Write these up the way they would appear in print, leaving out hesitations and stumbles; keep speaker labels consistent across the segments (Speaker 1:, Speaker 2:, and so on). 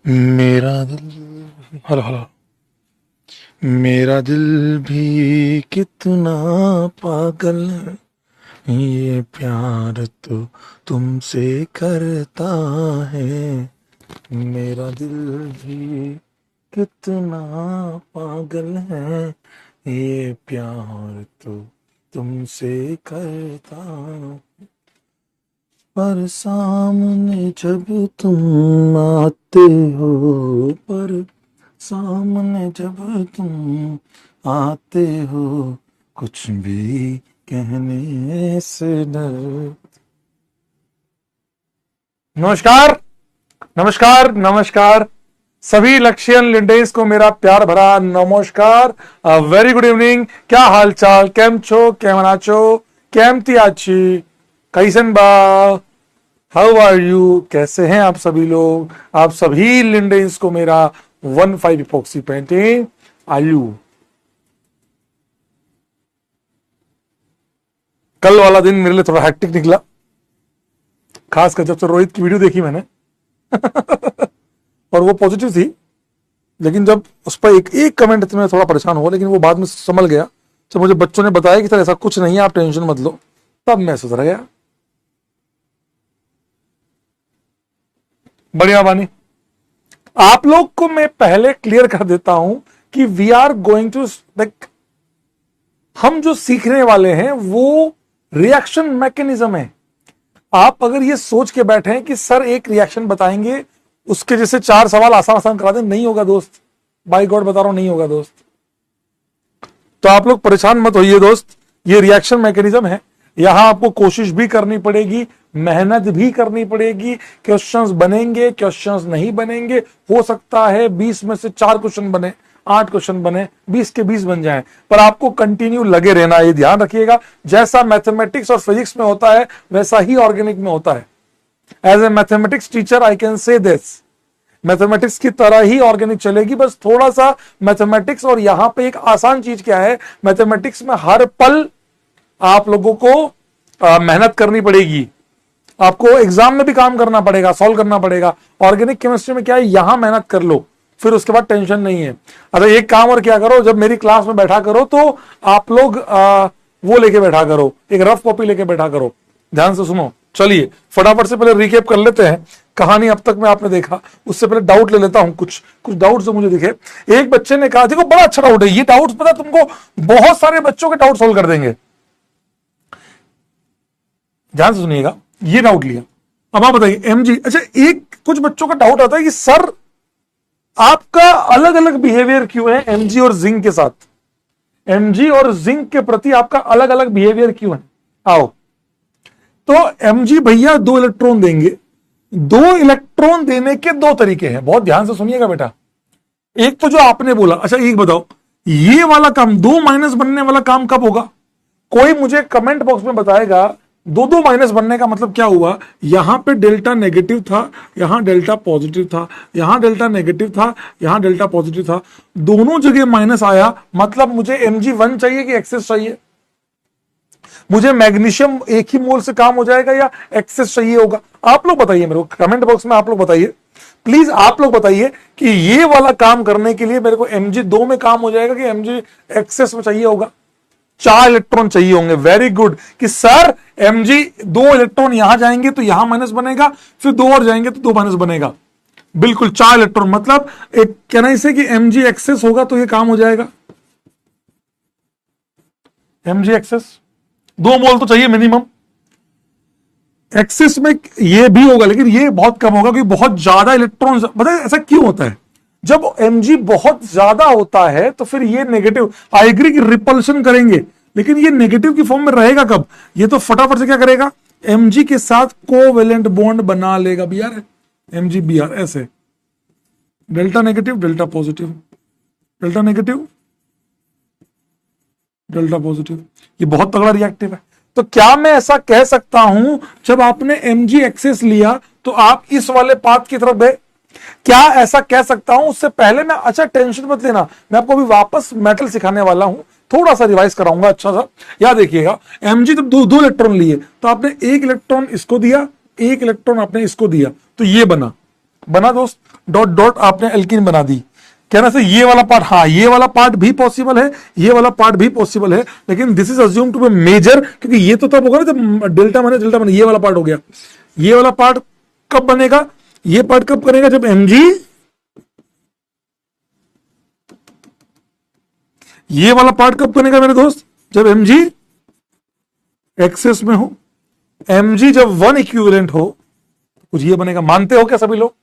Speaker 1: मेरा दिल, hello hello. मेरा दिल भी कितना पागल है, ये प्यार तो तुमसे करता है। मेरा दिल भी कितना पागल है, ये प्यार तो तुमसे करता। पर सामने जब तुम आते हो, पर सामने जब तुम आते हो, कुछ भी कहने से डर। नमस्कार, नमस्कार, नमस्कार। सभी लक्ष्यन लिंडेस को मेरा प्यार भरा नमस्कार। Very good evening. क्या हाल चाल, केम छो, केम नाचो, केम ती आची, कैसन बा, हाउ आर यू, कैसे हैं आप सभी लोग। आप सभी लिंडेंस को मेरा 1-5 इपॉक्सी पेंटिंग आलू। कल वाला दिन मेरे लिए थोड़ा हैक्टिक निकला, खासकर जब से रोहित की वीडियो देखी मैंने और वो पॉजिटिव थी, लेकिन जब उस पर एक एक कमेंट इतने में थोड़ा परेशान हुआ, लेकिन वो बाद में संभल गया जब मुझे बच्चों ने बताया कि सर ऐसा कुछ नहीं है, आप टेंशन मत लो, तब मैं सुधर गया। बढ़िया बानी। आप लोग को मैं पहले क्लियर कर देता हूं कि we are going to like, हम जो सीखने वाले हैं वो रिएक्शन मैकेनिज्म है। आप अगर ये सोच के बैठे हैं कि सर एक रिएक्शन बताएंगे, उसके जैसे 4 सवाल आसान आसान करा दें, नहीं होगा दोस्त, बाय गॉड बता रहा हूं, नहीं होगा दोस्त। तो आप लोग परेशान मत होइए दोस्त, ये रिएक्शन मैकेनिज्म है। यहां आपको कोशिश भी करनी पड़ेगी, मेहनत भी करनी पड़ेगी। क्वेश्चंस बनेंगे, क्वेश्चंस नहीं बनेंगे, हो सकता है 20 में से 4 क्वेश्चन बने, 8 क्वेश्चन बने, 20 के 20 बन जाएं, पर आपको कंटिन्यू लगे रहना, ये ध्यान रखिएगा। जैसा मैथमेटिक्स और फिजिक्स में होता है वैसा ही ऑर्गेनिक में होता है। As a mathematics teacher I can say this, mathematics की तरह ही ऑर्गेनिक चलेगी, बस थोड़ा सा मैथमेटिक्स। और यहां पे एक आसान चीज क्या है, मैथमेटिक्स में हर पल आप लोगों को मेहनत करनी पड़ेगी, आपको एग्जाम में भी काम करना पड़ेगा, सॉल्व करना पड़ेगा। ऑर्गेनिक केमिस्ट्री में क्या है, यहां मेहनत कर लो, फिर उसके बाद टेंशन नहीं है। अरे एक काम और क्या करो, जब मेरी क्लास में बैठा करो तो आप लोग वो लेके बैठा करो, एक रफ कॉपी लेके बैठा करो, ध्यान से सुनो। चलिए फटाफट से पहले रिकेप कर लेते हैं कहानी अब तक में आपने देखा, उससे पहले डाउट ले लेता हूं, कुछ डाउट जो मुझे दिखे। एक बच्चे ने कहा, देखो बड़ा अच्छा डाउट है ये, डाउट पता तुमको बहुत सारे बच्चों के डाउट सोल्व कर देंगे, ध्यान से सुनिएगा। ये डाउट लिया, अब आप बताइए एमजी। अच्छा, एक कुछ बच्चों का डाउट आता है कि सर आपका अलग अलग बिहेवियर क्यों है एमजी और जिंक के साथ, एमजी और जिंक के प्रति आपका अलग अलग बिहेवियर क्यों है। आओ, तो एमजी भैया 2 इलेक्ट्रॉन देंगे। 2 इलेक्ट्रॉन देने के 2 तरीके हैं, बहुत ध्यान से सुनिएगा बेटा। एक तो जो आपने बोला, अच्छा एक बताओ, ये वाला काम 2 माइनस बनने वाला काम कब होगा, कोई मुझे कमेंट बॉक्स में बताएगा। 2 माइनस बनने का मतलब क्या हुआ, यहां पे डेल्टा नेगेटिव था, यहां डेल्टा पॉजिटिव था, यहां डेल्टा नेगेटिव था, यहां डेल्टा पॉजिटिव था, दोनों जगह माइनस आया, मतलब मुझे mg1 चाहिए कि एक्सेस चाहिए, मुझे मैग्नीशियम एक ही मोल से काम हो जाएगा या एक्सेस चाहिए होगा। आप लोग बताइए मेरे को कमेंट बॉक्स में, आप लोग बताइए प्लीज, आप लोग बताइए कि ये वाला काम करने के लिए मेरे को mg2 में काम हो जाएगा कि mg एक्सेस में चाहिए होगा। 4 इलेक्ट्रॉन चाहिए होंगे, वेरी गुड, कि सर mg 2 इलेक्ट्रॉन यहां जाएंगे तो यहां माइनस बनेगा, फिर 2 और जाएंगे तो 2 माइनस बनेगा, बिल्कुल 4 इलेक्ट्रॉन, मतलब एक कहना इसे कि mg एक्सेस होगा तो ये काम हो जाएगा। mg एक्सेस 2 मोल तो चाहिए मिनिमम, एक्सिस में ये भी होगा लेकिन ये बहुत कम होगा क्योंकि बहुत ज्यादा इलेक्ट्रॉन। बताइए ऐसा क्यों होता है, जब mg बहुत ज्यादा होता है तो फिर ये नेगेटिव, आई एग्री कि रिपल्शन करेंगे, लेकिन ये नेगेटिव की फॉर्म में रहेगा कब, ये तो फटाफट से क्या करेगा, mg के साथ कोवेलेंट बॉन्ड बना लेगा br, mg br, ऐसे delta negative delta positive, delta negative delta positive, ये बहुत तगड़ा रिएक्टिव है। तो क्या मैं ऐसा कह सकता हूं, जब आपने mg एक्सेस लिया तो आप इस वाले पाथ की तरफ गए, क्या ऐसा कह सकता हूं। उससे पहले मैं, अच्छा टेंशन मत लेना, मैं आपको अभी वापस मेटल सिखाने वाला हूं, थोड़ा सा रिवाइज कराऊंगा अच्छा सा, याद देखिएगा। mg जब 2 इलेक्ट्रॉन लिए तो आपने 1 इलेक्ट्रॉन इसको दिया, 1 इलेक्ट्रॉन आपने इसको दिया, तो ये बना, बना दोस्त, डॉट डॉट आपने एल्कीन बना दी। कहना से ये वाला पार्ट, हाँ ये वाला पार्ट भी पॉसिबल है, ये वाला पार्ट भी पॉसिबल है, लेकिन this is assume to be major, क्योंकि ये तो तब होगा ना जब डेल्टा माने डेल्टा माने ये वाला पार्ट हो गया। ये वाला पार्ट कब बनेगा, ये पार्ट कब करेगा, जब mg, ये वाला पार्ट कब बनेगा मेरे दोस्त, जब mg एक्सेस में हो, mg जब 1 इक्विवेलेंट हो, कुछ ये बनेगा। मानते हो क्या सभी लोग?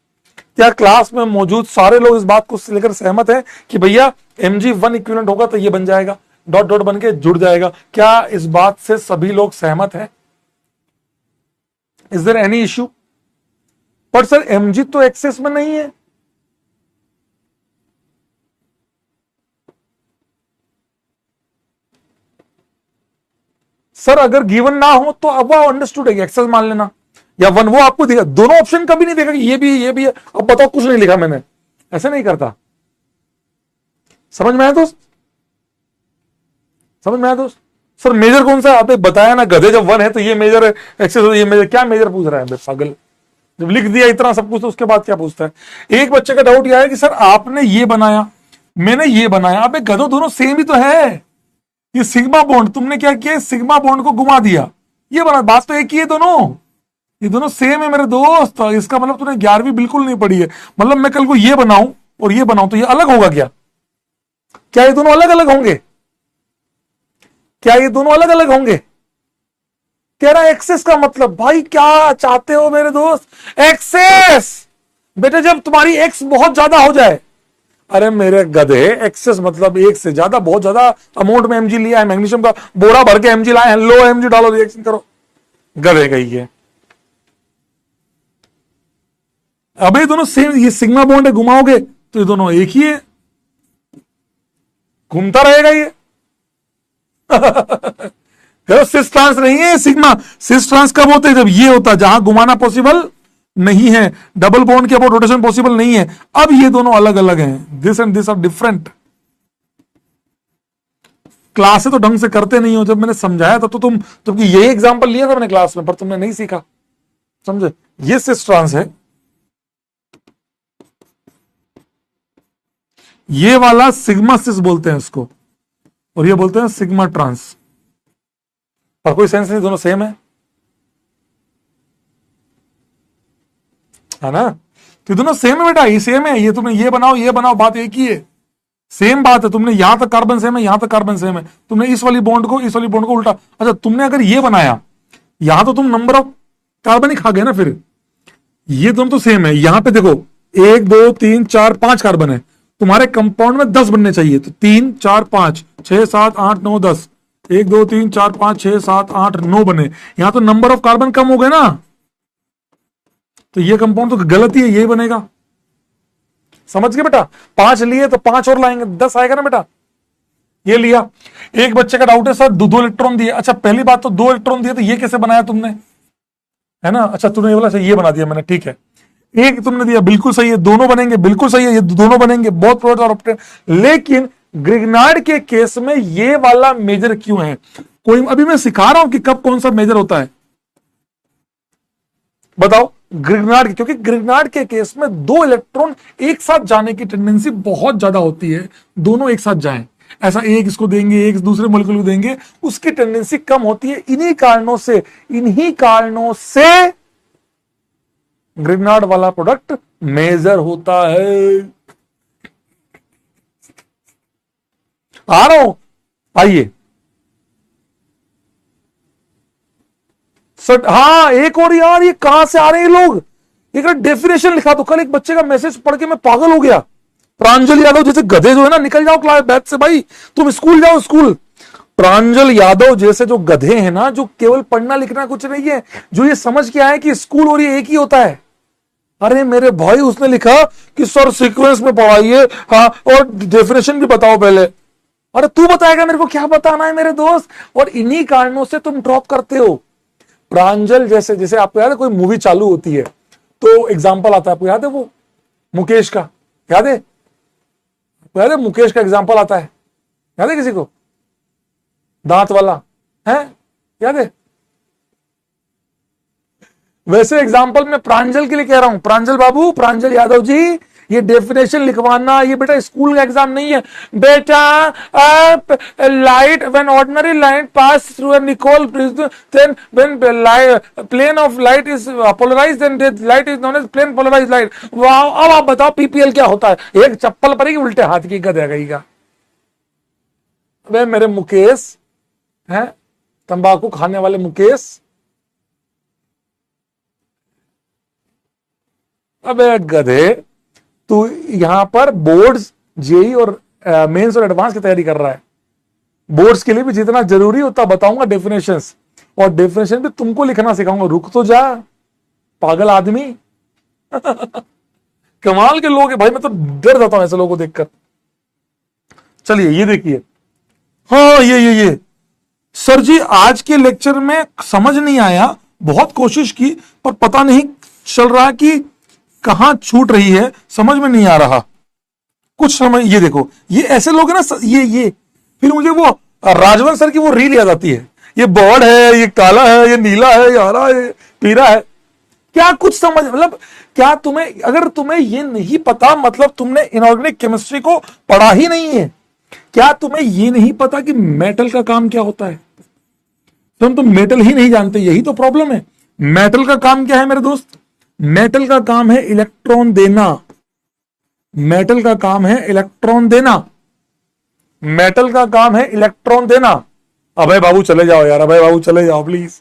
Speaker 1: क्या क्लास में मौजूद सारे लोग इस बात को लेकर सहमत हैं कि भैया mg 1 इक्विवेलेंट होगा तो ये बन जाएगा, डॉट डॉट बन के जुड़ जाएगा? क्या इस बात से सभी लोग सहमत हैं? Is there any issue? पर सर mg तो एक्सेस में नहीं है। सर अगर गिवन ना हो तो अब वो अंडरस्टूड है, एक्सेस मान लेना या 1, वो आपको देगा। दोनों ऑप्शन कभी नहीं देगा कि ये भी है, ये भी है। अब बताओ, कुछ नहीं लिखा मैंने, ऐसे नहीं करता। समझ में आया दोस्त? समझ में आया दोस्त? सर मेजर कौन सा है? आपने बताया ना गधे, जब 1 है तो ये मेजर है, एक्सेस है ये मेजर। क्या मेजर पूछ रहा है पागल? जब लिख दिया इतना सब कुछ तो उसके बाद क्या पूछता है? एक बच्चे का डाउट यह है कि सर आपने ये बनाया, मैंने ये बनाया, अबे गधो दोनों सेम ही तो है। ये सिग्मा बॉन्ड तुमने क्या किया, सिग्मा बॉन्ड को घुमा दिया, ये बना, बात तो एक ही है दोनों, ये दोनों सेम है मेरे दोस्त। इसका मतलब तूने 11वीं बिल्कुल नहीं पढ़ी है। मतलब मैं कल को ये बनाऊं और ये बनाऊं तो ये अलग होगा क्या? क्या ये दोनों अलग अलग होंगे? क्या ये दोनों अलग अलग होंगे? कह रहा एक्सेस का मतलब, भाई क्या चाहते हो मेरे दोस्त? एक्सेस बेटे जब तुम्हारी एक्स बहुत ज्यादा हो जाए। अरे मेरे गधे, एक्सेस मतलब एक से ज्यादा, बहुत ज्यादा अमाउंट में mg लिया है, मैग्नीशियम का बोरा भर के mg लाए हैं, लो mg डालो, रिएक्शन करो। गधे कही है। अब ये दोनों सेम, ये सिग्मा बॉन्ड है, घुमाओगे तो ये दोनों एक ही है, घूमता रहेगा ये। सिस ट्रांस नहीं है सिग्मा। सिस ट्रांस कब होते हैं? जब ये होता है, जहां घुमाना पॉसिबल नहीं है, डबल बॉन्ड के अबाउट रोटेशन पॉसिबल नहीं है। अब ये दोनों अलग अलग हैं, this and this are different. Class तो ढंग से करते नहीं हो। जब मैंने समझाया था तो तुम, जबकि यही एग्जांपल लिया था मैंने क्लास में, पर तुमने नहीं सीखा। समझे? ये सिस ट्रांस है, ये वाला सिग्मा सिस बोलते हैं इसको, और ये बोलते हैं सिग्मा ट्रांस। पर कोई सेंस नहीं, दोनों सेम है ना? तो दोनों सेम है बेटा, ये सेम है। ये तुमने ये बनाओ, बात एक ही है, सेम बात है। तुमने यहां तक कार्बन सेम है, यहां तक कार्बन सेम है। तुमने इस वाली बॉन्ड को इस वाली बॉन्ड को उल्टा, अच्छा तुमने अगर ये बनाया, यहां तो तुम नंबर ऑफ कार्बन ही खा गए ना फिर। ये दोनों तो सेम है, यहां पे देखो 1 2 3 4 5 कार्बन है, तुम्हारे कंपाउंड में 10 बनने चाहिए, तो 3 4 5 6 7 8 9 10, 1 2 3 4 5 6 7 8 9 बने। यहां तो नंबर ऑफ कार्बन कम हो गए ना, तो ये कंपाउंड तो गलत ही है, यही बनेगा। समझ गए बेटा? 5 लिए तो 5 और लाएंगे, 10 आएगा ना बेटा। ये लिया। एक बच्चे का डाउट है सर 2 इलेक्ट्रॉन दिए। अच्छा पहली बात तो 2 इलेक्ट्रॉन दिए तो ये कैसे बनाया तुमने, है ना? अच्छा तुमने ये बोला ये बना दिया मैंने, ठीक है। एक तुमने दिया, बिल्कुल सही है, दोनों बनेंगे, बिल्कुल सही है, ये दोनों बनेंगे, बहुत प्रोडक्ट और ऑप्टेन। लेकिन ग्रिग्नार्ड के केस में ये वाला मेजर क्यों है? कोई, अभी मैं सिखा रहा हूं कि कब कौन सा मेजर होता है, बताओ। ग्रिग्नार्ड, क्योंकि ग्रिग्नार्ड के केस में 2 इलेक्ट्रॉन एक साथ जाने की टेंडेंसी बहुत ज्यादा होती है, दोनों एक साथ जाएं। ऐसा एक इसको देंगे, एक दूसरे मॉलिक्यूल को देंगे, उसकी टेंडेंसी कम होती है। इन्हीं कारणों से ग्रिग्नार्ड वाला प्रोडक्ट मेजर होता है। आ रहा हूं, आइए सर। हाँ एक और यार, ये कहां से आ रहे हैं लोग? एक डेफिनेशन लिखा। तो कल एक बच्चे का मैसेज पढ़ के मैं पागल हो गया। प्रांजल यादव जैसे गधे जो है ना, निकल जाओ क्लास बैच से भाई, तुम स्कूल जाओ स्कूल। प्रांजल यादव जैसे जो गधे हैं ना, जो केवल पढ़ना लिखना कुछ नहीं है, जो ये समझ के आए कि स्कूल और ये एक ही होता है। अरे मेरे भाई, उसने लिखा कि सर सीक्वेंस में पढ़ाइए, हाँ, और डेफिनेशन भी बताओ पहले। अरे तू बताएगा मेरे को, क्या बताना है मेरे दोस्त? और इन्हीं कारणों से तुम ड्रॉप करते हो। प्रांजल जैसे आपको याद है, कोई मूवी चालू होती है तो एग्जाम्पल आता है, आपको याद है वो मुकेश का? याद है? याद है मुकेश का एग्जाम्पल आता है? याद है किसी को? दांत वाला है, याद है? वैसे एग्जाम्पल मैं प्रांजल के लिए कह रहा हूं, प्रांजल बाबू, प्रांजल यादव जी, ये डेफिनेशन लिखवाना, ये बेटा स्कूल का एग्जाम नहीं है बेटा। Light, when ordinary light pass through a nicol prism, then when plane of light is polarised, then light is known as plane polarised light. वाह, अब आप बताओ पीपीएल क्या होता है? एक चप्पल पड़ेगी उल्टे हाथ की, गधे गई का। वे मेरे मुकेश हैं, तंबाकू खाने वाले मुकेश, अबे गधे, तू यहां पर बोर्ड्स, जेई और मेंस और एडवांस की तैयारी कर रहा है। बोर्ड्स के लिए भी जितना जरूरी होता बताऊंगा डेफिनेशंस, और डेफिनेशन भी तुमको लिखना सिखाऊंगा। रुक तो जा पागल आदमी। कमाल के लोग हैं भाई, मैं तो डर जाता हूं ऐसे लोगों को देखकर। चलिए ये देखिए, हाँ ये सर जी आज के लेक्चर में समझ नहीं आया, बहुत कोशिश की पर पता नहीं चल रहा कि कहां छूट रही है, समझ में नहीं आ रहा कुछ। समझ, ये देखो ये ऐसे लोग हैं ना, ये फिर मुझे वो राजवन सर की वो रील याद आती है, ये बॉड है, ये काला है, ये नीला है, ये हरा है, पीला है। क्या कुछ समझ, मतलब क्या तुम्हें, अगर तुम्हें ये नहीं पता मतलब तुमने इनऑर्गेनिक केमिस्ट्री को पढ़ा ही नहीं है। क्या तुम्हें ये नहीं पता कि मेटल का काम क्या होता है? तुम तो मेटल ही नहीं जानते, यही तो प्रॉब्लम है। मेटल का काम क्या है मेरे दोस्त? मेटल का काम है इलेक्ट्रॉन देना। मेटल का काम है इलेक्ट्रॉन देना। मेटल का काम है इलेक्ट्रॉन देना। अभय बाबू चले जाओ यार, अभय बाबू चले जाओ प्लीज,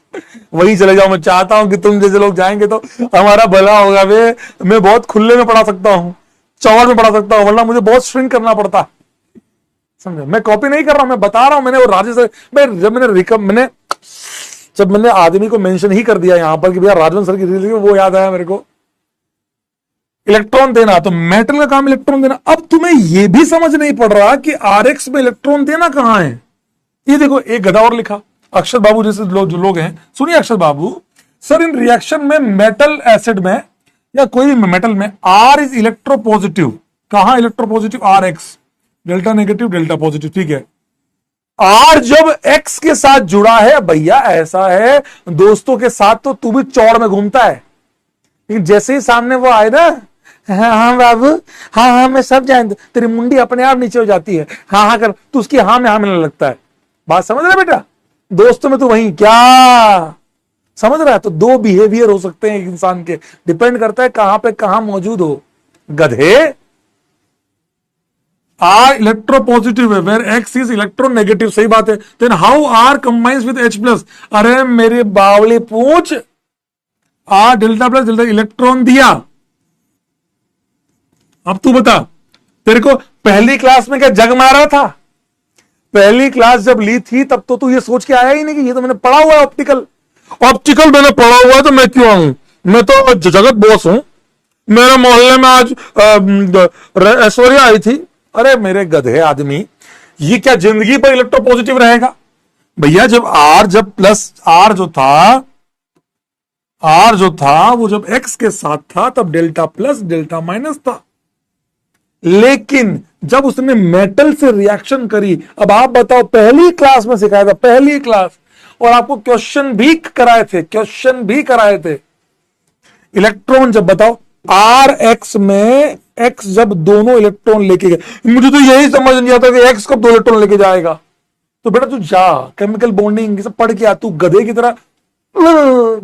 Speaker 1: वही चले जाओ। मैं चाहता हूं कि तुम जैसे लोग जाएंगे तो हमारा भला होगा। मैं बहुत खुले में पढ़ा सकता हूं, चौड़ में पढ़ा सकता हूं, वरना मुझे बहुत श्रिंक करना पड़ता है। समझे? मैं कॉपी नहीं कर रहा हूं, मैं बता रहा हूं। मैंने वो राजेश, जब मैंने आदमी को मेंशन ही कर दिया यहां पर कि भैया राजवन सर की रील, वो याद आया मेरे को। इलेक्ट्रॉन देना, तो मेटल का काम इलेक्ट्रॉन देना। अब तुम्हें यह भी समझ नहीं पड़ रहा कि आरएक्स में इलेक्ट्रॉन देना कहां है। ये देखो एक गधा और लिखा, अक्षर बाबू जैसे जो लोग हैं, सुनिए Akshar Babu, sir in reaction में मेटल एसिड में या कोई भी मेटल में आर इज इलेक्ट्रोपॉजिटिव। कहां electropositive? R X, delta negative delta positive, ठीक है। आर जब एक्स के साथ जुड़ा है, भैया ऐसा है दोस्तों के साथ तो तू भी चौड़ में घूमता है, लेकिन जैसे ही सामने वो आए ना, हाँ हाँ बाबू, हाँ हाँ मैं सब जानता, तेरी मुंडी अपने आप नीचे हो जाती है, हाँ हाँ कर, तू उसकी हाँ में हाँ मिलने लगता है। बात समझ रहा है बेटा? दोस्तों में तू वही क्या समझ रहा है? तो दो बिहेवियर हो सकते हैं एक इंसान के, डिपेंड करता है कहां पे कहां मौजूद हो। गधे, आर इलेक्ट्रोपॉजिटिव है, वेर एक्स इज इलेक्ट्रोनेगेटिव, सही बात है। Then how R combines with H plus? अरे मेरे बावली पूछ, R delta plus delta, electron दिया। अब तू बता, तेरे को पहली क्लास में क्या जग मारा था? पहली क्लास जब ली थी तब तो तू ये सोच के आया ही नहीं कि ये तो मैंने पढ़ा हुआ है ऑप्टिकल। ऑप्टिकल मैंने पढ़ा हुआ है तो मैं क्यों आऊं, मैं तो जगत बॉस हूं। मेरे मोहल्ले में आज ऐश्वर्या आई थी। अरे मेरे गधे आदमी, ये क्या जिंदगी पर इलेक्ट्रो पॉजिटिव रहेगा? भैया जब आर, जब प्लस आर जो था वो जब एक्स के साथ था तब डेल्टा प्लस डेल्टा माइनस था। लेकिन जब उसने मेटल से रिएक्शन करी, अब आप बताओ, पहली क्लास में सिखाया था, पहली क्लास, और आपको क्वेश्चन भी कराए थे। इलेक्ट्रॉन जब बताओ, आर एक्स में एक्स जब दोनों इलेक्ट्रॉन लेके गए, मुझे तो यही समझ नहीं आता कि एक्स कब दो इलेक्ट्रॉन लेके जाएगा। तो बेटा तू जा केमिकल बॉन्डिंग सब पढ़ के आ, तू गधे की तरह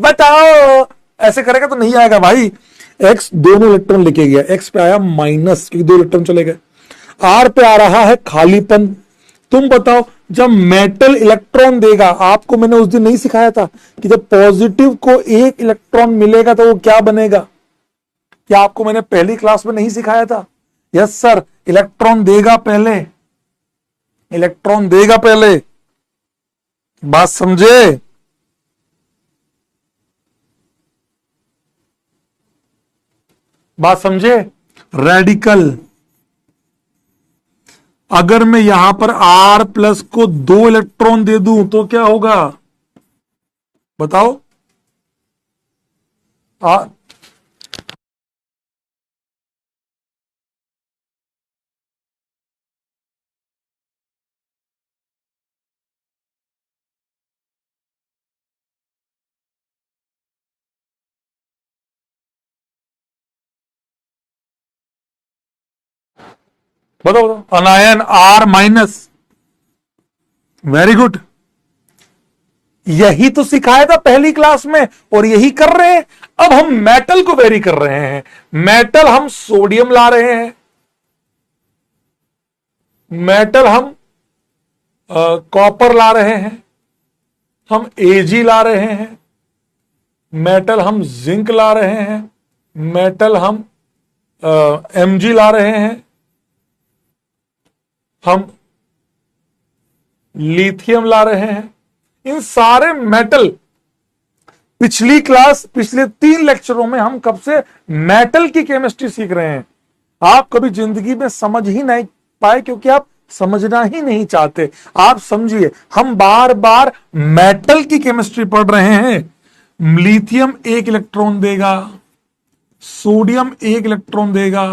Speaker 1: बताओ ऐसे करेगा तो नहीं आएगा भाई। एक्स दोनों इलेक्ट्रॉन लेके गया, एक्स पे आया माइनस क्योंकि दो इलेक्ट्रॉन चले गए, आर पे आ रहा है खालीपन। तुम बताओ, जब मेटल इलेक्ट्रॉन देगा, आपको मैंने उस दिन नहीं सिखाया था कि जब पॉजिटिव को एक इलेक्ट्रॉन मिलेगा तो वो क्या बनेगा? क्या आपको मैंने पहली क्लास में नहीं सिखाया था? यस सर, इलेक्ट्रॉन देगा पहले, इलेक्ट्रॉन देगा पहले। बात समझे? बात समझे? रेडिकल, अगर मैं यहां पर आर प्लस को दो इलेक्ट्रॉन दे दूं तो क्या होगा बताओ? बताओ बताओ, anion R minus, very good. यही तो सिखाया था पहली क्लास में और यही कर रहे हैं। अब हम मेटल को वेरी कर रहे हैं। मेटल हम सोडियम ला रहे हैं, मेटल हम कॉपर ला रहे हैं, हम एजी ला रहे हैं, मेटल हम जिंक ला रहे हैं, मेटल हम एमजी ला रहे हैं, हम लिथियम ला रहे हैं। इन सारे मेटल, पिछली क्लास, पिछले 3 लेक्चरों में हम कब से मेटल की केमिस्ट्री सीख रहे हैं। आप कभी जिंदगी में समझ ही नहीं पाए क्योंकि आप समझना ही नहीं चाहते। आप समझिए, हम बार बार मेटल की केमिस्ट्री पढ़ रहे हैं। लिथियम 1 इलेक्ट्रॉन देगा, सोडियम 1 इलेक्ट्रॉन देगा,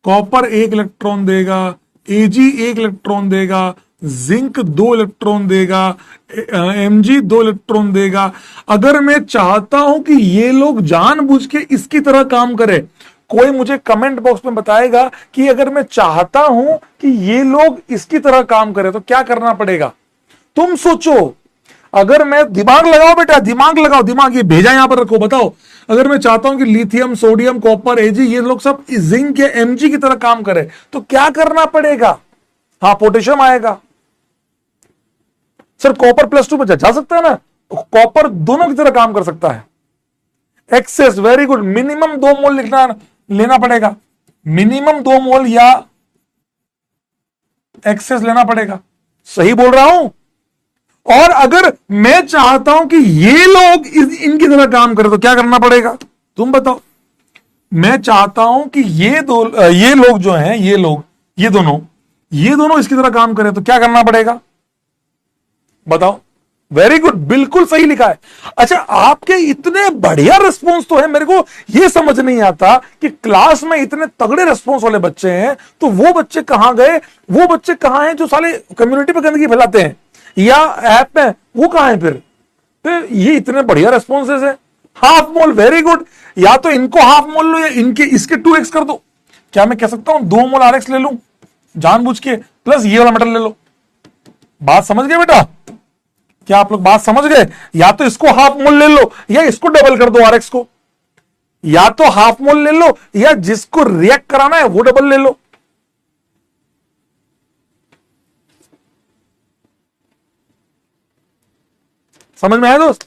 Speaker 1: कॉपर 1 इलेक्ट्रॉन देगा, एजी 1 इलेक्ट्रॉन देगा, जिंक 2 इलेक्ट्रॉन देगा, एमजी 2 इलेक्ट्रॉन देगा। अगर मैं चाहता हूं कि ये लोग जानबूझ के इसकी तरह काम करें, कोई मुझे कमेंट बॉक्स में बताएगा कि अगर मैं चाहता हूं कि ये लोग इसकी तरह काम करें तो क्या करना पड़ेगा। तुम सोचो, अगर मैं, दिमाग लगाओ बेटा, दिमाग लगाओ, दिमाग ये भेजा यहां पर रखो, बताओ। अगर मैं चाहता हूं कि लिथियम, सोडियम, कॉपर, एजी ये लोग सब जिंक या एमजी की तरह काम करें तो क्या करना पड़ेगा। हाँ, पोटेशियम आएगा। सर कॉपर +2 में जा सकता है ना, कॉपर दोनों की तरह काम कर सकता है। एक्सेस, वेरी गुड, मिनिमम 2 मोल लेना पड़ेगा, मिनिमम 2 मोल या एक्सेस लेना पड़ेगा। सही बोल रहा हूं। और अगर मैं चाहता हूं कि ये लोग इनकी तरह काम करें तो क्या करना पड़ेगा, तुम बताओ। मैं चाहता हूं कि ये लोग जो हैं, ये दोनों इसकी तरह काम करें तो क्या करना पड़ेगा, बताओ। वेरी गुड, बिल्कुल सही लिखा है। अच्छा, आपके इतने बढ़िया रिस्पॉन्स तो है, मेरे को यह समझ नहीं आता कि क्लास में इतने तगड़े रिस्पॉन्स वाले बच्चे हैं तो वो बच्चे कहां गए, वो बच्चे कहां हैं जो साले कम्युनिटी पे गंदगी फैलाते हैं या ऐप में, वो कहां है फिर। तो ये इतने बढ़िया रिस्पॉन्सेस है। Half mole, very good. या तो इनको हाफ मोल लो या इसके 2x कर दो। क्या मैं कह सकता हूं 2 मोल RX ले लूं जानबूझ के, प्लस ये वाला मेटल ले लो। बात समझ गए बेटा, क्या आप लोग बात समझ गए। या तो इसको हाफ मोल ले लो या इसको डबल कर दो RX को, या तो हाफ मोल ले लो या जिसको रिएक्ट कराना है वो डबल ले लो। समझ में आया दोस्त,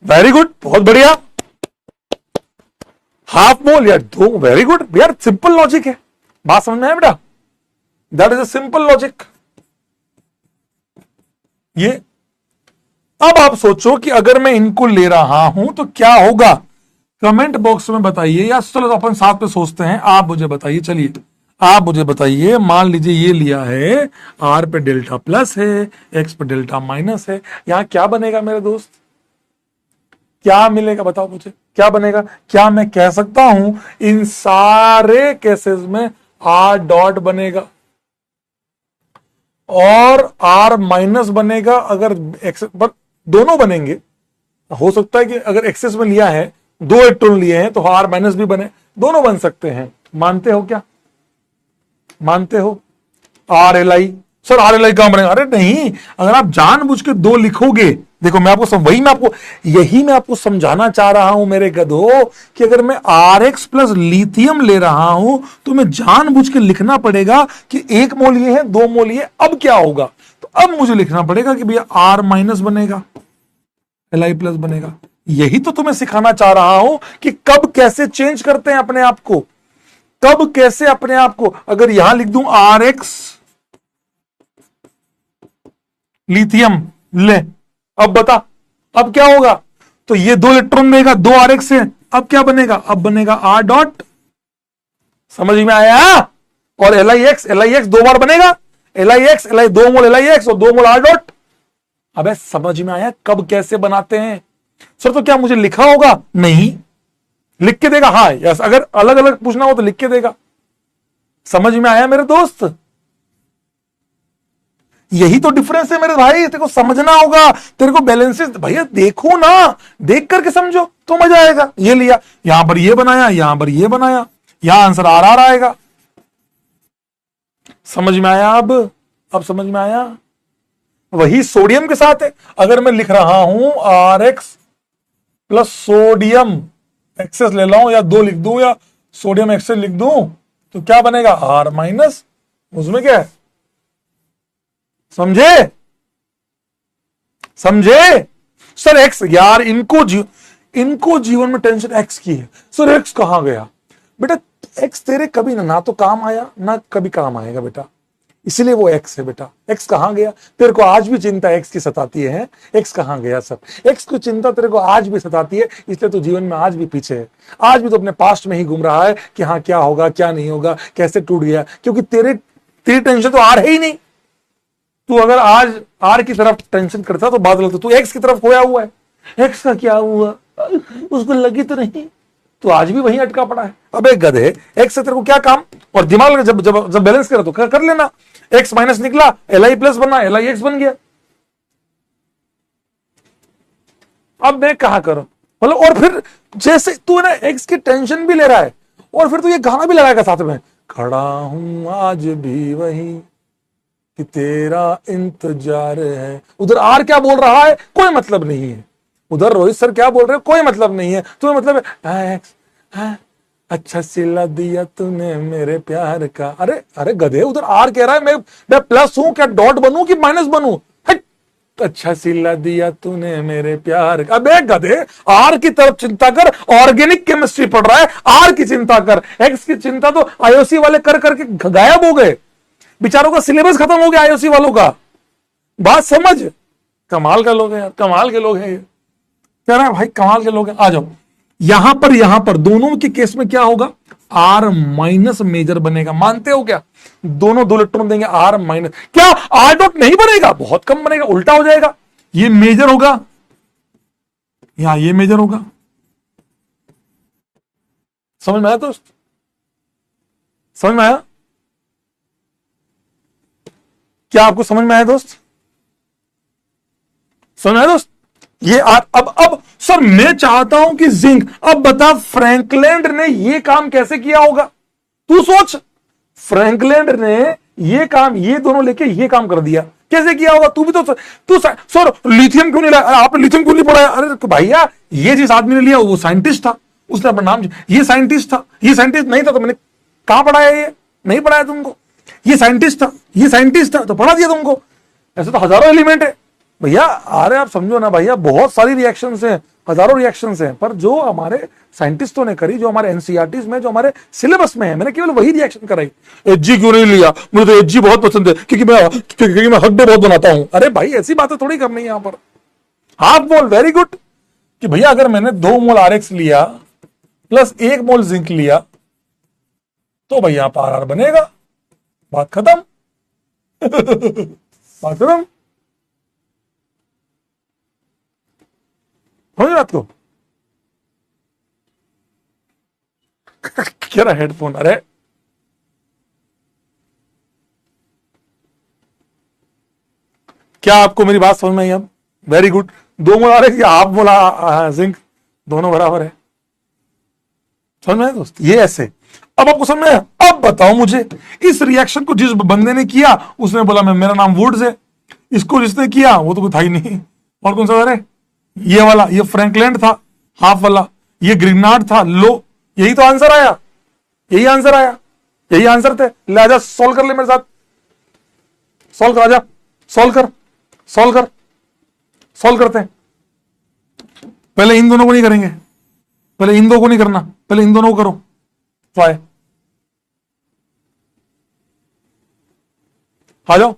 Speaker 1: वेरी गुड, बहुत बढ़िया। हाफ मोल या 2, वेरी गुड यार, सिंपल लॉजिक है। बात समझ में आया बेटा, that is a simple logic. ये अब आप सोचो कि अगर मैं इनको ले रहा हूं तो क्या होगा, कमेंट बॉक्स में बताइए। या चलो अपन साथ में सोचते हैं, आप मुझे बताइए, चलिए आप मुझे बताइए। मान लीजिए ये लिया है, R पे डेल्टा प्लस है, X पे डेल्टा माइनस है, यहां क्या बनेगा मेरे दोस्त, क्या मिलेगा बताओ मुझे, क्या बनेगा। क्या मैं कह सकता हूं इन सारे केसेस में R डॉट बनेगा और R माइनस बनेगा, अगर एक्सेस, बट दोनों बनेंगे। हो सकता है कि अगर एक्सेस में लिया है, 2 इलेक्ट्रॉन लिए हैं तो R माइनस भी बने, दोनों बन सकते हैं। मानते हो क्या, मानते हो। RLI, सर RLI कहां बनेगा, अरे नहीं, अगर आप जानबूझ के 2 लिखोगे, देखो मैं आपको यही मैं आपको समझाना चाह रहा हूं मेरे गधो, कि अगर मैं RX प्लस लिथियम ले रहा हूं तो मैं जानबूझ के लिखना पड़ेगा कि 1 मोल ये है, 2 मोल ये। अब क्या होगा, तो अब मुझे लिखना पड़ेगा कि भैया R माइनस बनेगा, Li प्लस बनेगा। यही तो तुम्हें सिखाना चाह रहा हूं कि कब कैसे चेंज करते हैं अपने आप को, कब कैसे अपने आप को। अगर यहां लिख दूं RX लिथियम ले, अब बता अब क्या होगा। तो ये 2 इलेक्ट्रॉन देगा, 2 RX है, अब क्या बनेगा, अब बनेगा R डॉट। समझ में आया। और LiX 2 बार बनेगा, LiX, Li 2 मोल LiX और 2 मोल R डॉट। अबे समझ में आया कब कैसे बनाते हैं। सर तो क्या मुझे लिखा होगा, नहीं, लिख के देगा। हाँ यस, अगर अलग अलग पूछना हो तो लिख के देगा। समझ में आया मेरे दोस्त, यही तो डिफरेंस है मेरे भाई। तेरे को समझना होगा, तेरे को बैलेंसेस भैया देखो ना, देख करके समझो तो मजा आएगा। ये लिया, यहां पर ये बनाया, यहां पर ये बनाया, यहां आंसर RR आएगा। समझ में आया? अब समझ में आया? वही सोडियम के साथ है। अगर मैं लिख रहा हूं R X plus sodium excess ले लाऊं, या 2 लिख दूं, या सोडियम एक्सेस लिख दूं, तो क्या बनेगा? आर माइनस, उसमें क्या है? समझे? समझे? सर एक्स, यार इनको जीवन में टेंशन एक्स की है। सर एक्स कहां गया? बेटा एक्स तेरे कभी ना तो काम आया ना कभी काम आएगा बेटा, इसलिए वो एक्स है बेटा। एक्स कहां गया? तेरे को आज भी चिंता एक्स की सताती है, एक्स कहां गया? सब एक्स की चिंता तेरे को आज भी सताती है, इसलिए तो जीवन में आज भी पीछे है। आज भी तो अपने पास्ट में ही घूम रहा है कि हाँ क्या होगा क्या नहीं होगा, कैसे टूट गया, क्योंकि तेरी टेंशन तो आर है ही नहीं। तू अगर आज आर की तरफ टेंशन करता तो बात लगता, तू एक्स की तरफ खोया हुआ है। एक्स का क्या हुआ, उसको लगी तो नहीं, तो आज भी वहीं अटका पड़ा है। अब एक गधे, एक्स से तेरे को क्या काम? और दिमाग जब जब जब बैलेंस करा तो कर लेना, एक्स माइनस निकला, एल आई प्लस बना, एल आई एक्स बन गया। अब मैं कहा करूं मतलब? और फिर जैसे तू ना एक्स की टेंशन भी ले रहा है, और फिर तू ये गाना भी लगाएगा साथ में, खड़ा हूं आज भी वहीं कि तेरा इंतजार है। उधर आर क्या बोल रहा है कोई मतलब नहीं है, उधर रोहित सर क्या बोल रहे हैं कोई मतलब नहीं है, तुम्हें मतलब है एक्स, अच्छा सिला दिया तूने मेरे प्यार का। अरे अरे गधे, उधर आर कह रहा है मैं प्लस हूं, क्या डॉट बनूं कि माइनस बनूं? अच्छा सिला दिया तूने मेरे प्यार का। अबे गधे, आर की तरफ चिंता कर, ऑर्गेनिक केमिस्ट्री पढ़ रहा है, आर की चिंता कर। एक्स की चिंता तो आईओसी वाले कर करके गायब हो गए, बेचारों का सिलेबस खत्म हो गया आईओसी वालों का। बात समझ? कमाल का लोग है यार, कमाल के लोग हैं ये। कह रहा है भाई कमाल के लोग हैं। आ जाओ यहां पर दोनों के केस में क्या होगा? आर माइनस मेजर बनेगा, मानते हो क्या? दोनों 2 इलेक्ट्रॉन देंगे, आर माइनस। क्या आर डॉट नहीं बनेगा? बहुत कम बनेगा, उल्टा हो जाएगा। ये मेजर होगा, यहां ये मेजर होगा। समझ में आया दोस्त? समझ में आया? क्या आपको समझ में आया दोस्त? समझ में आया दोस्त? ये अब सर मैं चाहता हूं कि जिंक, अब बता फ्रैंकलैंड ने ये काम कैसे किया होगा? तू सोच, फ्रैंकलैंड ने ये काम, ये दोनों लेके ये काम कर दिया, कैसे किया होगा? तू भी तो तू सर लिथियम क्यों नहीं लाया? आपने लिथियम क्यों नहीं पढ़ाया? अरे तो भैया ये जिस आदमी ने लिया वो साइंटिस्ट था, उसने अपना नाम, ये साइंटिस्ट था, ये साइंटिस्ट नहीं था तो मैंने कहां पढ़ाया? ये नहीं पढ़ाया तुमको। ये साइंटिस्ट था, ये साइंटिस्ट था तो पढ़ा दिया तुमको। ऐसे तो हजारों एलिमेंट है भैया। अरे आप समझो ना भैया, बहुत सारी रिएक्शंस हैं, हजारों रिएक्शंस हैं, पर जो हमारे साइंटिस्टों ने करी, जो हमारे एनसीईआरटी में, जो हमारे सिलेबस में है, मैंने केवल वही रिएक्शन कराई। एचजी क्यों नहीं लिया? मुझे तो एचजी बहुत पसंद है क्योंकि मैं हड्डे बहुत बनाता हूं। अरे भाई ऐसी बातें थोड़ी करनी है यहां पर। हाफ मोल वेरी गुड, कि भैया अगर मैंने 2 मोल आरएक्स लिया प्लस 1 मोल जिंक लिया तो भैया आर बनेगा, बात खत्म। बात खत्म। समझ बात को? क्या रहा हेडफोन? अरे क्या आपको मेरी बात समझ में आई? अब वेरी गुड। 2 मोल आरएक्स या हाफ मोल जिंक दोनों बराबर है। समझ में आया दोस्त? ये ऐसे। अब आपको समझ में आया? अब बताओ मुझे, इस रिएक्शन को जिस बंदे ने किया उसने बोला मेरा नाम वुड्स है, इसको जिसने किया वो तो कोई था ही नहीं। और कौन सा? अरे ये वाला, ये फ्रैंकलैंड था हाफ वाला, ये ग्रिग्नार्ड था लो। यही तो आंसर आया, यही आंसर आया, यही आंसर थे। ले आजा, सॉल्व कर ले मेरे साथ, सॉल्व कर, आजा सॉल्व कर, सॉल्व कर, सॉल्व करते हैं। पहले इन दोनों को नहीं करेंगे, पहले इन दो को नहीं करना, पहले इन दोनों को करो। ट्राई, आ जाओ,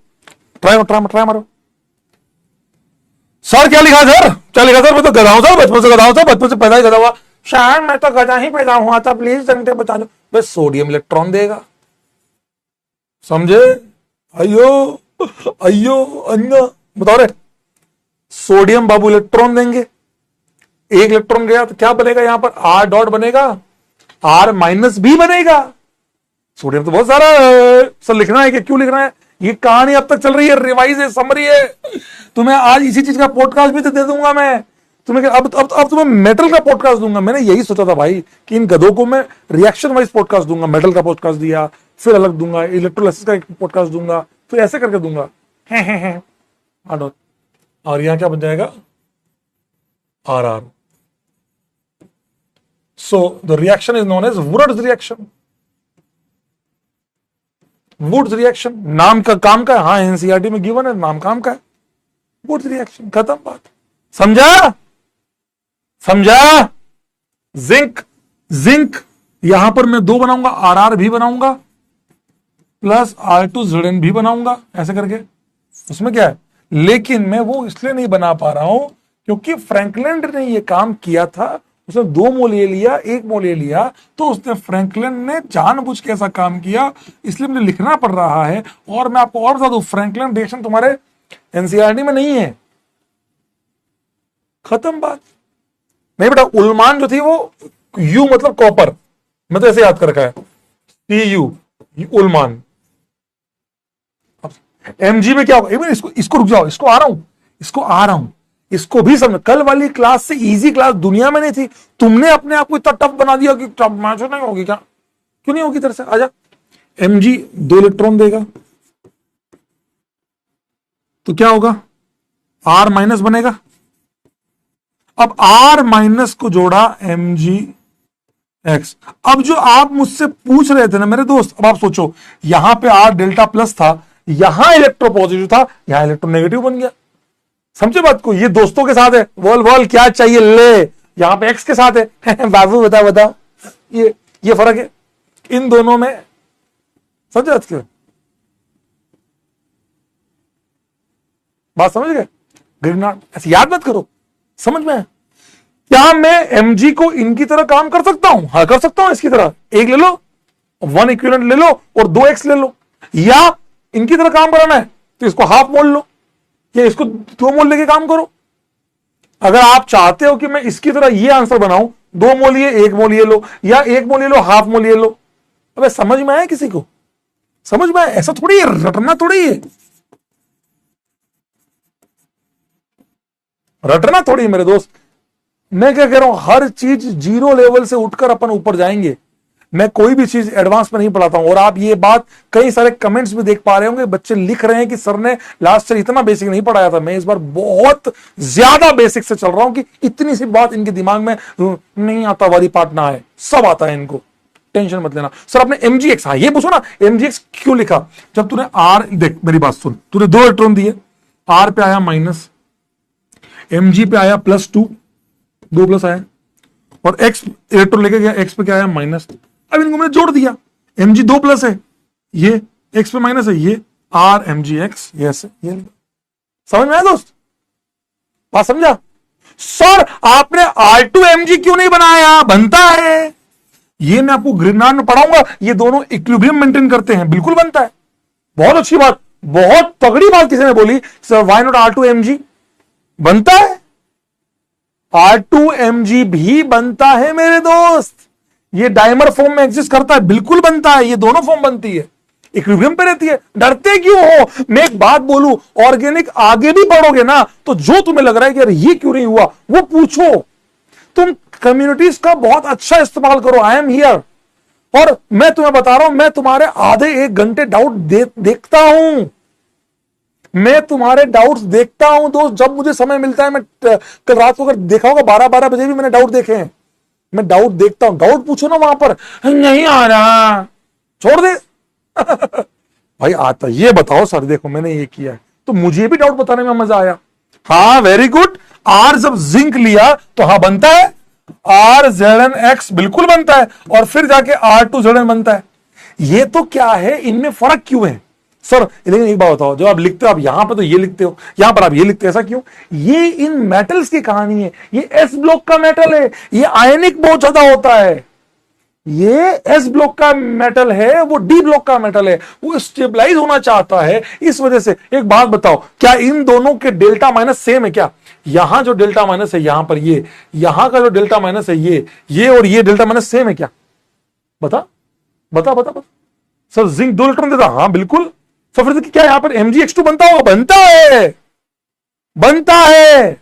Speaker 1: ट्राई ट्राई ट्राई मारो। सर क्या लिखा सर? क्या लिखा सर? मैं तो गधा हूं सर, बचपन से गधा हूं सर, बचपन से पैदा ही गधा हुआ। शायद मैं तो गधा ही पैदा हुआ था, प्लीज घंटे बता दो। बस सोडियम इलेक्ट्रॉन देगा, समझे? अयो अयो अन्ना, बताओ रे। सोडियम बाबू इलेक्ट्रॉन देंगे, 1 इलेक्ट्रॉन गया तो क्या बनेगा? यहां पर आर डॉट बनेगा, आर माइनस भी बनेगा। सोडियम तो बहुत सारा सर लिखना है कि क्यों लिखना है? ये कहानी अब तक चल रही है, रिवाइज है, समरी है। तुम्हें आज इसी चीज का पॉडकास्ट भी तो दे दूंगा मैं, अब तुम्हें मेटल का पॉडकास्ट दूंगा। मैंने यही सोचा था भाई कि इन गधों को मैं रिएक्शन वाइज पॉडकास्ट दूंगा। मेटल का पॉडकास्ट दिया, फिर अलग दूंगा, इलेक्ट्रोलाइसिस का एक पॉडकास्ट दूंगा, फिर ऐसे करके दूंगा। है और यहां क्या बन जाएगा, R R. So the reaction is known as Wurtz reaction. Wurtz reaction नाम का काम का है, हाँ एनसीईआरटी में गिवन है, नाम काम का है, वुड्स रिएक्शन, खत्म बात। समझा? जिंक यहां पर मैं 2 बनाऊंगा, आर आर भी बनाऊंगा प्लस R2ZN भी बनाऊंगा, ऐसे करके। उसमें क्या है, लेकिन मैं वो इसलिए नहीं बना पा रहा हूं क्योंकि फ्रैंकलिन ने ये काम किया था। उसने 2 मोल ये लिया, 1 मोल ये लिया, तो उसने फ्रैंकलिन ने जानबूझ के ऐसा काम किया, इसलिए मुझे लिखना पड़ रहा है। और मैं आपको और बता दूं, फ्रैंकलिन रिएक्शन तुम्हारे एनसीईआरटी में नहीं है, खत्म बात। नहीं बेटा, उलमान जो थी वो यू मतलब कॉपर, मैं तो ऐसे याद कर रखा है, CU उलमान। एमजी में क्या होगा, इसको रुक जाओ, इसको आ रहा हूं, इसको भी समझ। कल वाली क्लास से इजी क्लास दुनिया में नहीं थी, तुमने अपने आप को इतना टफ बना दिया कि टफ मैच नहीं होगी क्या? क्यों नहीं होगी? तरह से आजा। एमजी 2 इलेक्ट्रॉन देगा तो क्या होगा, R माइनस बनेगा। अब R माइनस को जोड़ा MgX। अब जो आप मुझसे पूछ रहे थे ना मेरे दोस्त, अब आप सोचो, यहां पे R डेल्टा प्लस था, यहां इलेक्ट्रोपॉजिटिव था, यहां इलेक्ट्रोनेगेटिव बन गया। समझे बात को? ये दोस्तों के साथ है, बोल क्या चाहिए ले, यहां पे एक्स के साथ है बाबू बताओ, ये फर्क है इन दोनों में। समझे बात? समझ गए? ग्रीनहार्ट ऐसे याद मत करो, समझ में? क्या मैं mg को इनकी तरह काम कर सकता हूं? हाँ कर सकता हूं, इसकी तरह 1 ले लो, 1 इक्विवेलेंट ले लो और 2x ले लो। या इनकी तरह काम कराना है तो इसको हाफ मोल लो, या इसको 2 मोल लेके काम करो। अगर आप चाहते हो कि मैं इसकी तरह ये आंसर बनाऊं, 2 मोल ये, 1 मोल ये लो, या 1 मोल ये लो, हाफ मोल ये लो। अबे समझ में आया किसी को? समझ में आया? ऐसा थोड़ी है, रटना थोड़ी है, रटना थोड़ी है मेरे दोस्त। मैं क्या कह रहा हूं, हर चीज 0 लेवल से उठकर अपन ऊपर जाएंगे। मैं कोई भी चीज एडवांस में नहीं पढ़ाता हूं। और आप ये बात कई सारे कमेंट्स में देख पा रहे होंगे, बच्चे लिख रहे हैं कि सर ने लास्ट ईयर इतना बेसिक नहीं पढ़ाया था। मैं इस बार बहुत ज्यादा बेसिक से चल रहा हूं कि इतनी सी बात इनके दिमाग में नहीं आता वाली पार्ट ना है, सब आता है इनको, टेंशन मत लेना। सर आपने MgX, हाँ ये पूछो ना, MgX क्यों लिखा? जब तूने R, देख मेरी बात सुन, तूने 2 इलेक्ट्रॉन दिए, R पे आया माइनस, Mg पे आया +2, 2 प्लस आया, और X इलेक्ट्रॉन लेके गया, X पे क्या आया माइनस। अब इनको मैंने जोड़ दिया, Mg 2 प्लस है, ये X पे माइनस है, ये R MgX, ये समझ में आया दोस्त? बात समझा? सर आपने R2 Mg क्यों नहीं बनाया? बनता है, ये मैं आपको ग्रीनहार्ट में पढ़ाऊंगा। ये दोनों इक्विलिब्रियम मेंटेन करते हैं, बिल्कुल बनता है। बहुत अच्छी बात, बहुत तगड़ी बात किसी ने बोली, sir why not R2 Mg? बनता है, R2 Mg भी बनता है मेरे दोस्त। ये डाइमर फॉर्म में एग्जिस्ट करता है, बिल्कुल बनता है, ये दोनों फॉर्म बनती है, इक्विलिब्रियम पे रहती है। डरते क्यों हो? मैं एक बात बोलूं, ऑर्गेनिक आगे भी बढ़ोगे ना तो जो तुम्हें लग रहा है कि यार ये क्यों नहीं हुआ, वो पूछो। तुम कम्युनिटीज का बहुत अच्छा इस्तेमाल करो, आई एम हियर। और मैं तुम्हें बता रहा हूं, मैं तुम्हारे आधे 1 घंटे डाउट देखता हूं, मैं तुम्हारे डाउट्स देखता हूं दोस्त, जब मुझे समय मिलता है। मैं कल रात को अगर देखा होगा 12-12 बजे भी मैंने डाउट देखे हैं। मैं डाउट देखता हूं, डाउट पूछो ना वहां पर, नहीं आ रहा छोड़ दे भाई आता, ये बताओ सर देखो मैंने ये किया है, तो मुझे भी डाउट बताने में मजा आया। हाँ वेरी गुड। R जब जिंक लिया तो हाँ बनता है, RZnX बिल्कुल बनता है, और फिर जाके R2ZN बनता है। ये तो क्या है, इनमें फर्क क्यों है सर? लेकिन एक बात बताओ, जब आप लिखते हो, आप यहां पर तो ये लिखते हो, यहां पर आप ये लिखते हो, ऐसा क्यों? ये इन मेटल्स की कहानी है। ये S ब्लॉक का मेटल है, ये आयनिक बहुत ज्यादा होता है। ये S ब्लॉक का मेटल है, वो D ब्लॉक का मेटल है, वो स्टेबलाइज होना चाहता है। इस वजह से एक बात बताओ, क्या इन दोनों के डेल्टा माइनस सेम है क्या? यहां जो डेल्टा माइनस है, यहां पर ये, यहां का जो डेल्टा माइनस है ये और ये डेल्टा माइनस सेम है क्या? बता बता बता बता। सर जिंक 2 इलेक्ट्रॉन देता, हाँ बिल्कुल। तो फिर क्या यहां पर MgX2 बनता होगा? बनता है, बनता है।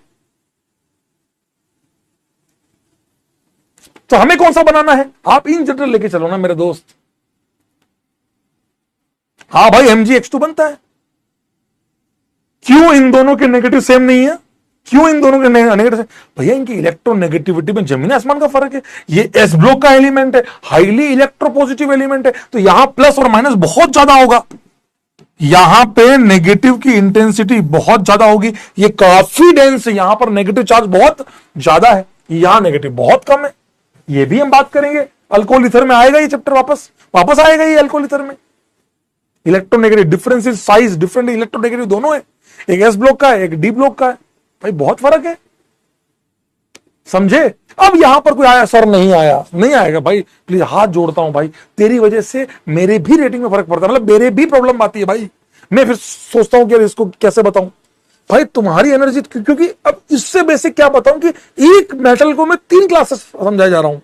Speaker 1: तो हमें कौन सा बनाना है? आप इन जनरल लेके चलो ना मेरे दोस्त। हाँ भाई, MgX2 बनता है। क्यों इन दोनों के नेगेटिव सेम नहीं है? क्यों इन दोनों के नेगेटिव? भैया इनकी इलेक्ट्रोनेगेटिविटी में जमीन आसमान का फर्क है। ये एस ब्लॉक का एलिमेंट है, हाईली इलेक्ट्रोपॉजिटिव एलिमेंट है, तो यहां प्लस और माइनस बहुत ज्यादा होगा। यहां पे नेगेटिव की इंटेंसिटी बहुत ज्यादा होगी। ये काफी डेंस है, यहां पर नेगेटिव चार्ज बहुत ज्यादा है, यहां नेगेटिव बहुत कम है। ये भी हम बात करेंगे। अल्कोहल ईथर में आएगा ये चैप्टर, वापस आएगा ये अल्कोहल ईथर में। Electronegative difference is size different, electronegative दोनों है, एक एस ब्लॉक का है, एक डी ब्लॉक का है। भाई बहुत फर्क है, समझे? अब यहां पर कोई आया सर, नहीं आया, नहीं आएगा भाई, प्लीज हाथ जोड़ता हूं भाई, तेरी वजह से मेरे भी रेटिंग में फर्क पड़ता है, मतलब मेरे भी प्रॉब्लम आती है भाई। मैं फिर सोचता हूं कि इसको कैसे बताऊं भाई, तुम्हारी एनर्जी, क्योंकि अब इससे बेसिक क्या बताऊं कि एक मेटल को मैं 3 क्लासेस समझाया जा रहा हूं,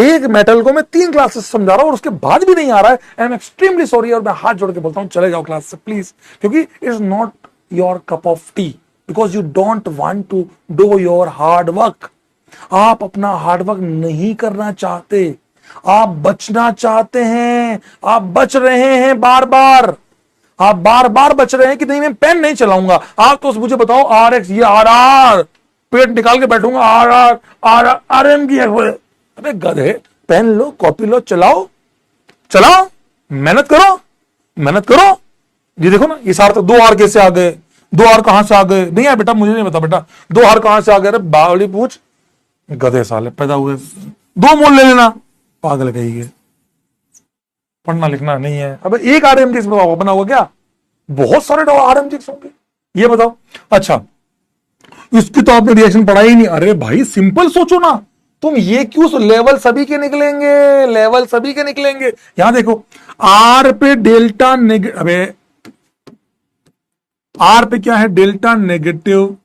Speaker 1: एक मेटल को मैं 3 क्लासेस समझा रहा हूं और उसके बाद भी नहीं आ रहा है। आई एम एक्सट्रीमली सॉरी, और मैं हाथ जोड़ के बोलता हूं चले जाओ क्लास से प्लीज, क्योंकि it's not your cup of tea, because you don't want to do your hard work. आप अपना हार्ड वर्क नहीं करना चाहते, आप बचना चाहते हैं, आप बच रहे हैं बार बार, आप बार बार बच रहे हैं कि नहीं मैं पेन नहीं चलाऊंगा। आप तो मुझे बताओ RX, ये RR, पेट निकाल के बैठूंगा, RR RM की है। अबे गधे, पेन लो, कॉपी लो, चलाओ चलाओ, मेहनत करो, मेहनत करो। ये देखो ना, ये सारे तक 2 R कैसे आ गए, 2 R कहां से आ गए? नहीं है बेटा, मुझे नहीं पता बेटा 2 R कहां से आ गए। अरे बावली पूछ, गधे साले पैदा हुए, 2 मोल ले लेना, पागल कहिए, पढ़ना लिखना नहीं है। अब एक RMGX बना हुआ क्या? बहुत सारे RMGX होंगे, ये बताओ। अच्छा, इसकी तो आपने रिएक्शन पढ़ा ही नहीं। अरे भाई सिंपल सोचो ना तुम, ये क्यों लेवल सभी के निकलेंगे, लेवल सभी के निकलेंगे। यहां देखो, R पे डेल्टा नेगेटिव, अबे R पे क्या है? Delta negative.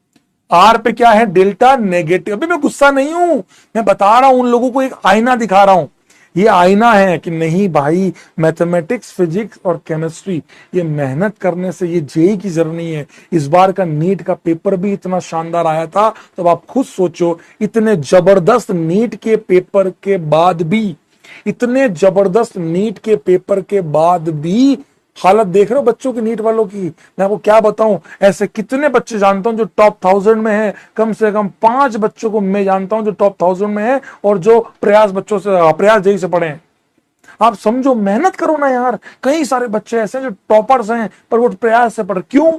Speaker 1: R पे क्या है? Delta negative. अभी मैं गुस्सा नहीं हूं, मैं बता रहा हूं उन लोगों को, एक आईना दिखा रहा हूं। ये आईना है कि नहीं भाई, मैथमेटिक्स, फिजिक्स और केमिस्ट्री, ये मेहनत करने से ये जेई की जरूरत नहीं है। इस बार का नीट का पेपर भी इतना शानदार आया था, तो आप खुद सोचो, इतने जबरदस्त नीट के पेपर के बाद भी, इतने जबरदस्त नीट के पेपर के बाद भी हालत देख रहे हो बच्चों की, नीट वालों की। मैं आपको क्या बताऊं, ऐसे कितने बच्चे जानता हूं जो टॉप 1000 में है, कम से कम 5 बच्चों को मैं जानता हूं जो टॉप 1000 में है, और जो प्रयास बच्चों से, प्रयास जेई से पढ़े हैं। आप समझो, मेहनत करो ना यार। कई सारे बच्चे ऐसे हैं जो टॉपर्स हैं, पर वो प्रयास से पढ़, क्यों?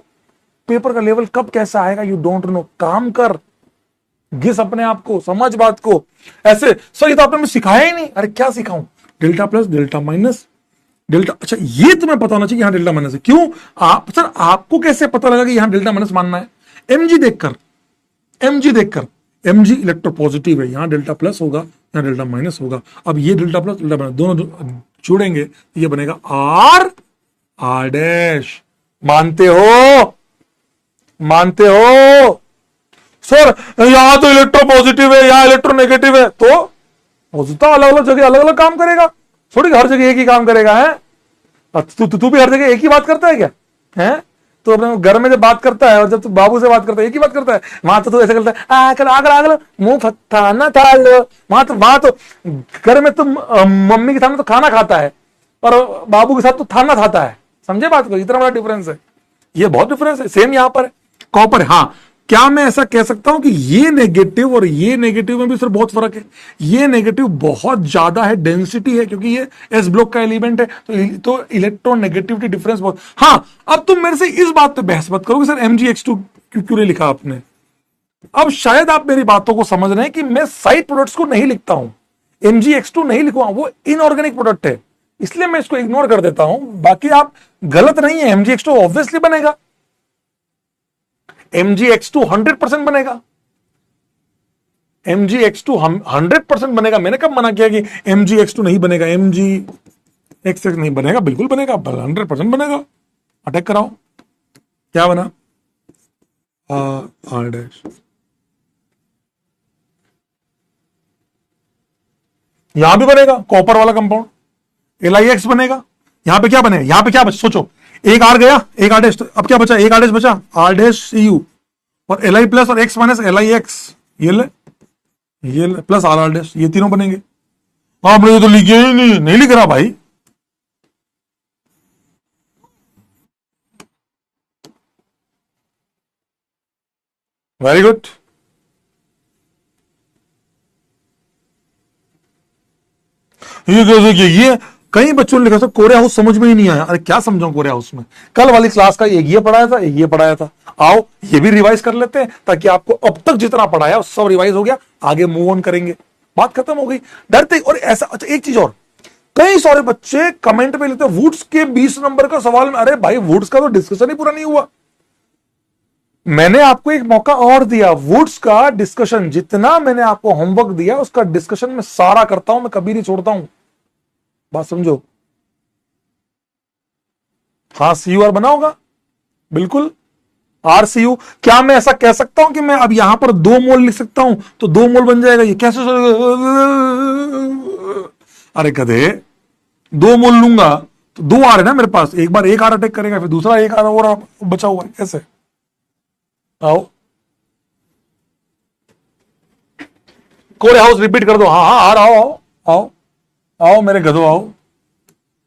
Speaker 1: पेपर का लेवल कब कैसा आएगा यू डोंट नो। काम कर, घिस अपने आप को, समझ बात को। ऐसे सर ये तो आपने सिखाया ही नहीं। अरे क्या सिखाऊं? Delta plus, delta minus, delta. अच्छा, ये तुम्हें पता होना चाहिए यहां डेल्टा माइनस है। क्यों? आप सर, आपको कैसे पता लगा कि यहां डेल्टा माइनस मानना है? एमजी देखकर, एमजी देखकर, एमजी इलेक्ट्रोपॉजिटिव है, यहां डेल्टा प्लस होगा, यहां डेल्टा माइनस होगा। अब ये डेल्टा प्लस, डेल्टा माइनस दोनों जोड़ेंगे तो ये बनेगा R डैश। मानते हो? मानते हो? सर यहां तो इलेक्ट्रोपॉजिटिव है, यहां इलेक्ट्रोनेगेटिव है, तो हो सकता अलग अलग जगह अलग अलग काम करेगा, थोड़ी हर जगह एक ही काम करेगा। है तू भी हर जगह एक ही बात करता है क्या? है तो अपने घर में जब बात करता है और जब तू बाबू से बात करता है एक ही बात करता है। वहां तो तू ऐसे करता है, आकर आकर आकर मुंह थाना था लो। वहां तो घर में तुम मम्मी के सामने तो खाना खाता है, और बाबू के साथ तो थाना खाता है। समझे बात को? इतना बड़ा डिफरेंस है, ये बहुत डिफरेंस है। सेम यहां पर है, कॉपर। हाँ, क्या मैं ऐसा कह सकता हूं कि ये नेगेटिव और ये नेगेटिव में भी सर बहुत फर्क है? ये नेगेटिव बहुत ज्यादा है, डेंसिटी है, क्योंकि ये एस ब्लॉक का एलिमेंट है, तो इलेक्ट्रॉन नेगेटिविटी डिफरेंस बहुत। हाँ, अब तुम मेरे से इस बात पे बहस मत करोगे सर MgX2 क्यों नहीं लिखा आपने। अब शायद आप मेरी बातों को समझ रहे हैं कि मैं साइड प्रोडक्ट्स को नहीं लिखता हूं, MgX2 नहीं लिखूंगा, वो इनऑर्गेनिक प्रोडक्ट है, इसलिए मैं इसको इग्नोर कर देता हूं। बाकी आप गलत नहीं है, MgX2 ऑब्वियसली बनेगा, MgX2 100% बनेगा, MgX2 100% बनेगा। मैंने कब मना किया कि MgX2 नहीं बनेगा? MgX नहीं बनेगा, बिल्कुल बनेगा, 100% बनेगा। अटैक कराओ, क्या बना? R dash. यहां भी बनेगा कॉपर वाला कंपाउंड, LiX बनेगा। यहां पे क्या बनेगा? यहां पे क्या बचा? सोचो, एक R गया, एक R डैश, तो अब क्या बचा? एक R डैश बचा, R डैश CU, और Li प्लस और X माइनस LiX, ये ले। ये प्लस आर आर डैश, ये तीनों बनेंगे। आपने ये तो लिखे ही नहीं, नहीं लिख रहा भाई। Very good. ये कैसे किया? ये कई बच्चों ने लिखा था कोरे हाउस समझ में ही नहीं आया। अरे क्या समझाऊं कोरे हाउस में? कल वाली क्लास का एक ये पढ़ाया था, एक ये पढ़ाया था। आओ ये भी रिवाइज कर लेते हैं, ताकि आपको अब तक जितना पढ़ाया सब रिवाइज हो गया, आगे मूव ऑन करेंगे। बात खत्म हो गई, डरते। और ऐसा, अच्छा एक चीज और, कई सारे बच्चे कमेंट में लेते हैं वुड्स के 20 नंबर का सवाल में। अरे भाई वुड्स का तो डिस्कशन ही पूरा नहीं हुआ। मैंने आपको एक मौका और दिया, वुड्स का डिस्कशन जितना मैंने आपको होमवर्क दिया उसका डिस्कशन मैं सारा करता हूं, मैं कभी नहीं छोड़ता हूं। बात समझो। हाँ सीयू बना होगा बिल्कुल। आर सी यू, क्या मैं ऐसा कह सकता हूं कि मैं अब यहां पर 2 मोल लिख सकता हूं तो 2 मोल बन जाएगा? ये कैसे? अरे कदे 2 मोल लूंगा तो 2 आर है ना मेरे पास, एक बार एक आर अटैक करेगा, फिर दूसरा एक आर और बचा हुआ है, कैसे? आओ कोरे हाउस रिपीट कर दो। हाँ हाँ आ रहा, आओ आओ आओ मेरे गधो आओ।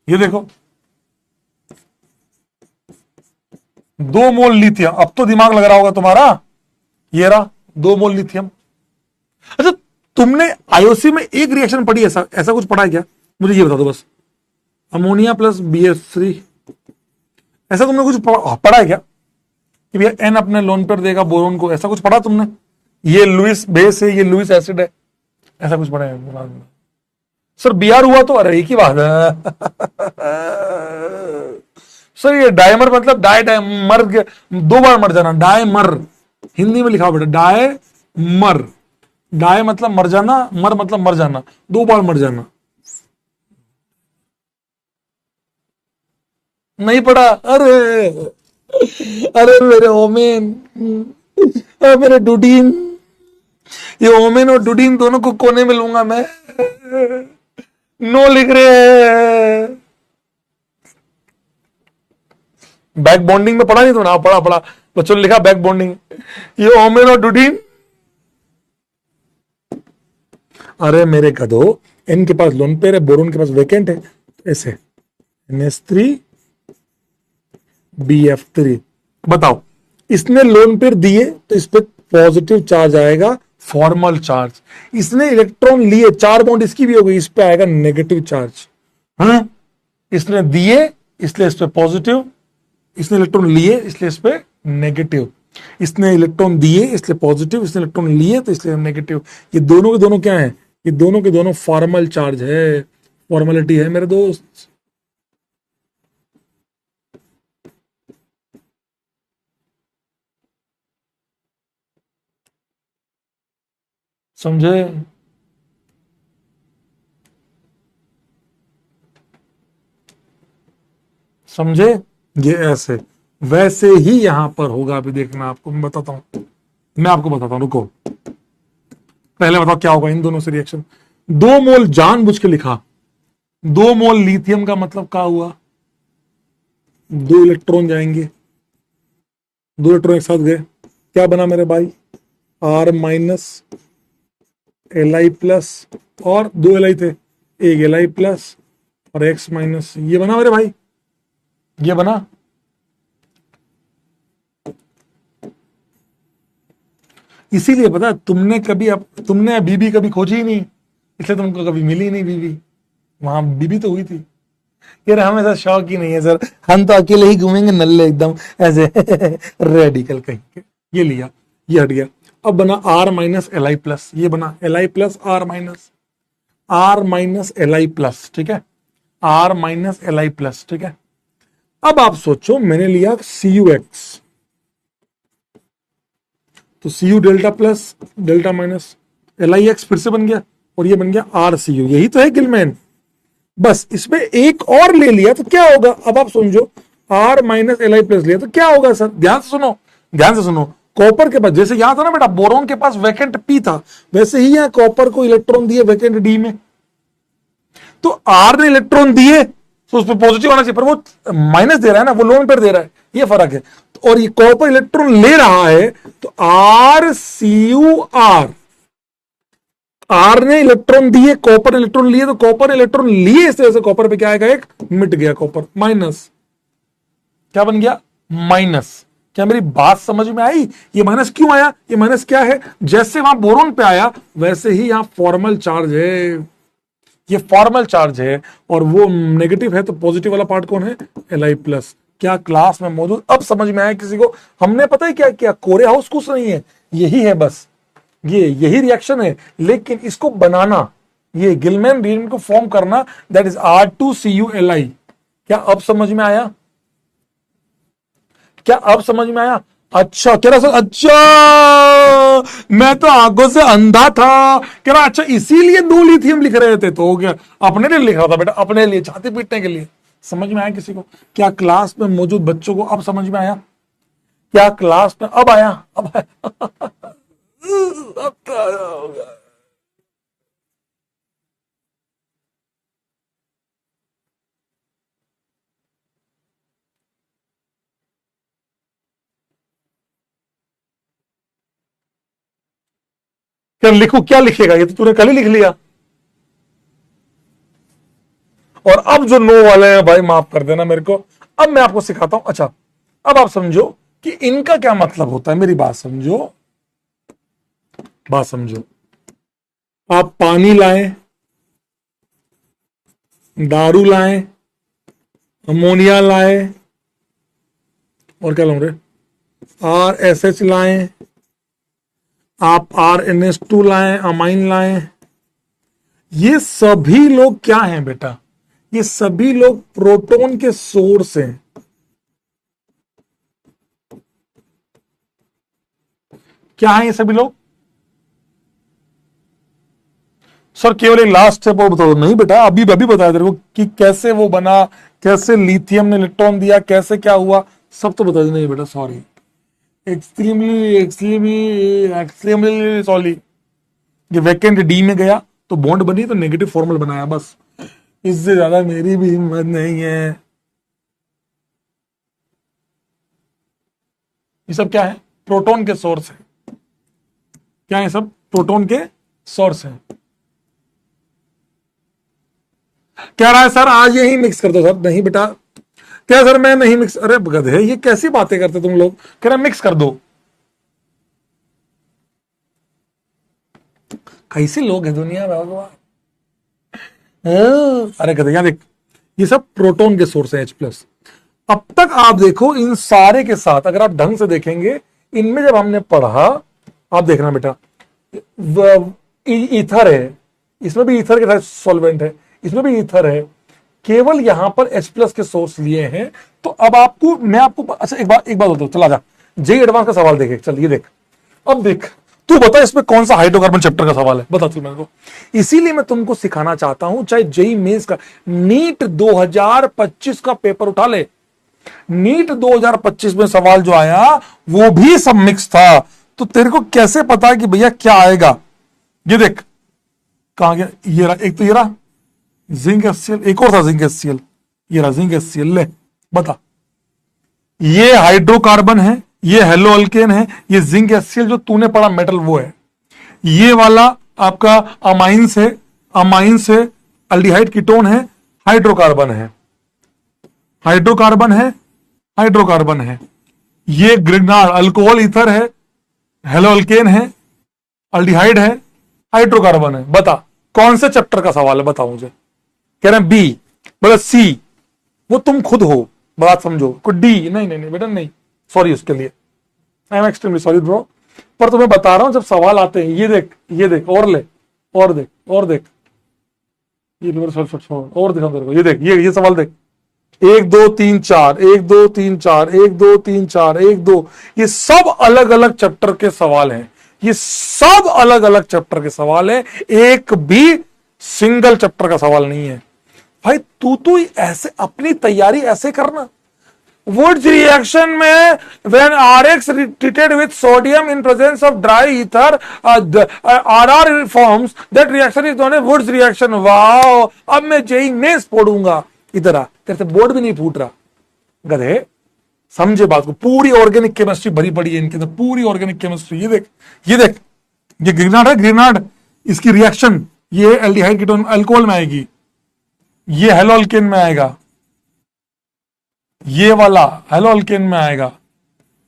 Speaker 1: ये देखो 2 मोल लिथियम, अब तो दिमाग लग रहा होगा तुम्हारा। ये रहा 2 मोल लिथियम। अच्छा तुमने आईओसी में एक रिएक्शन पढ़ी, ऐसा ऐसा कुछ पढ़ा है क्या? मुझे ये बता दो बस। अमोनिया प्लस BF3, ऐसा तुमने कुछ पढ़ा है क्या कि भैया एन अपने लोन पर देगा बोरोन को? ऐसा कुछ पढ़ा तुमने? ये लुइस बेस है, ये लुइस एसिड है, ऐसा कुछ पढ़ा है? सर बीआर हुआ तो अरे एक ही बात है। सर ये डायमर मतलब डाय मर, 2 बार मर जाना, डायमर। हिंदी में लिखा बेटा डायमर। डाय मतलब मर जाना, मर मतलब मर जाना, 2 बार मर जाना। नहीं पढ़ा? अरे अरे मेरे ओमेन, मेरे डुडीन, ये ओमेन और डुडीन दोनों को कोने में लूंगा मैं। नो लिख रहे हैं। बैक बॉन्डिंग में पढ़ा नहीं तुमने? पढ़ा पढ़ा, बच्चों ने लिखा बैक बॉन्डिंग। ये ओमेन और डुडीन, अरे मेरे गधो, एन के पास लोन पेयर है, बोरोन के पास वेकेंट है, ऐसे NH3 BF3। बताओ इसने लोन पेयर दिए तो इस पे पॉजिटिव चार्ज आएगा, फॉर्मल चार्ज। इसने इलेक्ट्रॉन लिए, 4 बॉन्ड इसकी भी हो गई, इस पे आएगा नेगेटिव चार्ज। हाँ इसने दिए इसलिए इस पे पॉजिटिव, इसने इलेक्ट्रॉन लिए इसलिए इस पे नेगेटिव, इसने इलेक्ट्रॉन दिए इसलिए पॉजिटिव, इसने इलेक्ट्रॉन लिए तो इसलिए नेगेटिव। ये दोनों के दोनों क्या है? ये दोनों के दोनों फॉर्मल चार्ज है, फॉर्मेलिटी है मेरे दोस्त। समझे? समझे? ये ऐसे वैसे ही यहां पर होगा। अभी देखना, आपको मैं बताता हूं, मैं आपको बताता हूं, रुको। पहले बताओ क्या होगा इन दोनों से रिएक्शन। 2 मोल जानबूझ के लिखा, 2 मोल लिथियम का मतलब क्या हुआ? 2 इलेक्ट्रॉन जाएंगे, 2 इलेक्ट्रॉन एक साथ गए, क्या बना मेरे भाई? R माइनस Li प्लस, और 2 Li थे, एक Li प्लस और X माइनस। ये बना मेरे भाई, ये बना। इसीलिए पता, तुमने कभी, अब तुमने बीबी कभी खोजी ही नहीं, इसलिए तुमको कभी मिली नहीं बीबी। वहां बीबी तो हुई थी। यार हमें ऐसा शौक ही नहीं है सर, हम तो अकेले ही घूमेंगे नल्ले एकदम ऐसे। रेडिकल कहीं के। ये लिया, ये हट गया। अब बना R माइनस Li प्लस, ये बना Li plus R minus Li plus, ठीक है, R माइनस Li प्लस, ठीक है। अब आप सोचो, मैंने लिया CuX, तो Cu delta plus delta minus LiX फिर से बन गया, और ये बन गया RCu। यही तो है गिलमैन। बस इसमें एक और ले लिया तो क्या होगा? अब आप समझो, R माइनस Li प्लस लिया तो क्या होगा सर? ध्यान से सुनो, ध्यान से सुनो। कॉपर के पास, जैसे यहां था ना बेटा बोरोन के पास वैकेंट P था, वैसे ही यहां कॉपर को इलेक्ट्रॉन दिए वैकेंट D में, तो R ने इलेक्ट्रॉन दिए तो उस पर पॉजिटिव आना चाहिए, पर वो माइनस दे रहा है ना, वो लोन पर दे रहा है, ये फर्क है। और ये कॉपर इलेक्ट्रॉन ले रहा है तो RCuR, आर ने इलेक्ट्रॉन दिए, कॉपर इलेक्ट्रॉन लिए, तो कॉपर इलेक्ट्रॉन लिए इस तरह से कॉपर पे क्या आएगा, एक मिट गया कॉपर, माइनस, क्या बन गया, माइनस। क्या मेरी बात समझ में आई? ये माइनस क्यों आया, ये माइनस क्या है, जैसे वहां बोरोन पे आया वैसे ही यहां फॉर्मल चार्ज है, ये फॉर्मल चार्ज है, और वो नेगेटिव है, तो पॉजिटिव वाला पार्ट कौन है, Li+। क्या क्लास में मौजूद, अब समझ में आया किसी को? हमने पता है क्या किया, कोरे हाउस कुछ नहीं है, यही है बस, ये यही रिएक्शन है, लेकिन इसको बनाना, ये गिलमैन रिएक्शन को फॉर्म करना, दैट इज R2CuLi। क्या अब समझ में आया? क्या अब समझ में आया? अच्छा कह रहा सर, अच्छा मैं तो आंखों से अंधा था, कह रहा अच्छा इसीलिए 2 लिथियम लिख रहे थे, तो हो गया, अपने लिए लिख रहा था बेटा, अपने लिए, छाती पीटने के लिए। समझ में आया किसी को? क्या क्लास में मौजूद बच्चों को अब समझ में आया? क्या क्लास में अब आया? अब आया अब तो आया होगा। क्या लिखू, क्या लिखेगा, ये तो तूने कल ही लिख लिया। और अब जो नो वाले हैं भाई माफ कर देना मेरे को, अब मैं आपको सिखाता हूं। अच्छा अब आप समझो कि इनका क्या मतलब होता है, मेरी बात समझो, बात समझो। आप पानी लाएं, दारू लाएं, अमोनिया लाएं, और क्या लाऊं रे, RSH लाएं, आप RNS2 लाएं, अमाइन लाएं, ये सभी लोग क्या हैं बेटा, ये सभी लोग प्रोटॉन के सोर्स हैं। क्या है ये सभी लोग? सर केवल एक लास्ट स्टेप और बता दो। नहीं बेटा, अभी अभी बताया तेरे को कि कैसे वो बना, कैसे लिथियम ने इलेक्ट्रॉन दिया, कैसे क्या हुआ, सब तो बता दो। नहीं बेटा sorry, extremely extremely extremely sorry. ये वैकेंट डी में गया तो बॉन्ड बनी, तो नेगेटिव फॉर्मल बनाया, बस इससे ज्यादा मेरी भी हिम्मत नहीं है। ये सब क्या है, प्रोटॉन के सोर्स है। क्या है सब, प्रोटॉन के सोर्स है। कह रहा है सर आज यही मिक्स कर दो सर। नहीं बेटा, क्या सर मैं नहीं मिक्स, अरे गधे ये कैसी बातें करते तुम लोग, कह रहा मिक्स कर दो। कैसे लोग हैं दुनिया में भगवान। अरे गधे यार देख, ये सब प्रोटॉन के सोर्स है H+। अब तक आप देखो इन सारे के साथ अगर आप ढंग से देखेंगे, इनमें जब हमने पढ़ा, आप देखना बेटा, ईथर है, इसमें भी ईथर के साथ सॉल्वेंट है, इसमें भी ईथर है, केवल यहां पर H+ के सोर्स लिए हैं। तो अब आपको मैं आपको अच्छा एक बात बताता हूं, चला जा जेई एडवांस का सवाल देखे, चल ये देख, अब देख तू बता इसमें कौन सा हाइड्रोकार्बन चैप्टर का सवाल है, बता तू मेरे को। इसीलिए मैं तुमको सिखाना चाहता हूं, चाहे जेई मेंस का, नीट 2025 का पेपर उठा ले, नीट 2025 में सवाल जो आया वो भी सब मिक्स था। तो तेरे को कैसे पता कि भैया क्या आएगा? ये देख कहां गया, ये रहा, एक तो ये रहा जिंक HCl, एक और था जिंक HCl, ये रहा जिंक HCl, ले बता, ये हाइड्रोकार्बन है, ये हेलो अल्केन है, ये जिंक HCl जो तूने पढ़ा मेटल वो है, ये वाला आपका अमाइंस है, अमाइंस है, अल्डिहाइड कीटोन है, हाइड्रोकार्बन है, हाइड्रोकार्बन है, हाइड्रोकार्बन है, ये ग्रिग्नार्ड अल्कोहल ईथर है, हेलो अल्केन है, अल्डिहाइड है, हाइड्रोकार्बन है। बता कौन से चैप्टर का सवाल है, बता मुझे। कह रहे हैं बी, बोले सी, वो तुम खुद हो, बात समझो। को डी, नहीं नहीं नहीं बेटा नहीं, सॉरी उसके लिए, I am extremely sorry bro, पर तुम्हें बता रहा हूं जब सवाल आते हैं, ये देख, ये देख, और ले, और देख, और देख, ये और दिखा तेरे को, ये देख, ये सवाल देख, 1 2 3 4, 1 2 3 4, 1 2 3 4, 1 2, ये सब अलग अलग चैप्टर के सवाल हैं, ये सब अलग अलग चैप्टर के सवाल है, एक भी सिंगल चैप्टर का सवाल नहीं है। भाई तू तो ऐसे अपनी तैयारी ऐसे करना। वुड्स रिएक्शन में when RX treated with sodium in presence of dry ether, RR forms, that reaction is known as Woods reaction। Wow, अब मैं जेई मेंस पढ़ूंगा। इधर आ, तेरे से बोर्ड भी नहीं फूट रहा गधे, समझे बात को। पूरी ऑर्गेनिक केमिस्ट्री भरी पड़ी है इनके अंदर, पूरी ऑर्गेनिक केमिस्ट्री। ये देख, ये देख, ये ग्रीनार्ड है, ग्रीनार्ड, इसकी रिएक्शन ये एल्डिहाइड कीटोन अल्कोहल में आएगी, ये हेलो अल्केन में आएगा, ये वाला हेलो अल्केन में आएगा,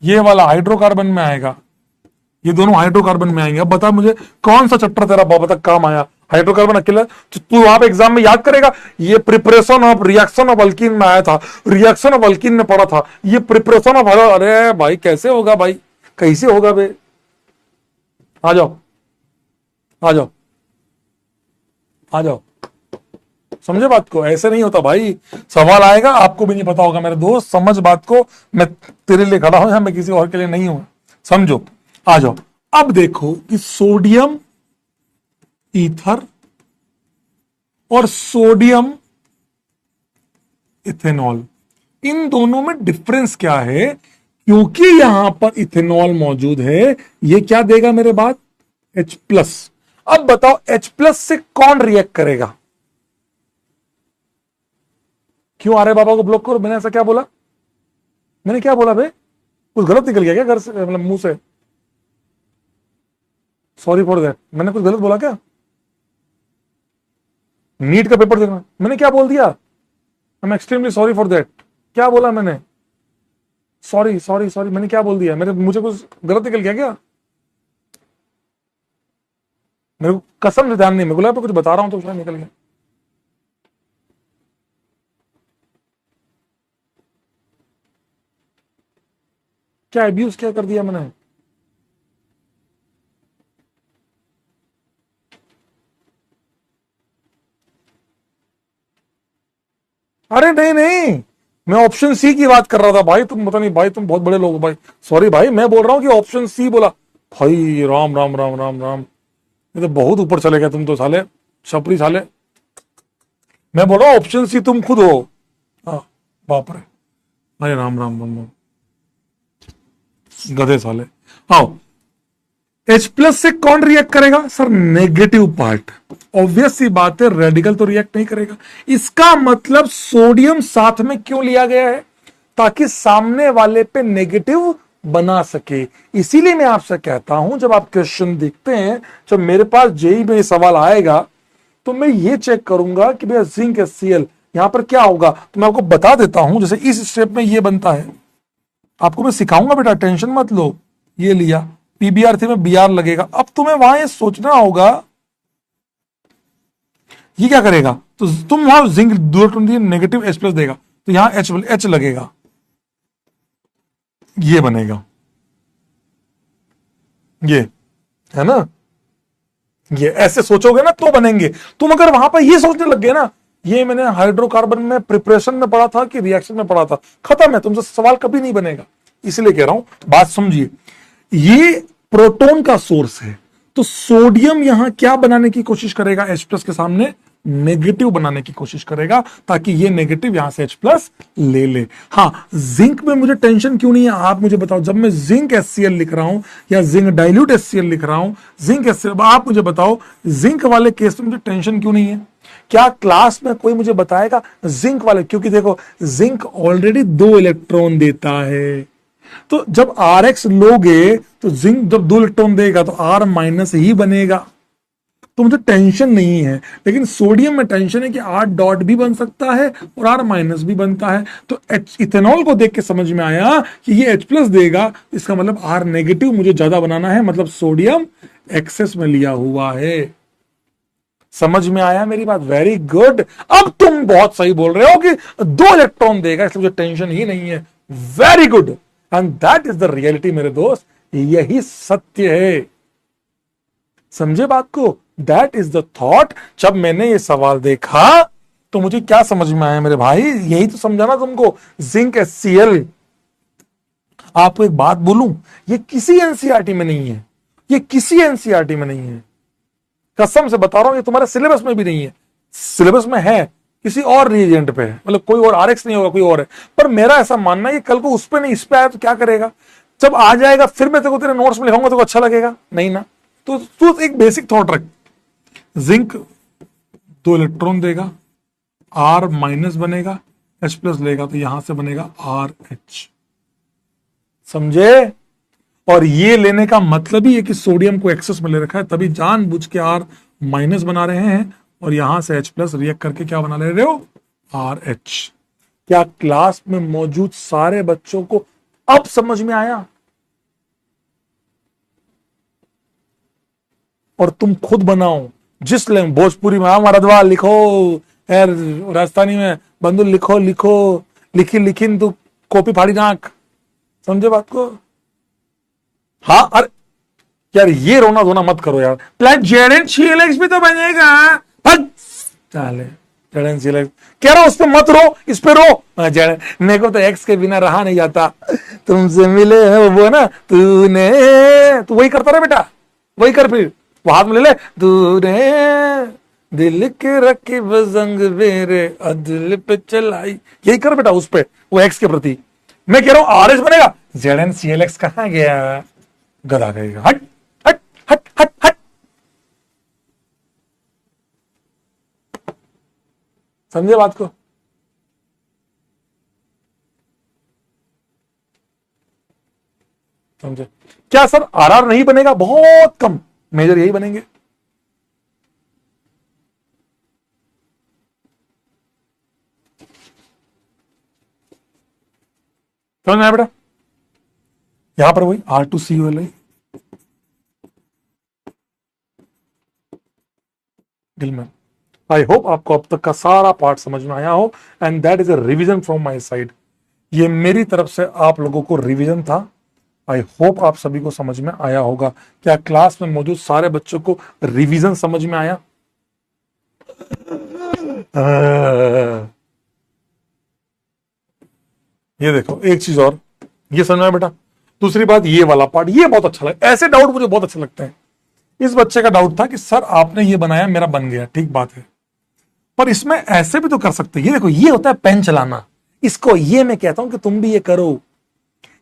Speaker 1: ये वाला हाइड्रोकार्बन में आएगा, ये दोनों हाइड्रोकार्बन में आएंगे। अब बता मुझे कौन सा चैप्टर तेरा बाबा तक काम आया, हाइड्रोकार्बन अकेला? तो तू वहां पे एग्जाम में याद करेगा, ये preparation of reaction of alkyne में आया था, रिएक्शन ऑफ अल्कीन में पढ़ा था, ये प्रिपरेशन ऑफ हेलो। अरे भाई कैसे होगा भाई, कैसे होगा बे? आ जाओ आ जाओ आ जाओ, समझे बात को? ऐसे नहीं होता भाई, सवाल आएगा आपको भी नहीं पता होगा मेरे दोस्त, समझ बात को। मैं तेरे लिए खड़ा हूं यहां, मैं किसी और के लिए नहीं हूं, समझो। आ जाओ। अब देखो कि सोडियम ईथर और सोडियम इथेनॉल, इन दोनों में डिफरेंस क्या है? क्योंकि यहां पर इथेनॉल मौजूद है, ये क्या देगा मेरे बाद? H+। अब बताओ H+ से कौन रिएक्ट करेगा? क्यों आर्य बाबा को ब्लॉक करो? मैंने ऐसा क्या बोला? मैंने क्या बोला भाई? कुछ गलत निकल गया क्या घर से, मतलब मुंह से? Sorry for that. मैंने कुछ गलत बोला क्या? नीट का पेपर देखना, मैंने क्या बोल दिया? I am extremely sorry for that. क्या बोला मैंने? सॉरी सॉरी सॉरी, मैंने क्या बोल दिया? मुझे कुछ गलत निकल गया क्या? मेरे को कसम से ध्यान नहीं, मैं गुलाब पे कुछ बता रहा हूं तो शायद निकल गया। क्या अब्यूज क्या कर दिया मैंने? अरे नहीं नहीं, मैं ऑप्शन सी की बात कर रहा था भाई। तुम पता नहीं भाई, तुम बहुत बड़े लोग हो भाई। सॉरी भाई, मैं बोल रहा हूं कि ऑप्शन सी बोला भाई। राम राम राम राम राम, ये तो बहुत ऊपर चले गए तुम तो साले, छपरी साले। मैं बोल रहा हूं ऑप्शन सी तुम खुद हो। हाँ, बाप रे, अरे राम राम राम राम, गधे साले। आओ, H+ से कौन रिएक्ट करेगा सर? Negative part. ऑब्वियस सी बात है, रेडिकल तो रिएक्ट नहीं करेगा। इसका मतलब सोडियम साथ में क्यों लिया गया है? ताकि सामने वाले पे नेगेटिव बना सके। इसीलिए मैं आपसे कहता हूं, जब आप क्वेश्चन देखते हैं, जब मेरे पास जेई में सवाल आएगा, तो मैं ये चेक करूंगा कि भैया जिंक HCl यहां पर क्या होगा। तो मैं आपको बता देता हूं, जैसे इस स्टेप में ये बनता है, आपको मैं सिखाऊंगा बेटा, टेंशन मत लो। ये लिया, पीबीआर थी में बीआर लगेगा। अब तुम्हें वहां ये सोचना होगा ये क्या करेगा। तो तुम वहां जिंक नेगेटिव H+ देगा, तो यहां H लगेगा, ये बनेगा, ये है ना। ये ऐसे सोचोगे ना तो बनेंगे। तुम अगर वहां पर ये सोचने लग गए ना, ये मैंने हाइड्रोकार्बन में प्रिपरेशन में पढ़ा था कि रिएक्शन में पढ़ा था, खत्म है, तुमसे सवाल कभी नहीं बनेगा। इसलिए कह रहा हूं, बात समझिए। ये प्रोटॉन का सोर्स है, तो सोडियम यहां क्या बनाने की कोशिश करेगा? H+ के सामने नेगेटिव बनाने की कोशिश करेगा, ताकि ये नेगेटिव यहां से H+ ले ले। हाँ, जिंक में मुझे टेंशन क्यों नहीं है, आप मुझे बताओ। जब मैं जिंक HCl लिख रहा हूं या जिंक डाइल्यूट HCl लिख रहा हूं, जिंक HCl, आप मुझे बताओ जिंक वाले केस में मुझे टेंशन क्यों नहीं है? क्या क्लास में कोई मुझे बताएगा जिंक वाले? क्योंकि देखो, जिंक ऑलरेडी 2 इलेक्ट्रॉन देता है, तो जब RX लोगे तो जिंक जब 2 इलेक्ट्रॉन देगा तो R- ही बनेगा, तो मुझे टेंशन नहीं है। लेकिन सोडियम में टेंशन है कि R डॉट भी बन सकता है और R- भी बनता है। तो इथेनॉल को देख के समझ में आया कि ये H+ देगा, इसका मतलब R नेगेटिव मुझे ज्यादा बनाना है, मतलब सोडियम एक्सेस में लिया हुआ है। समझ में आया मेरी बात? Very good. अब तुम बहुत सही बोल रहे हो कि 2 इलेक्ट्रॉन देगा, इसलिए मुझे टेंशन ही नहीं है। Very good, and that is the reality मेरे दोस्त, यही सत्य है। समझे बात को? That is the thought. जब मैंने ये सवाल देखा तो मुझे क्या समझ में आया मेरे भाई, यही तो समझाना तुमको। जिंक HCl, आपको एक बात बोलूं, ये किसी एनसीईआरटी में नहीं है, ये किसी एनसीईआरटी में नहीं है, कसम से बता रहा हूं, ये तुम्हारे सिलेबस में भी नहीं है। सिलेबस में है, किसी और रिएजेंट पे है, मतलब कोई और RX नहीं होगा, कोई और है। पर मेरा ऐसा मानना है कि कल को उस पे नहीं इस पे आया तो क्या करेगा? जब आ जाएगा फिर मैं तेरे को तेरे नोट्स में लिखाऊंगा, तो अच्छा लगेगा नहीं ना। तो तू एक बेसिक थॉट रख, जिंक 2 इलेक्ट्रॉन देगा, R- बनेगा, H+ लेगा तो यहां से बनेगा RH। समझे? और ये लेने का मतलब ही है कि सोडियम को एक्सेस में ले रखा है, तभी जानबूझ के आर माइनस बना रहे हैं और यहां से H प्लस रिएक्ट करके क्या बना ले रहे हो, RH। क्या क्लास में मौजूद सारे बच्चों को अब समझ में आया? और तुम खुद बनाओ, जिस भोजपुरी में मरदवा लिखो, राजस्थानी में बंधु लिखो लिखो, लिखी लिखी तू कॉपी फाड़ी नाक, समझे बात को? हाँ अरे यार ये रोना धोना मत करो यार, प्लस ZnClX भी तो बनेगा। चले ZnClX कह रहा, उस पे मत रो, इस पे रो। मेरे को तो एक्स के बिना रहा नहीं जाता, तुमसे मिले वो ना तूने, तू वही करता रहे बेटा, वही कर, फिर वो हाथ में ले ले, तूने दिल के रखी बजंग मेरे अदिल पे चलाई, यही कर बेटा उस पे, वो एक्स के प्रति। मैं कह रहा हूं RH बनेगा, ZnClX कहां गया, गधा कहेगा, हट हट हट हट हट। समझे बात को? समझे? क्या सर RR नहीं बनेगा? बहुत कम मेजर यही बनेंगे। समझ में आया बेटा? यहां पर वही R2COL दिल में। आई होप आपको अब तक का सारा पार्ट समझ में आया हो, and that is a revision from my side. ये मेरी तरफ से आप लोगों को रिवीजन था। आई होप आप सभी को समझ में आया होगा। क्या क्लास में मौजूद सारे बच्चों को रिवीजन समझ में आया? ये देखो एक चीज और, ये समझ में आया बेटा? दूसरी बात, ये वाला पार्ट ये बहुत अच्छा लगा, ऐसे डाउट मुझे बहुत अच्छे लगते हैं। इस बच्चे का डाउट था कि सर आपने ये बनाया, मेरा बन गया, ठीक बात है, पर इसमें ऐसे भी तो कर सकते हैं। ये देखो, ये होता है पेन चलाना, इसको ये मैं कहता हूं कि तुम भी ये करो,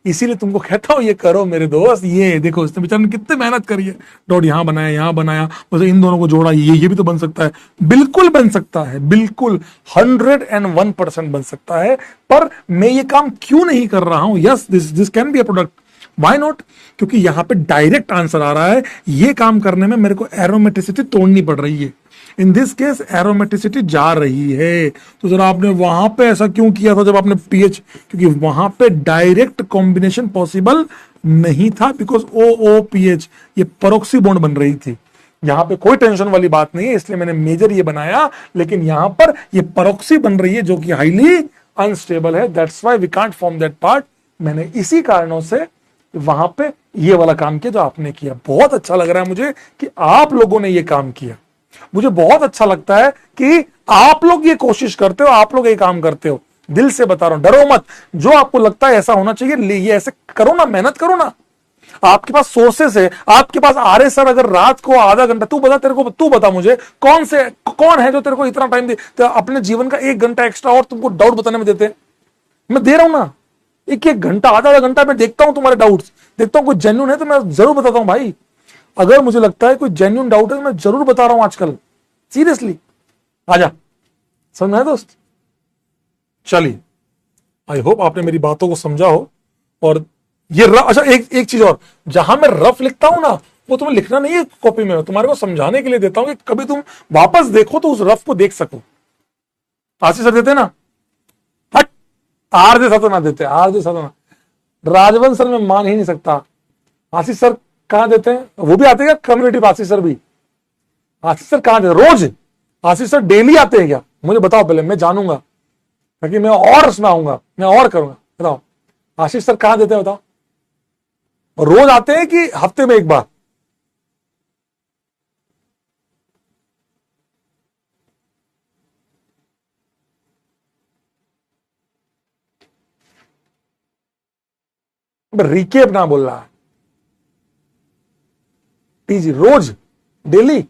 Speaker 1: इसीलिए तुमको कहता हूं ये करो मेरे दोस्त। ये देखो इसने बेचारे ने कितनी मेहनत करी है, डॉट यहां बनाया, बस इन दोनों को जोड़ा, ये भी तो बन सकता है। बिल्कुल बन सकता है, बिल्कुल 101% बन सकता है, पर मैं ये काम क्यों नहीं कर रहा हूं? Yes, this can be a product, why not? क्योंकि यहां पे डायरेक्ट आंसर आ रहा है। ये काम करने में मेरे को एरोमेटिसिटी तोड़नी पड़ रही है। इन दिस केस एरोमेटिसिटी जा रही है। तो जरा आपने वहां पे ऐसा क्यों किया था जब आपने पीएच? क्योंकि वहां पे डायरेक्ट कॉम्बिनेशन पॉसिबल नहीं था, बिकॉज OOPH ये परोक्सी बॉन्ड बन रही थी। यहां पे कोई टेंशन वाली बात नहीं है, इसलिए मैंने मेजर ये बनाया, लेकिन यहां पर ये परोक्सी बन रही है जो कि हाईली अनस्टेबल है। That's why we can't form that part. मैंने इसी कारणों से वहां पे ये वाला काम किया जो आपने किया। बहुत अच्छा लग रहा है मुझे कि आप लोगों ने ये काम किया। मुझे बहुत अच्छा लगता है कि आप लोग ये कोशिश करते हो, आप लोग ये काम करते हो। दिल से बता रहा हूं, डरो मत। जो आपको लगता है ऐसा होना चाहिए, ये ऐसे करो ना, मेहनत करो ना। आपके पास सोर्सेस है, आपके पास RS सर अगर रात को आधा घंटा, तू बता तेरे को, तू बता मुझे कौन है जो तेरे को इतना टाइम दे, तो अपने जीवन का 1 घंटा एक्स्ट्रा और तुमको डाउट बताने में देते हैं। मैं दे रहा हूं ना, एक घंटा, आधा घंटा मैं देखता हूं तुम्हारे डाउट्स, देखता हूं कोई जेन्युइन है तो मैं जरूर बताता हूं भाई। अगर मुझे लगता है कोई जेन्युइन डाउट है तो मैं जरूर बता रहा हूं आजकल, सीरियसली। आजा, समझ में आया दोस्त? चलिए, आई होप आपने मेरी बातों को समझा हो। और ये अच्छा, एक चीज और, जहां मैं रफ लिखता हूं ना, वो तुम्हें लिखना नहीं है कॉपी में, तुम्हारे को समझाने के लिए देता हूं कि कभी तुम वापस देखो तो उस रफ को देख सको। आशीष सर देते ना, हट, आर जैसा तो ना देते, आर जैसा तो ना। राजवंश सर मैं मान ही नहीं सकता। आशीष सर कहां देते हैं? वो भी आते हैं क्या कम्युनिटी? आशीष सर भी, आशीष सर कहां देते? रोज? आशीष सर डेली आते हैं क्या? मुझे बताओ पहले, मैं जानूंगा, ताकि मैं और उसमें आऊंगा, मैं और करूंगा। बताओ आशीष सर कहां देते हैं, बताओ। रोज आते हैं कि हफ्ते में एक बार? रिकेप ना बोल रहा है, टीजी रोज, डेली?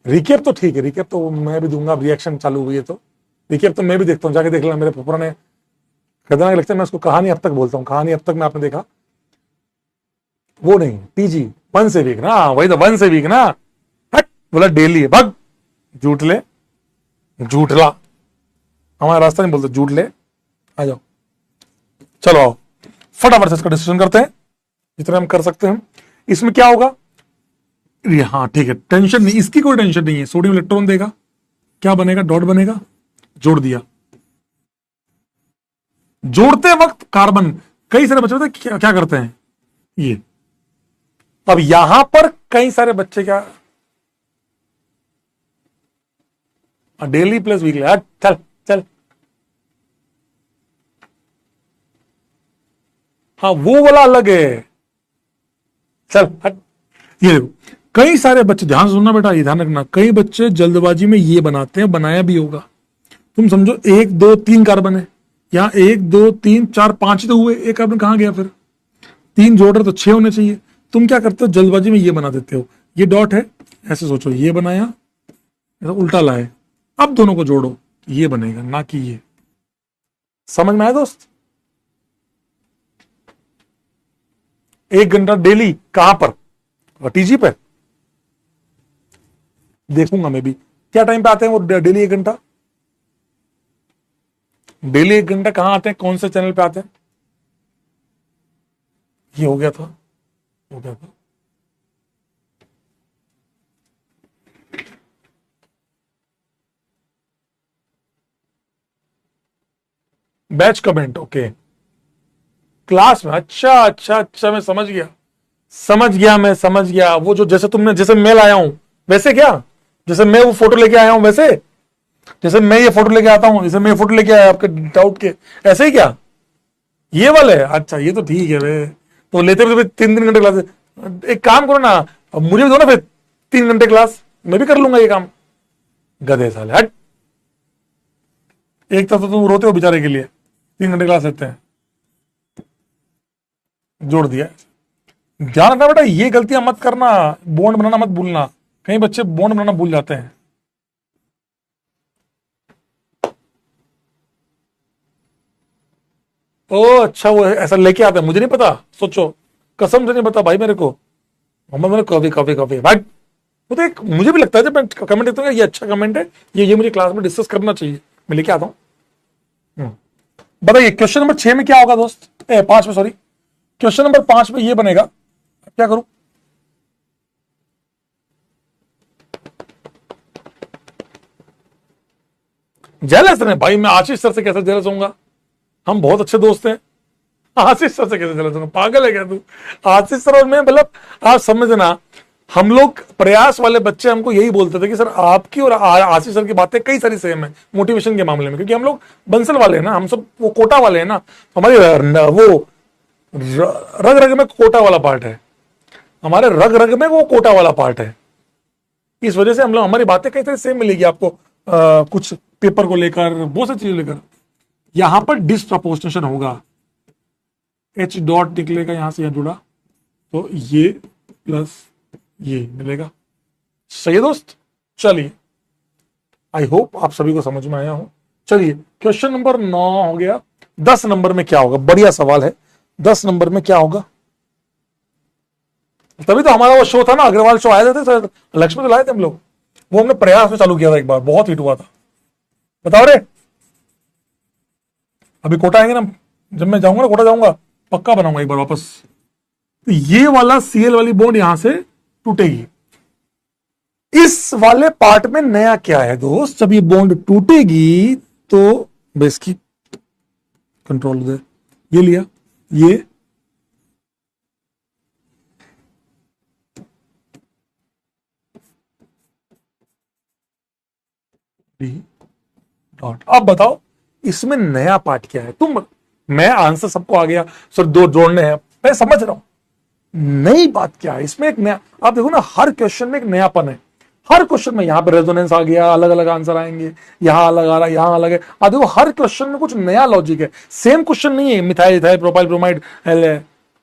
Speaker 1: रिकेप तो ठीक है, रिकेप तो मैं भी दूंगा। रिएक्शन चालू हुई है तो रिकेप तो मैं भी देखता हूँ, जाके देख लेना। मेरे पुराने खतरनाक लगता है, मैं उसको कहानी अब तक बोलता हूँ, कहानी अब तक में आपने देखा वो नहीं। टीजी 1 से वीक ना, वही तो 1 से वीक ना। हट, बोला डेली है, भग झूठ ले। झूठला, हमारा रास्ता नहीं बोलते, झूठ ले। आ जाओ, चलो आओ फटाफट से इसका डिस्कशन करते हैं जितना हम कर सकते हैं। इसमें क्या होगा, हाँ ठीक है, टेंशन नहीं, इसकी कोई टेंशन नहीं है। सोडियम इलेक्ट्रॉन देगा, क्या बनेगा, डॉट बनेगा, जोड़ दिया। जोड़ते वक्त कार्बन, कई सारे बच्चे होते हैं क्या करते हैं ये, अब यहां पर कई सारे बच्चे क्या, डेली प्लस वीकली, चल चल, हाँ वो वाला अलग है, चल हट। ये देखो, कई सारे बच्चे, ध्यान से सुनना बेटा, ये ध्यान रखना, कई बच्चे जल्दबाजी में ये बनाते हैं, बनाया भी होगा। तुम समझो 1 2 3 कार्बन है, यहां 1 2 3 4 5 ही तो हुए, एक कार्बन कहां गया फिर, 3 जोड़ रहे तो 6 होने चाहिए। तुम क्या करते हो, जल्दबाजी में ये बना देते हो, ये डॉट है, ऐसे सोचो ये बनाया, तो उल्टा लाए, अब दोनों को जोड़ो, ये बनेगा, ना कि ये। समझ में आया दोस्त? 1 घंटा डेली कहां पर, टीजी पे देखूंगा मैं भी, क्या टाइम पे आते हैं वो डेली 1 घंटा, डेली 1 घंटा कहां आते हैं, कौन से चैनल पे आते हैं? ये हो गया था, हो गया था। बैच कमेंट, ओके, क्लास में, अच्छा अच्छा अच्छा, मैं समझ गया, समझ गया, मैं समझ गया। वो जो जैसे तुमने, जैसे मैं लाया हूं वैसे, क्या जैसे मैं वो फोटो लेके आया हूं वैसे, जैसे मैं ये फोटो लेके आता हूं, जैसे मैं ये फोटो लेके आया आपके डाउट के, ऐसे ही क्या, ये वाले, अच्छा ये तो ठीक है वे, तो लेते भी तो 3 3 घंटे क्लास। एक काम करो ना, अब मुझे भी दो ना फिर 3 घंटे क्लास, मैं भी कर लूंगा ये काम। गधे साले, हट। एक तो तुम रोते हो बेचारे के लिए, 3 घंटे क्लास लेते हैं, जोड़ दिया। ध्यान रखना बेटा, ये गलतियां मत करना, बॉन्ड बनाना मत भूलना, कई बच्चे बॉन्ड बनाना भूल जाते हैं। ओ अच्छा, वो ऐसा लेके आते हैं, मुझे नहीं पता, सोचो, कसम से नहीं पता भाई मेरे को, मोहम्मद मैंने कॉफी कॉफी कॉफी भाई, वो तो एक मुझे भी लगता है जब मैं कमेंट देखता हूँ ये अच्छा कमेंट है, ये मुझे क्लास में डिस्कस करना चाहिए, मैं लेके आता हूँ। बताइए क्वेश्चन नंबर 6 में क्या होगा दोस्त, 5 में, सॉरी, क्वेश्चन नंबर 5 में ये बनेगा, क्या करूं, जेलस नहीं भाई, मैं आशीष सर से कैसे जेलस होऊंगा, हम बहुत अच्छे दोस्त हैं, आशीष सर से कैसे जेलस होऊंगा, पागल है क्या तू? आशीष सर और मैं, मतलब आप समझना, हम लोग प्रयास वाले बच्चे हमको यही बोलते थे कि सर आपकी और आशीष सर की बातें कई सारी सेम है मोटिवेशन के मामले में, क्योंकि हम लोग बंसल वाले हैं ना, हम सब वो कोटा वाले हैं ना, हमारी वो रग रग में कोटा वाला पार्ट है, हमारे रग रग में वो कोटा वाला पार्ट है, इस वजह से हम लोग, हमारी बातें कई तरह सेम मिलेगी आपको, कुछ पेपर को लेकर, बहुत सारी चीजें लेकर। यहां पर डिसप्रपोर्शनेशन होगा, एच डॉट निकलेगा यहां से, यहां जुड़ा, तो ये प्लस ये मिलेगा, सही है दोस्त? चलिए, आई होप आप सभी को समझ में आया हो। चलिए क्वेश्चन नंबर 9 हो गया, 10 नंबर में क्या होगा, बढ़िया सवाल है, 10 नंबर में क्या होगा, तभी तो हमारा वो शो था ना, अग्रवाल शो आए थे सर, लक्ष्मी तो लाए थे हम लोग, वो हमने प्रयास में चालू किया था एक बार, बहुत हिट हुआ था। बताओ रे, अभी कोटा आएंगे ना, जब मैं जाऊंगा ना कोटा जाऊंगा, पक्का बनाऊंगा एक बार वापस, तो ये वाला सीएल वाली बॉन्ड यहां से टूटेगी। इस वाले पार्ट में नया क्या है दोस्त, जब ये बॉन्ड टूटेगी तो बेस की कंट्रोल दे, ये लिया, ये डॉट। अब बताओ इसमें नया पार्ट क्या है, मैं आंसर सबको आ गया सर, 2 जोड़ने हैं, मैं समझ रहा हूं, नई बात क्या है इसमें, एक नया, आप देखो ना हर क्वेश्चन में एक नयापन है, हर क्वेश्चन में, यहां पर रेजोनेंस आ गया, अलग अलग आंसर आएंगे, यहां अलग आ रहा है, यहां अलग है, आप देखो हर क्वेश्चन में कुछ नया लॉजिक है, सेम क्वेश्चन नहीं है, मिथाइल इथाइल प्रोपाइल ब्रोमाइड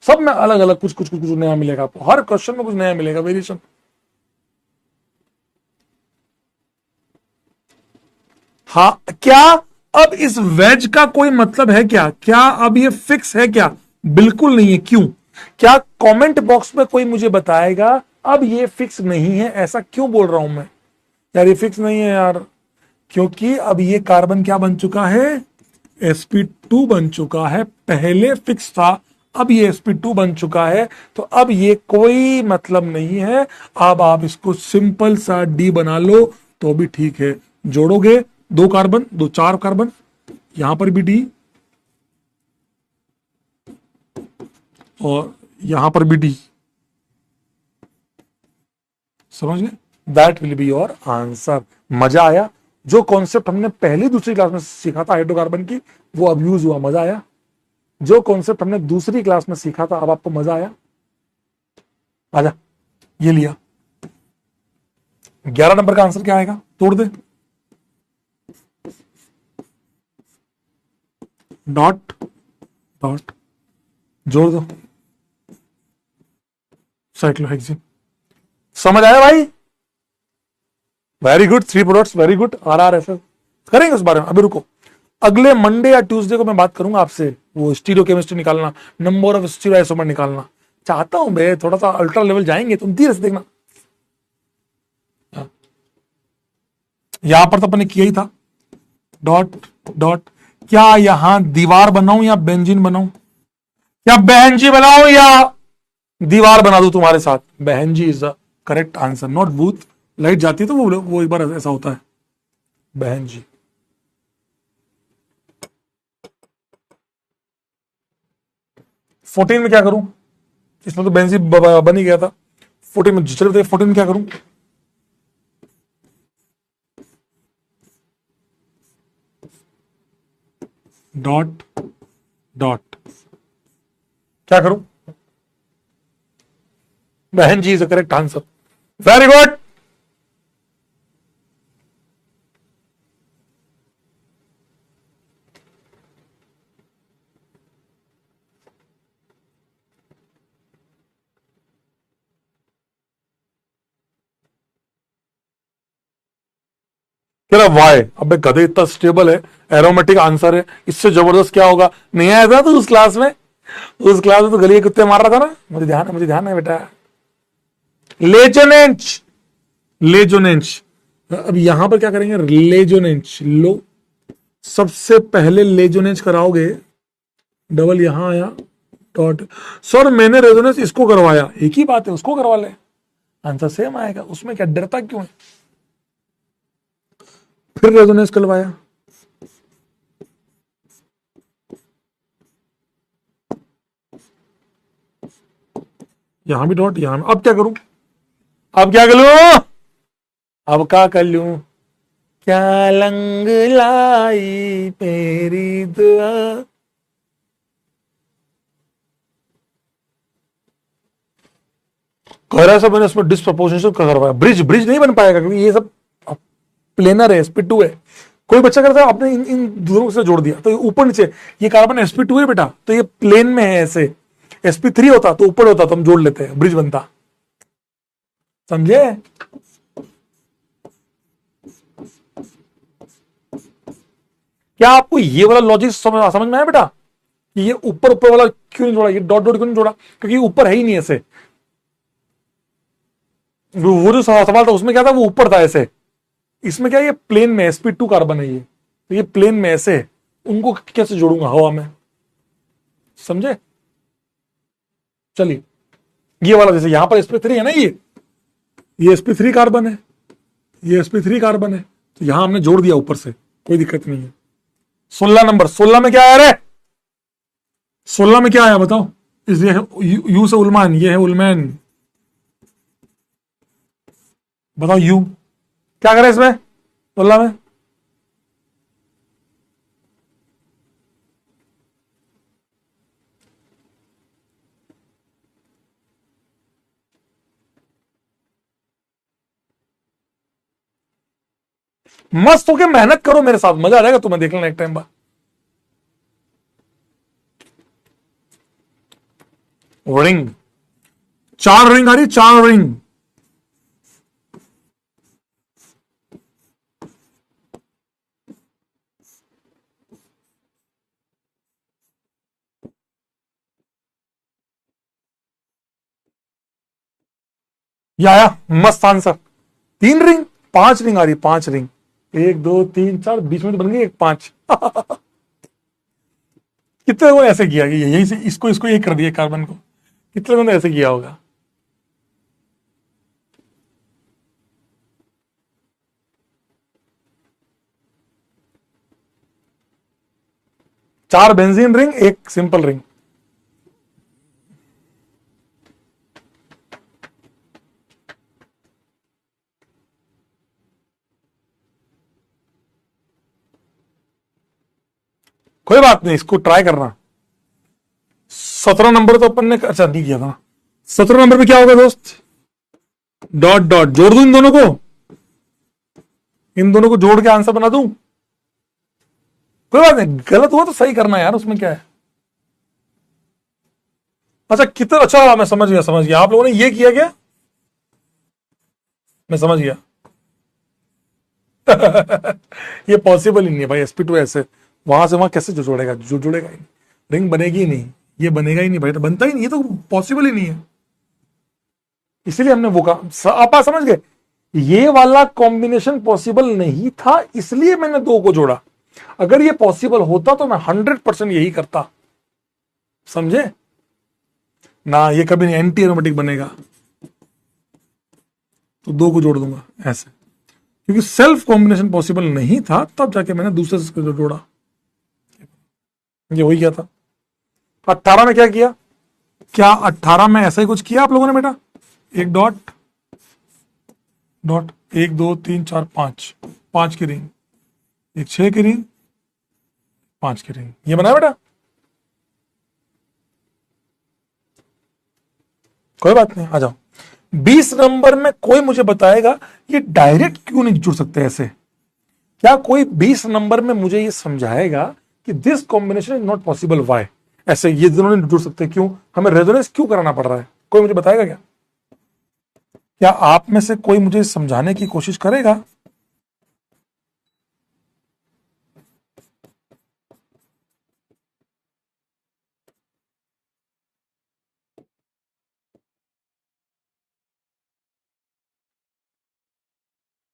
Speaker 1: सब में अलग अलग कुछ कुछ कुछ कुछ नया मिलेगा आपको, हर क्वेश्चन में कुछ नया मिलेगा, वेरिएशन। हाँ क्या, अब इस वेज का कोई मतलब है क्या, क्या अब ये फिक्स है क्या, बिल्कुल नहीं है, क्यों, क्या कमेंट बॉक्स में कोई मुझे बताएगा अब ये फिक्स नहीं है, ऐसा क्यों बोल रहा हूं मैं, यार ये फिक्स नहीं है यार, क्योंकि अब ये कार्बन क्या बन चुका है, sp2 बन चुका है। पहले फिक्स था, अब ये sp2 बन चुका है, तो अब ये कोई मतलब नहीं है। अब आप इसको सिंपल सा D बना लो तो भी ठीक है। जोड़ोगे दो कार्बन, दो चार कार्बन, यहां पर भी D और यहां पर भी D, समझ गए? That will be your answer. मजा आया? जो कॉन्सेप्ट हमने पहली दूसरी क्लास में सीखा था हाइड्रोकार्बन की, वो अब यूज हुआ, मजा आया? जो कॉन्सेप्ट हमने दूसरी क्लास में सीखा था, अब आपको मजा आया? आजा, ये लिया। 11 नंबर का आंसर क्या आएगा? तोड़ दे। डॉट डॉट जोड़ दो, साइक्लोहेक्सिन। समझ आया भाई? Very good, 3 products, very good. RRFF करेंगे उस बारे में, अभी रुको। अगले मंडे या ट्यूसडे को मैं बात करूंगा आपसे, वो स्टीरियोकेमिस्ट्री निकालना, नंबर ऑफ स्टीरियोआइसोमर निकालना चाहता हूं मैं। थोड़ा सा अल्ट्रा लेवल जाएंगे, तुम धीरे से देखना। यहां पर तो अपने किया ही था। डॉट डॉट, क्या यहां दीवार बनाऊं या बेंजीन बनाऊं, या बहनजी बनाऊं या दीवार बना दूं तुम्हारे साथ? Behenji is the correct answer, not both. Light जाती है तो वो एक बार ऐसा होता है। बहनजी। फोर्टीन में क्या करूं? इसमें तो बेंजीन बन ही गया था। 14 में, चलो बताइए 14 में क्या करूं? डॉट डॉट, क्या करूं? Behen ji is the correct answer. Very good. तेरा वाई, अबे गधे इतना स्टेबल है, एरोमेटिक आंसर है, इससे जबरदस्त क्या होगा? नहीं आया था तू उस क्लास में? उस क्लास में तो गली के कुत्ते मार रहा था ना। मुझे ध्यान है बेटा। लेजोनेंच, लेजोनेंच। अब यहां पर क्या करेंगे? लेजोनेंच लो, सबसे पहले लेजोनेंच कराओगे। डबल यहां आया, डॉट। सर मैंने रेजोनेंस इसको करवाया, एक ही बात है, उसको करवा ले, आंसर सेम आएगा। उसमें क्या डरता क्यों है? फिर रेजोनेंस करवाया, यहां भी डॉट, यहां अब क्या करूं? अब क्या कर लूं? अब क्या कर लूं? क्या लंग लाई मेरी दुआ। कह रहा है सब मैंने इसमें डिस्प्रपोर्शनेशन करवाया। ब्रिज ब्रिज नहीं बन पाएगा क्योंकि ये सब प्लेनर है, sp2 है। कोई बच्चा करता है आपने इन दोनों से जोड़ दिया तो ये ऊपर नीचे, ये कार्बन sp2 है बेटा, तो ये प्लेन में है ऐसे। sp3 होता तो ऊपर होता तो हम जोड़ लेते हैं, ब्रिज बनता। समझे? क्या आपको ये वाला लॉजिक समझ में आया बेटा? कि ये ऊपर ऊपर वाला क्यों नहीं जोड़ा, ये डॉट डॉट क्यों नहीं जोड़ा? क्योंकि ऊपर है ही नहीं ऐसे। वो जो सवाल था उसमें क्या था, वो ऊपर था ऐसे। इसमें क्या, ये प्लेन में sp2 कार्बन है, ये तो ये प्लेन में ऐसे है। उनको कैसे जोड़ूंगा हवा में? समझे? चलिए, ये वाला जैसे यहां पर sp3 है ना, ये sp3 कार्बन है, ये sp3 कार्बन है, तो यहां हमने जोड़ दिया ऊपर से, कोई दिक्कत नहीं है। 16 नंबर, 16 में क्या आया रे? 16 में क्या आया बताओ? इसलिए यू से उलमान, ये है उलमैन। बताओ यू क्या करे इसमें 16 में? मस्त होके मेहनत करो मेरे साथ, मजा आ जाएगा तुम्हें, देख लेना एक टाइम बाद। रिंग, 4 रिंग आ रही, 4 रिंग। ये आया मस्त आंसर। 3 रिंग, 5 रिंग आ रही, 5 रिंग। एक दो तीन चार, बीच में तो बन गई एक पांच। कितने लोगों ने ऐसे किया कि यही से इसको इसको एक कर दिया कार्बन को, कितने लोगों ने ऐसे किया होगा। चार बेंजीन रिंग, एक सिंपल रिंग। कोई बात नहीं, इसको ट्राई करना। 17 नंबर तो अपन ने अच्छा नहीं किया था। 17 नंबर पे क्या होगा दोस्त? डॉट डॉट जोड़ दूं इन दोनों को, इन दोनों को जोड़ के आंसर बना दूं। कोई बात नहीं, गलत हुआ तो सही करना यार, उसमें क्या है। अच्छा कितना अच्छा, मैं समझ गया समझ गया, आप लोगों ने ये किया क्या? मैं समझ गया। ये पॉसिबल ही नहीं है भाई, sp2 ऐसे वहां से वहां कैसे जोड़ेगा, जो जुड़ेगा ही नहीं, रिंग बनेगी ही नहीं, ये बनेगा ही नहीं भाई, तो बनता ही नहीं, ये तो पॉसिबल ही नहीं है। इसीलिए हमने वो कहा, आप समझ गए, ये वाला कॉम्बिनेशन पॉसिबल नहीं था, इसलिए मैंने दो को जोड़ा। अगर ये पॉसिबल होता तो मैं 100% यही करता, समझे ना। ये कभी नहीं एंटी एरोमेटिक बनेगा, तो दो को जोड़ दूंगा ऐसे, क्योंकि सेल्फ कॉम्बिनेशन पॉसिबल नहीं था, तब जाके मैंने दूसरे से जोड़ा। ये वही किया था। 18 में क्या किया? क्या 18 में ऐसा ही कुछ किया आप लोगों ने बेटा? एक डॉट डॉट, एक दो तीन चार पांच, पांच की रिंग, एक 6 की रिंग, 5 की रिंग, ये बनाया बेटा। कोई बात नहीं, आ जाओ। 20 नंबर में कोई मुझे बताएगा ये डायरेक्ट क्यों नहीं जुड़ सकते ऐसे? क्या कोई 20 नंबर में मुझे ये समझाएगा कि this combination is not possible, why? ऐसे ये दोनों नहीं जुड़ सकते क्यों, हमें रेजोनेंस क्यों कराना पड़ रहा है? कोई मुझे बताएगा क्या? क्या आप में से कोई मुझे समझाने की कोशिश करेगा?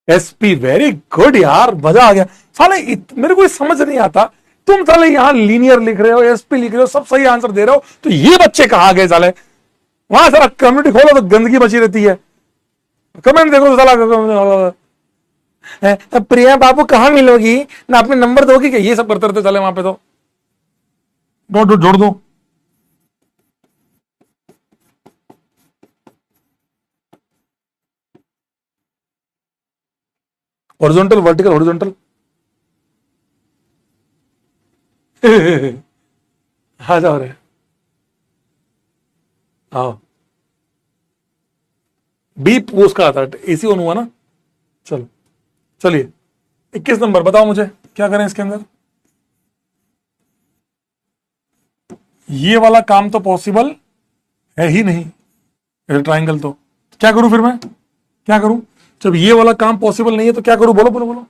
Speaker 1: एसपी, वेरी गुड यार, मजा आ गया। साले मेरे को समझ नहीं आता, तुम साले यहां लीनियर लिख रहे हो, एसपी लिख रहे हो, सब सही आंसर दे रहे हो, तो ये बच्चे कहां गए साले? वहां सारा कम्युनिटी खोलो तो गंदगी बची रहती है, कमेंट देखो तो साला प्रिया बाबू कहां मिलोगी ना, अपने नंबर दोगी क्या, ये सब करते रहते साले वहां पे। तो जोड़ दो। Horizontal vertical horizontal. आ जाओ रे, आओ। बीप वो उसका आता है, एसी ऑन हुआ ना। चलो चलिए, 21 नंबर बताओ मुझे क्या करें इसके अंदर। ये वाला काम तो पॉसिबल है ही नहीं, ट्राइंगल तो क्या करूं फिर मैं, क्या करूं? जब ये वाला काम पॉसिबल नहीं है तो क्या करूं? बोलो बोलो बोलो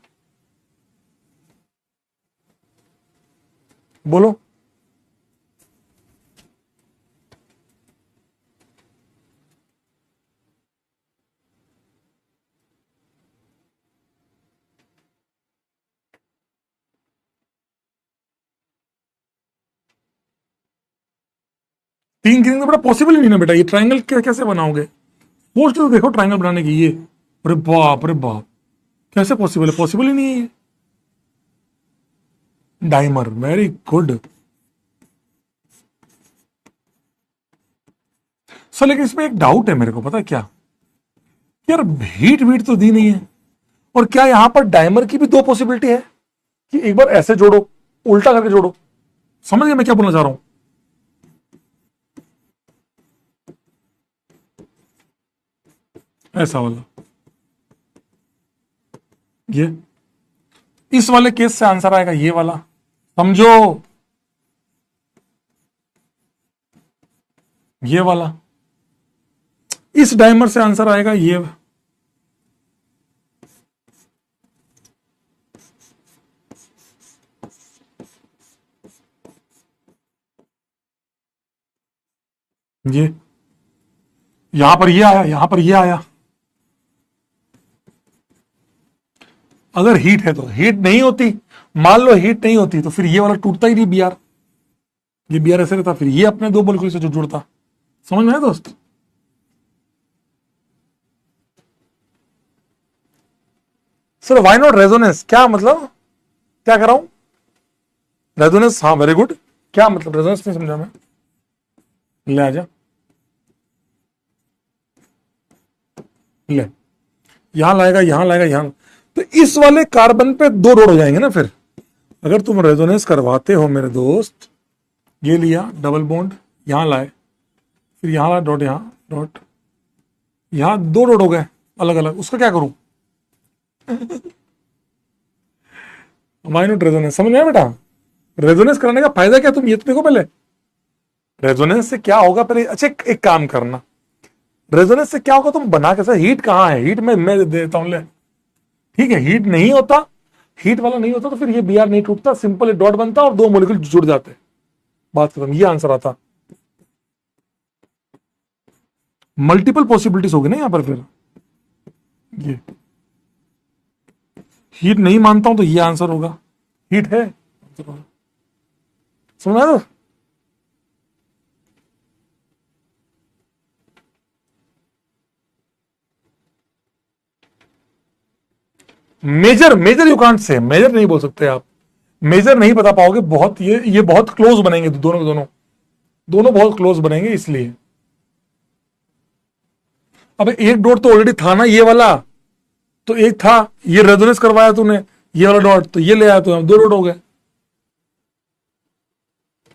Speaker 1: बोलो। तीन ग्रीन तो बेटा पॉसिबल ही नहीं ना बेटा, ये ट्राइंगल कैसे बनाओगे? सोच तो देखो ट्राइंगल बनाने की ये, अरे बाप रे बाप, कैसे पॉसिबल है? पॉसिबल ही नहीं है ये। Dimer, very good. सर लेकिन इसमें एक डाउट है मेरे को, पता है क्या यार, हीट वीट तो दी नहीं है, और क्या यहां पर डाइमर की भी दो पॉसिबिलिटी है कि एक बार ऐसे जोड़ो, उल्टा करके जोड़ो? समझ गए मैं क्या बोलना चाह रहा हूं? ऐसा वाला, ये इस वाले केस से आंसर आएगा ये वाला, समझो, ये वाला। इस डाइमर से आंसर आएगा ये यहां पर ये आया, यहां पर ये आया। अगर हीट है तो, हीट नहीं होती, मान लो हीट नहीं होती तो फिर ये वाला टूटता ही नहीं बीआर, ये बीआर ऐसे रहता, फिर ये अपने दो मोलिक्यूल से जो जुड़ता। समझ में आया दोस्त? सर व्हाई नॉट रेजोनेंस, क्या मतलब, क्या कर रहा हूं? रेजोनेंस, हाँ वेरी गुड, क्या मतलब रेजोनेंस नहीं समझा मैं, ले आजा, ले, यहां लाएगा, यहां लाएगा, यहां, तो इस वाले कार्बन पे दो डॉट हो जाएंगे ना फिर। अगर तुम रेजोनेंस करवाते हो मेरे दोस्त, ये लिया डबल बॉन्ड, यहां लाए, फिर यहां लाए डॉट, यहां डॉट, यहां दो डॉट हो गए अलग अलग, उसका क्या करूं? व्हाई नॉट रेजोनेंस, समझ में आया बेटा? रेजोनेंस कराने का फायदा क्या, तुम ये तो देखो पहले, रेजोनेंस से क्या होगा पहले। अच्छा एक काम करना, रेजोनेंस से क्या होगा तुम बना कैसे, हीट कहां है, हीट में मैं देता हूं ले, ठीक है, हीट नहीं होता, हीट वाला नहीं होता तो फिर ये बीआर नहीं टूटता, सिंपल डॉट बनता और दो मोलिक्यूल जुड़ जाते, बात खत्म, ये आंसर आता। मल्टीपल पॉसिबिलिटीज होगी ना यहां पर, फिर ये हीट नहीं मानता हूं तो ये आंसर होगा, हीट है, समझ आया? Major, major you can't say, major नहीं बोल सकते आप, मेजर नहीं बता पाओगे, बहुत ये बहुत क्लोज बनेंगे दोनों के दोनों, दोनों बहुत क्लोज बनेंगे इसलिए। अब एक डॉट तो ऑलरेडी था ना ये वाला, तो एक था, ये रेजोनेंस करवाया तूने, ये वाला डॉट तो ये ले आया, तो दो डॉट हो गए।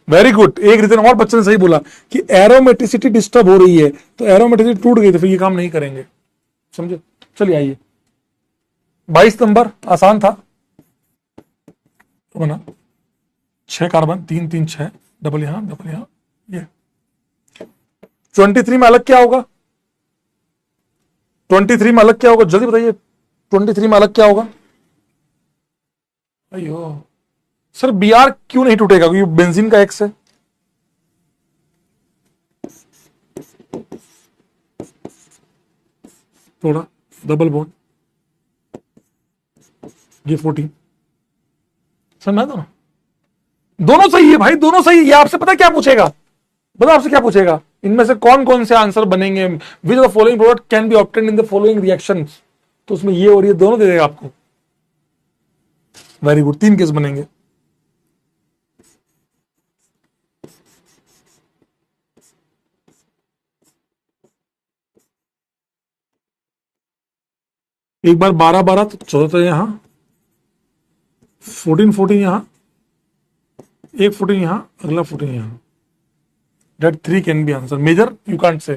Speaker 1: वेरी गुड, एक रीजन और बच्चे ने सही बोला कि एरोमेटिसिटी डिस्टर्ब हो रही है, तो एरोमेटिसिटी टूट गई तो फिर ये काम नहीं करेंगे, समझे? चलिए आइए, 22 नंबर आसान था, तो बना 6 कार्बन, 3 3 6, डबल यहां डबल यहां, ये 23 में अलग क्या होगा, 23 में अलग क्या होगा, जल्दी बताइए, 23 में अलग क्या होगा? अयो सर, बीआर क्यों नहीं टूटेगा, क्योंकि बेंजीन का एक्स है, थोड़ा डबल बॉन्ड, ये 14, समझ दो ना, दोनों सही है भाई, दोनों सही है। ये आपसे पता क्या पूछेगा, पता आपसे क्या पूछेगा, इनमें से कौन कौन से आंसर बनेंगे, which of the following product can be obtained in the following reactions, तो उसमें ये और ये दोनों दे देगा आपको। वेरी गुड, 3 केस बनेंगे। एक बार 12 12 तो 14 तो यहां, 14 14 यहां, एक 14 यहां, अगला 14 यहां, that 3 can be answer, major you can't say,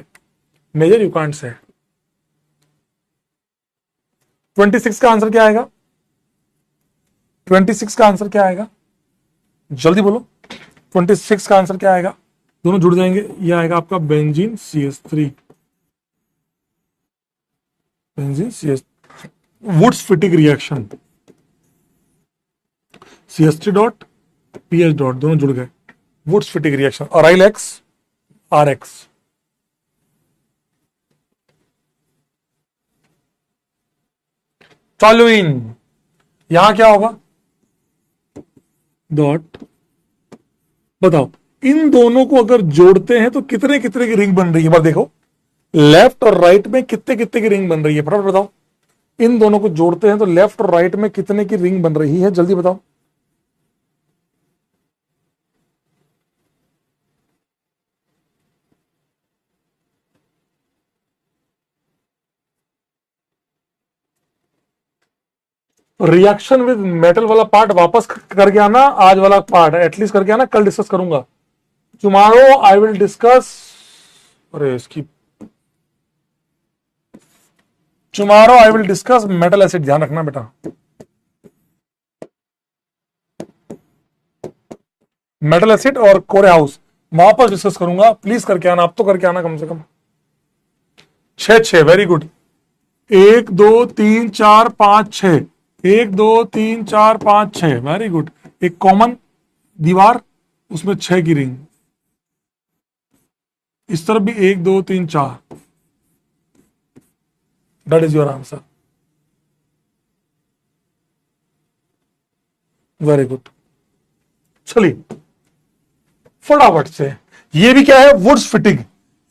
Speaker 1: major you can't say। 26 का आंसर क्या आएगा, 26 का आंसर क्या आएगा, जल्दी बोलो, 26 का आंसर क्या आएगा, दोनों जुड़ जाएंगे, ये आएगा आपका benzene CH3, benzene CH, Wurtz Fittig reaction, CH3 dot PH dot दोनों जुड़ गए, Wurtz Fittig reaction, aryl X RX, toluene, यहां क्या होगा, डॉट, बताओ इन दोनों को अगर जोड़ते हैं तो कितने कितने की रिंग बन रही है, बार देखो लेफ्ट और राइट में कितने कितने की रिंग बन रही है, फटाफट बताओ, इन दोनों को जोड़ते हैं तो लेफ्ट और राइट में कितने की रिंग बन रही है, जल्दी बताओ। रिएक्शन विद मेटल वाला पार्ट वापस करके आना, आज वाला पार्ट एटलीस्ट करके आना, कल डिस्कस करूंगा, टुमारो आई विल डिस्कस, अरे इसकी, tomorrow I will discuss metal acid, ध्यान रखना बेटा, मेटल एसिड और कोरे हाउस वापस डिस्कस करूंगा, प्लीज करके आना, अब तो करके आना कम से कम। 6 6, वेरी गुड, 1 2 3 4 5 6, 1 2 3 4 5 6, वेरी गुड, एक कॉमन दीवार, उसमें 6 की रिंग, इस तरफ भी 1 2 3 4, that is your answer. Very good. चलिए फटाफट से, ये भी क्या है, वुड्स फिटिंग,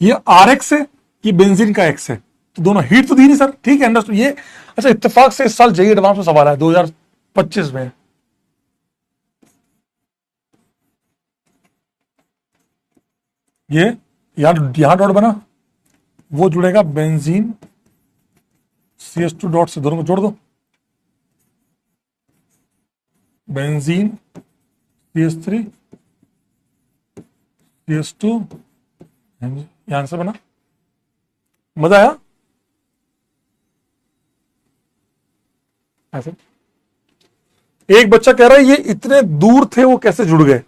Speaker 1: ये आर एक्स है, ये बेंजीन का एक्स है, तो दोनों हीट तो दी नहीं सर, ठीक है अंडरस्टूड ये। अच्छा इत्तेफाक से इस साल जेईई एडवांस में सवाल है 2025 में। ये यहां डॉट बना, वो जुड़ेगा बेंजीन CS2 डॉट से, दोनों को जोड़ दो, बेंजीन CS3 CS2, ये आंसर बना। मजा आया ऐसे? एक बच्चा कह रहा है ये इतने दूर थे वो कैसे जुड़ गए?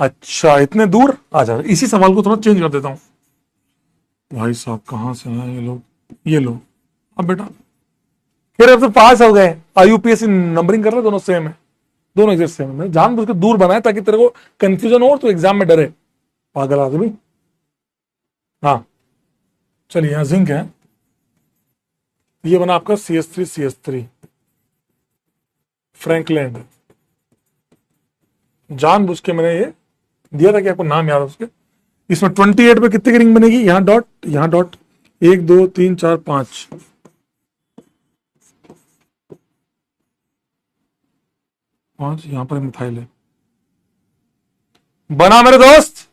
Speaker 1: अच्छा इतने दूर, आ जा, इसी सवाल को थोड़ा चेंज कर देता हूं। भाई साहब कहां से हैं ये लोग, ये लो अब बेटा, फिर अब तो पास हो गए, IUPAC नंबरिंग कर ले, दोनों सेम है, दोनों एग्जैक्ट सेम है। मैंने जानबूझ के दूर बनाया ताकि तेरे को कंफ्यूजन हो और तो एग्जाम में डरे, पागल आदमी। हाँ चलिए, यहां जिंक है, ये बना आपका CS3 फ्रैंकलैंड, जानबूझ के मैंने ये दिया था कि आपको नाम याद है उसके। इसमें 28 पे कितने की रिंग बनेगी, यहां डॉट, यहां डॉट, 1 2 3 4 5, 5 यहां पर मिथाइल है, बना मेरे दोस्त।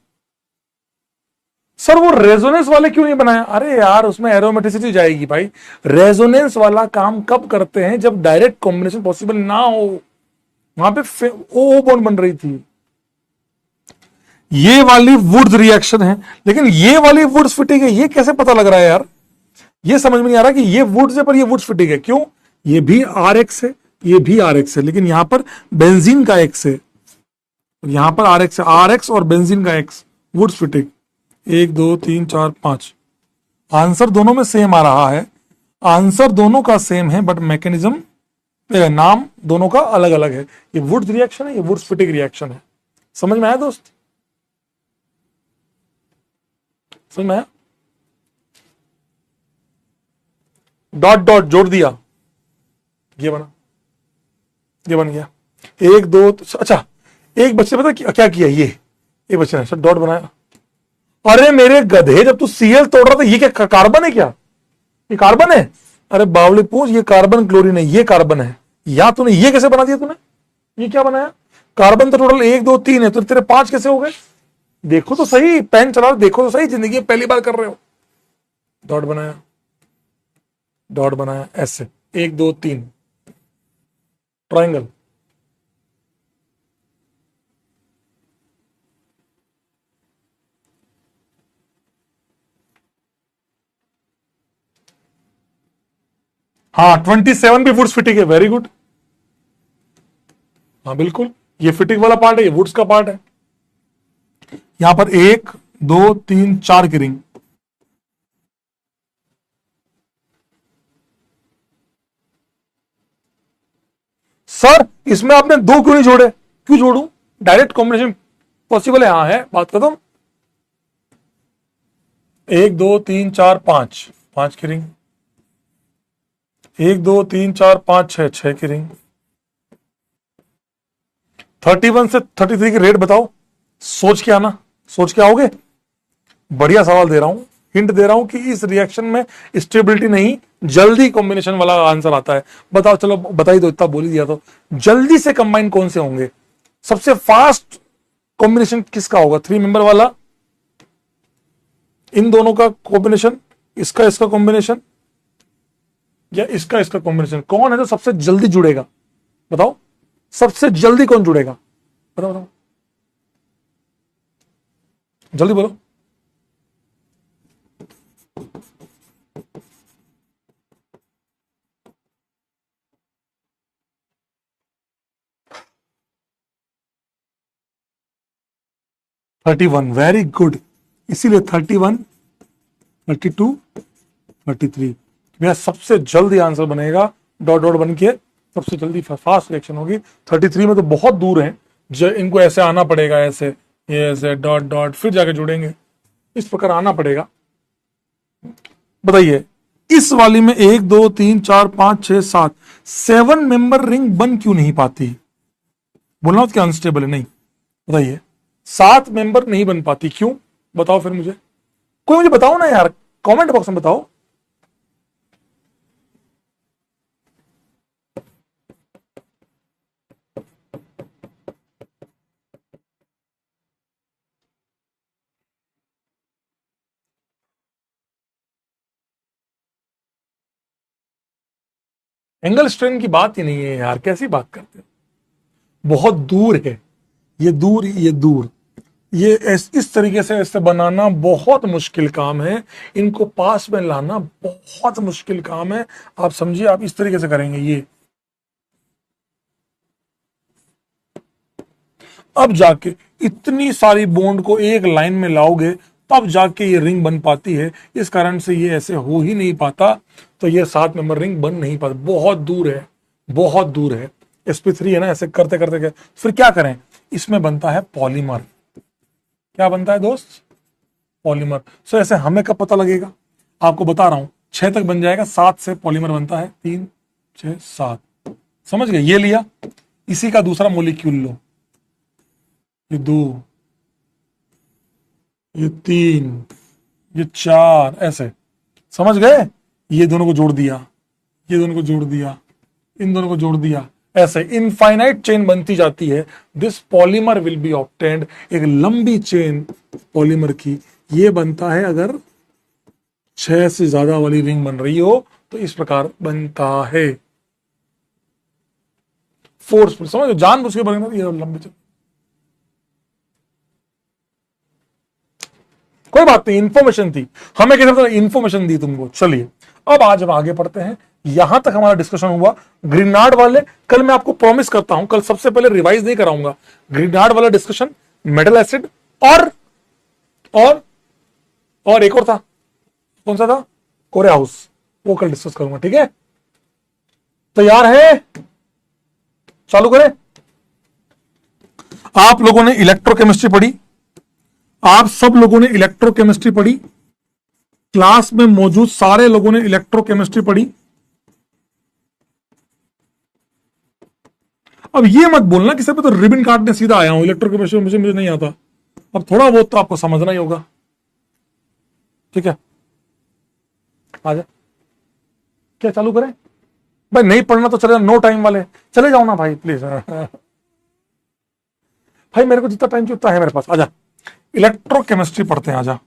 Speaker 1: सर वो रेजोनेंस वाले क्यों नहीं बनाया? अरे यार उसमें एरोमेटिसिटी जाएगी भाई। रेजोनेंस वाला काम कब करते हैं? जब डायरेक्ट कॉम्बिनेशन पॉसिबल ना हो, वहां पे ओ बॉन्ड बन रही थी। ये वाली वुड्स रिएक्शन है, लेकिन ये वाली वुड्स फिटिंग है, ये कैसे पता लग रहा है यार? ये समझ में नहीं आ रहा कि ये वुड्स है पर ये वुड्स फिटिंग है क्यों? ये भी RX है, ये भी RX है, लेकिन यहां पर बेंजीन का X है, यहां पर RX है, RX और बेंजीन का X, वुड्स फिटिंग। 1 2 3 4 5, आंसर दोनों में सेम आ रहा है, आंसर दोनों का सेम है, बट मैकेनिज्म, नाम दोनों का अलग अलग है। ये वुड्स रिएक्शन है, ये वुड्स फिटिंग रिएक्शन है। समझ में आया दोस्त? समझ में आया? डॉट डॉट जोड़ दिया, ये बना, ये बन गया। 1 2, अच्छा एक बच्चे ने पता क्या किया, ये एक बच्चे ने सर डॉट बनाया। अरे मेरे गधे, जब तू Cl तोड़ रहा था, ये क्या कार्बन है क्या? ये कार्बन है? अरे बावली पूछ, ये कार्बन क्लोरीन है, ये कार्बन है। या तूने ये कैसे बना दिया तूने? ये क्या बनाया? कार्बन तो टोटल 1 2 3 है, तो तेरे 5 कैसे हो गए? देखो तो सही, पेन चला देखो तो सही, जिंदगी में पहली बार कर रहे हो। डॉट बनाया, डॉट बनाया, ऐसे 1 2 3 ट्राइंगल। हाँ 27 भी वुड्स फिटिंग है, वेरी गुड। हाँ बिल्कुल, ये फिटिंग वाला पार्ट है, ये वुड्स का पार्ट है। यहां पर 1 2 3 4 की रिंग, सर इसमें आपने 2 क्यों नहीं जोड़े? क्यों जोड़ू? डायरेक्ट कॉम्बिनेशन पॉसिबल है, हाँ है, बात खत्म। 1 2 3 4 5, 5 की रिंग, 1 2 3 4 5 6, 6 की रिंग। 31 से 33 की रेट बताओ, सोच के आना, सोच के आओगे। बढ़िया सवाल दे रहा हूं, हिंट दे रहा हूं कि इस रिएक्शन में स्टेबिलिटी नहीं, जल्दी कॉम्बिनेशन वाला आंसर आता है। बताओ, चलो बता ही दो, इतना बोल ही दिया तो। जल्दी से कंबाइन कौन से होंगे? सबसे फास्ट कॉम्बिनेशन किसका होगा? 3 मेंबर वाला, इन दोनों का कॉम्बिनेशन, इसका इसका कॉम्बिनेशन, या इसका इसका कॉम्बिनेशन? कौन है जो सबसे जल्दी जुड़ेगा? बताओ, सबसे जल्दी कौन जुड़ेगा? बताओ बताओ, जल्दी बोलो। Thirty one, very good. इसीलिए 31 32 33 मेरा सबसे जल्दी आंसर बनेगा, डॉट डॉट बन के सबसे जल्दी फास्ट रिएक्शन होगी। 33 में तो बहुत दूर है, इनको ऐसे आना पड़ेगा, ऐसे ये ऐसे डॉट डॉट फिर जाके जुड़ेंगे, इस प्रकार आना पड़ेगा। बताइए इस वाली में 1 2 3 4 5 6 7 7 मेंबर रिंग बन क्यों नहीं पाती? बोलना क्या अनस्टेबल है? नहीं, बताइए। 7 मेंबर नहीं बन पाती, क्यों? बताओ फिर मुझे, कोई मुझे बताओ ना यार, कमेंट बॉक्स में बताओ। एंगल स्ट्रेन की बात ही नहीं है यार, कैसी बात करते हो? बहुत दूर है, ये दूर, ये दूर, ये इस तरीके से ऐसे बनाना बहुत मुश्किल काम है, इनको पास में लाना बहुत मुश्किल काम है। आप समझिए, आप इस तरीके से करेंगे ये, अब जाके इतनी सारी बॉन्ड को एक लाइन में लाओगे, तब जाके ये रिंग बन पाती है। इस कारण से ये ऐसे हो ही नहीं पाता, तो ये 7 मेंबर रिंग बन नहीं पाता, बहुत दूर है, बहुत दूर है। sp3 है ना, ऐसे करते करते करते फिर क्या करें, इसमें बनता है पॉलीमर। क्या बनता है दोस्त? पॉलीमर। सो ऐसे हमें कब पता लगेगा? आपको बता रहा हूं, 6 तक बन जाएगा, 7 से पॉलीमर बनता है, 3 6 7। समझ गए? ये लिया, इसी का दूसरा मोलिक्यूल लो, ये 2, ये 3, ये 4, ऐसे। समझ गए? ये दोनों को जोड़ दिया, ये दोनों को जोड़ दिया, इन दोनों को जोड़ दिया, ऐसे इनफाइनाइट चेन बनती जाती है। This polymer will be obtained, एक लंबी चेन पॉलीमर की ये बनता है। अगर 6 से ज्यादा वाली रिंग बन रही हो तो इस प्रकार बनता है, फोर्सफुल। समझ, जानबूझ के बनना, ये लंबी चेन। कोई बात नहीं, इंफॉर्मेशन थी, हमें कैसे इंफॉर्मेशन दी तुमको। चलिए अब आज हम आगे पढ़ते हैं। यहां तक हमारा डिस्कशन हुआ ग्रीनार्ड वाले। कल मैं आपको प्रॉमिस करता हूं, कल सबसे पहले रिवाइज नहीं कराऊंगा, ग्रीनार्ड वाला डिस्कशन, मेटल एसिड और और और एक और था, कौन सा था? कोरे हाउस, वो कल डिस्कस करूंगा। ठीक है, तैयार है? चालू करें। आप लोगों ने इलेक्ट्रोकेमिस्ट्री पढ़ी, आप सब लोगों ने इलेक्ट्रोकेमिस्ट्री पढ़ी, क्लास में मौजूद सारे लोगों ने इलेक्ट्रोकेमिस्ट्री पढ़ी। अब ये मत बोलना कि सर मैं तो रिबन काटने सीधा आया हूं, इलेक्ट्रोकेमिस्ट्री मुझे मुझे नहीं आता। अब थोड़ा बहुत तो आपको समझना ही होगा। ठीक है, आजा, क्या चालू करें? भाई नहीं पढ़ना तो चले जाओ, नो टाइम वाले चले जाओ ना भाई प्लीज। भाई मेरे को जितना टाइम चाहिए उतना है मेरे पास, आजा इलेक्ट्रोकेमिस्ट्री पढ़ते हैं, आजा।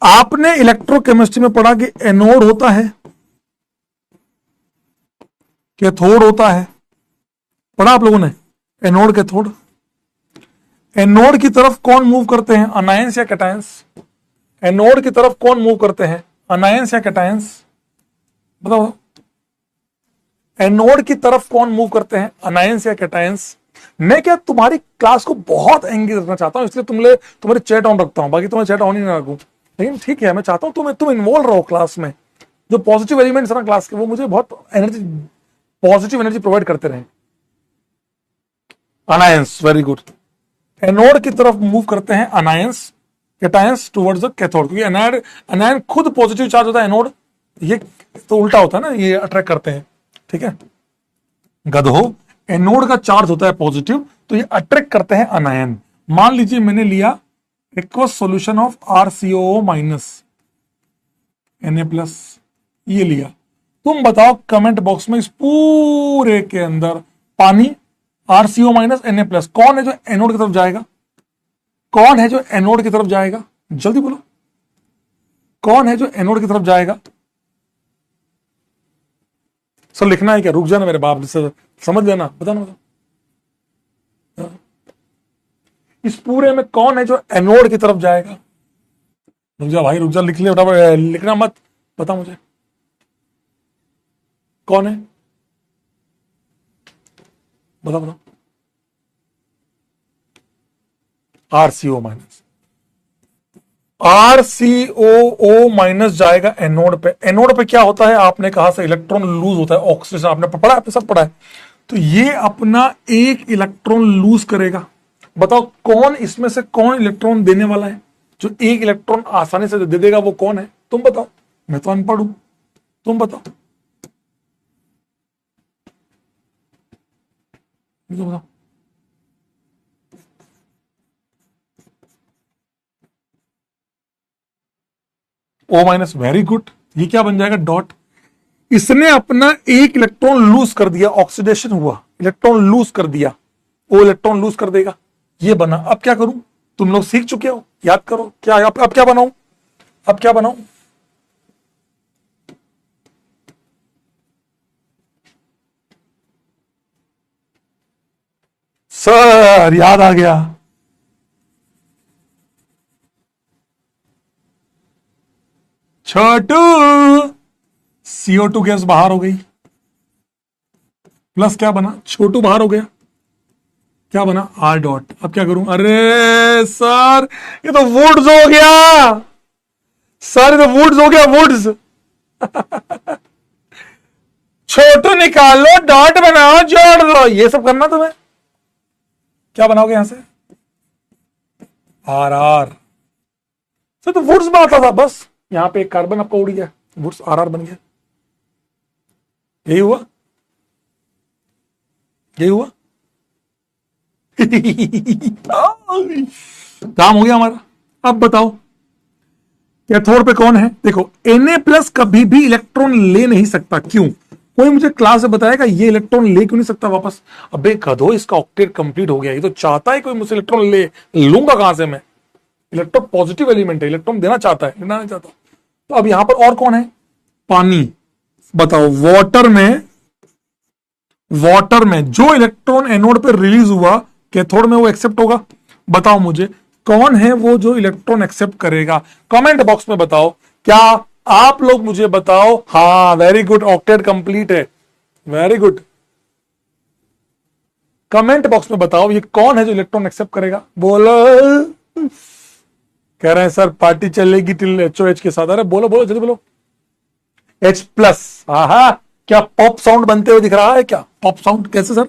Speaker 1: आपने इलेक्ट्रोकेमिस्ट्री में पढ़ा कि एनोड होता है, कैथोड होता है, पढ़ा आप लोगों ने? Anode cathode. एनोड की तरफ कौन मूव करते हैं, अनायंस या कैटायंस? एनोड की तरफ कौन मूव करते हैं, अनायंस या कैटायंस? बताओ, एनोड की तरफ कौन मूव करते हैं, अनायंस या कैटायंस? मैं क्या तुम्हारी क्लास को बहुत एंगेज रखना चाहता हूं, इसलिए तुम्हारे चैट ऑन रखता हूं, बाकी तुम्हें चैट ऑन ही ना रखूं। लेकिन ठीक है, मैं चाहता हूं तुम इन्वॉल्व रहो क्लास में। जो पॉजिटिव एलिमेंट्स है ना क्लास के, वो मुझे बहुत एनर्जी, पॉजिटिव एनर्जी प्रोवाइड करते रहे। Anions, very good. एनोड की तरफ मूव करते हैं anions, cations towards the cathode, क्योंकि अनायन खुद पॉजिटिव चार्ज होता है, एनोड ये तो उल्टा होता है ना, ये अट्रैक्ट करते हैं। ठीक है गधो, एनोड का चार्ज होता है पॉजिटिव, तो ये अट्रैक्ट करते हैं अनायन। मान लीजिए मैंने लिया aqueous solution of RCOO minus Na+, ये लिया। तुम बताओ कमेंट बॉक्स में, इस पूरे के अंदर पानी RCO माइनस Na+, कौन है जो एनोड की तरफ जाएगा? कौन है जो एनोड की तरफ जाएगा? जल्दी बोलो, कौन है जो एनोड की तरफ जाएगा? सर लिखना है क्या? रुक जाना मेरे बाप से, समझ लेना, बताना बताओ। इस पूरे में कौन है जो एनोड की तरफ जाएगा? रुक जा भाई, रुक जा, लिख ले, लिखना मत, बता मुझे कौन है, बताओ बताओ। RCO माइनस, RCOO माइनस जाएगा एनोड पे। एनोड पे क्या होता है? आपने कहा से इलेक्ट्रॉन लूज होता है, ऑक्सीजन आपने पढ़ा, आपने सब पढ़ा है। तो ये अपना एक इलेक्ट्रॉन लूज करेगा। बताओ कौन इसमें से कौन इलेक्ट्रॉन देने वाला है? जो एक इलेक्ट्रॉन आसानी से दे देगा वो कौन है? तुम बताओ, मैं तो अनपढ़ हूं, तुम बताओ। ये तो बताओ। O minus, very good. ये क्या बन जाएगा? डॉट। इसने अपना एक इलेक्ट्रॉन लूज कर दिया, ऑक्सीडेशन हुआ, इलेक्ट्रॉन लूज कर दिया, वो इलेक्ट्रॉन लूज कर देगा, ये बना। अब क्या करूं? तुम लोग सीख चुके हो, याद करो क्या। अब क्या बनाऊं? अब क्या बनाऊं? सर याद आ गया। छोटू, CO2 गैस बाहर हो गई, प्लस क्या बना? छोटू बाहर हो गया, क्या बना? R dot. अब क्या करूं? अरे सर ये तो वुड्स हो गया, सर ये तो वुड्स हो गया, वुड्स। छोटू निकालो, डॉट बनाओ, जोड़ दो, ये सब करना तुम्हें। क्या बनाओगे यहां से? RR। सर तो वुड्स बनाता था बस, यहां पे एक कार्बन आपका उड़ गया, वुड्स RR बन गया। यही हुआ, यही हुआ। काम हो गया हमारा। अब बताओ कैथोड पे कौन है? देखो Na+ कभी भी इलेक्ट्रॉन ले नहीं सकता। क्यों? कोई मुझे क्लास में बताएगा ये इलेक्ट्रॉन ले क्यों नहीं सकता वापस? अबे कदो, इसका ऑक्टेट कंप्लीट हो गया, ये तो चाहता है कोई मुझसे इलेक्ट्रॉन ले, लूंगा कहां से मैं? इलेक्ट्रॉन पॉजिटिव एलिमेंट है, इलेक्ट्रॉन देना चाहता है, लेना नहीं चाहता। तो अब यहां पर और कौन है? पानी। बताओ वाटर में जो इलेक्ट्रॉन एनोड पे रिलीज हुआ कैथोड में, वो एक्सेप्ट होगा? बताओ मुझे कौन है वो जो इलेक्ट्रॉन एक्सेप्ट करेगा? कमेंट बॉक्स में बताओ। क्या आप लोग मुझे बताओ? हाँ वेरी गुड, ऑक्टेट कंप्लीट है, वेरी गुड। कमेंट बॉक्स में बताओ ये कौन है जो इलेक्ट्रॉन एक्सेप्ट करेगा? बोलो। कह रहे हैं सर पार्टी चलेगी टिल HOH के साथ। अरे बोलो बोलो जल्दी बोलो। H+। आहा, क्या पॉप साउंड बनते हुए दिख रहा है? क्या पॉप साउंड? कैसे सर?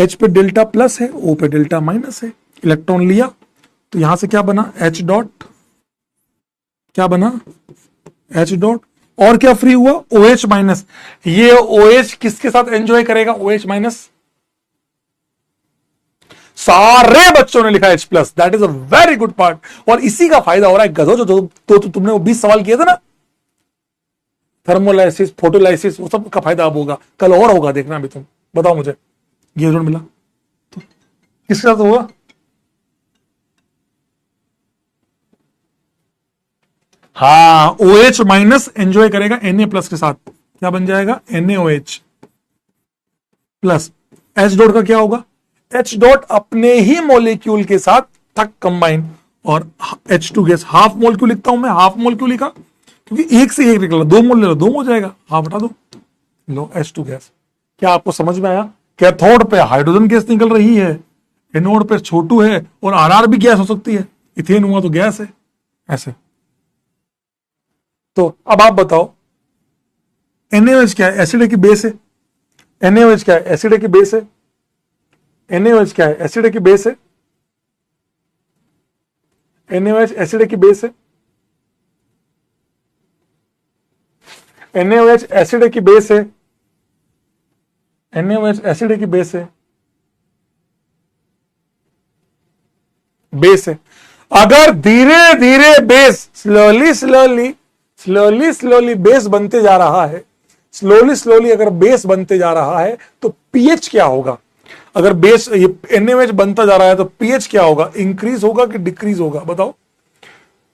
Speaker 1: H पे डेल्टा प्लस है, O पे डेल्टा माइनस है, इलेक्ट्रॉन लिया तो यहां से क्या बना? H dot. क्या बना? H dot. और क्या फ्री हुआ? OH minus. ये OH किसके साथ एंजॉय करेगा? OH minus. सारे बच्चों ने लिखा H+, that is a very good part. और इसी का फायदा हो रहा है गधो, जो तो तुमने वो 20 सवाल किए थे ना, थर्मोलाइसिस, फोटोलाइसिस, वो सब का फायदा अब होगा, कल और होगा, देखना अभी तुम। बताओ मुझे ये रिजल्ट मिला तो किसके साथ होगा? हाँ, OH माइनस एंजॉय करेगा Na+ के साथ, क्या बन जाएगा? NaOH plus. H डॉट का क्या होगा? H डॉट अपने ही मॉलिक्यूल के साथ तक कंबाइन, और H2 गैस। हाफ मोल क्यों लिखता हूं मैं? हाफ मोल क्यों लिखा? क्योंकि एक से एक निकला, 2 मोल ले लो, 2 हो जाएगा, हाफ हटा दो, लो H2 गैस। क्या आपको समझ में आया? कैथोड पे हाइड्रोजन गैस निकल रही है, एनोड पे छोटू है, और RR भी गैस हो सकती है, इथेन हुआ तो गैस है, ऐसे। तो अब आप बताओ NaOH क्या है? एसिड है कि बेस है? NaOH क्या है? एसिड है कि बेस है? NaOH क्या है? एसिड है कि बेस है? NaOH एसिड है कि बेस है? NaOH एसिड है कि बेस है? NaOH एसिड है कि बेस है? बेस है। अगर धीरे धीरे बेस, स्लोली बेस बनते जा रहा है, स्लोली अगर बेस बनते जा रहा है, तो पीएच क्या होगा? अगर बेस ये NaOH बनता जा रहा है तो पीएच क्या होगा? इंक्रीज होगा कि डिक्रीज होगा? बताओ।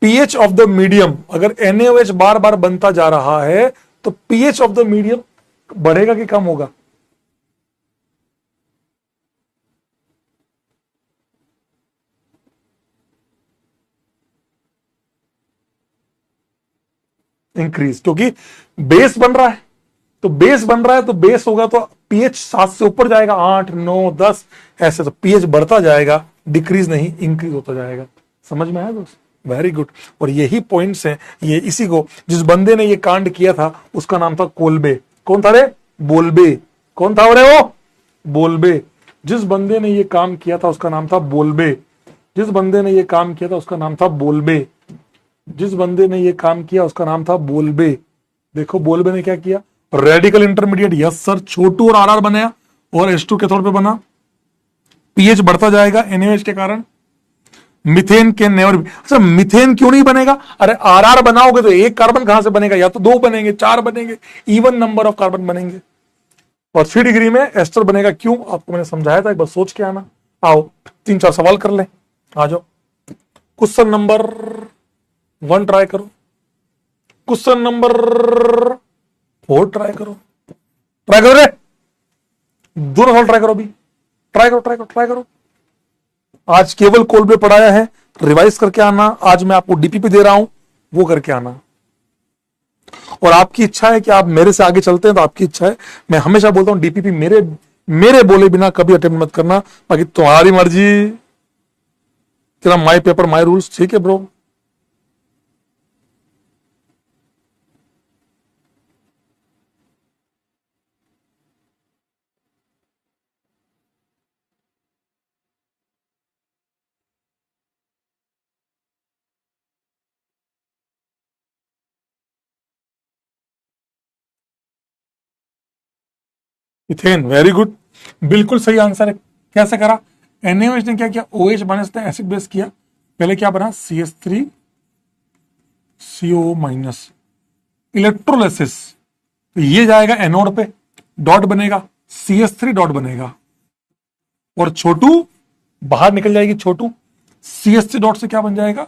Speaker 1: पीएच ऑफ द मीडियम, अगर NaOH बार बार बनता जा रहा है तो पीएच ऑफ द मीडियम बढ़ेगा कि कम होगा? इंक्रीज, क्योंकि बेस बन रहा है, तो बेस बन रहा है तो बेस होगा तो पीएच 7 से ऊपर जाएगा, 8, 9, 10 ऐसे, तो पीएच बढ़ता जाएगा, डिक्रीज नहीं, इंक्रीज होता जाएगा। समझ में आया दोस्त? Very good. और यही पॉइंट्स हैं, ये इसी को, जिस बंदे ने ये कांड किया था उसका नाम था कोल्बे। कौन था रे? बोल्बे। कौन था रे वो? बोल्बे। जिस बंदे ने ये काम किया था उसका नाम था बोल्बे। जिस बंदे ने ये काम किया था उसका नाम था बोल्बे। जिस बंदे ने ये काम किया उसका नाम था बोल्बे। देखो बोल्बे ने क्या किया? रेडिकल इंटरमीडिएट, यस सर, छोटू और RR बनाया, और H2 कैथोड पे बना पीएच बढ़ता जाएगा NaOH के कारण। मीथेन कैन नेवर बी, अच्छा मीथेन क्यों नहीं बनेगा? अरे आरआर बनाओगे तो एक कार्बन कहां से बनेगा? या तो दो बनेंगे, चार बनेंगे, इवन नंबर ऑफ कार्बन बनेंगे। और 3 डिग्री में एस्टर बनेगा क्यों? आपको मैंने समझाया था, एक बार सोच के आना। आओ 3-4 सवाल कर ले, आ जाओ। क्वेश्चन नंबर 1 ट्राई करो, क्वेश्चन नंबर 4 ट्राई करो, ट्राई करो रे, दोनों सवाल ट्राई करो अभी, ट्राई करो ट्राई करो ट्राई करो। आज केवल कोल पे पढ़ाया है, रिवाइज करके आना। आज मैं आपको डीपीपी दे रहा हूं, वो करके आना। और आपकी इच्छा है कि आप मेरे से आगे चलते हैं तो आपकी इच्छा है। मैं हमेशा बोलता हूं डीपीपी मेरे मेरे बोले बिना कभी अटेम्प्ट मत करना, बाकी तुम्हारी मर्जी, तेरा माई पेपर माई रूल्स। ठीक है ब्रो? इथेन, वेरी गुड, बिल्कुल सही आंसर है। कैसे करा? NaOH ने क्या किया? OH माइनस ने एसिड बेस किया। पहले क्या बना? CH3CO-। इलेक्ट्रोलिसिस, तो ये जाएगा एनोड पे, डॉट बनेगा, CH3 डॉट बनेगा, और छोटू बाहर निकल जाएगी। छोटू CH3 डॉट से क्या बन जाएगा?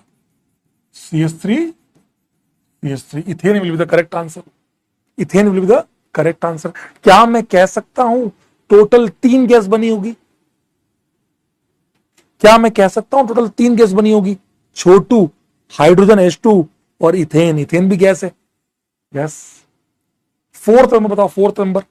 Speaker 1: CH3। Ethane will be the correct answer. Ethane will be the correct answer. क्या मैं कह सकता हूं टोटल 3 गैस बनी होगी? क्या मैं कह सकता हूं टोटल 3 गैस बनी होगी? छोटू, हाइड्रोजन H2 और इथेन। इथेन भी गैस है। यस। 4th नंबर बताओ, 4th नंबर।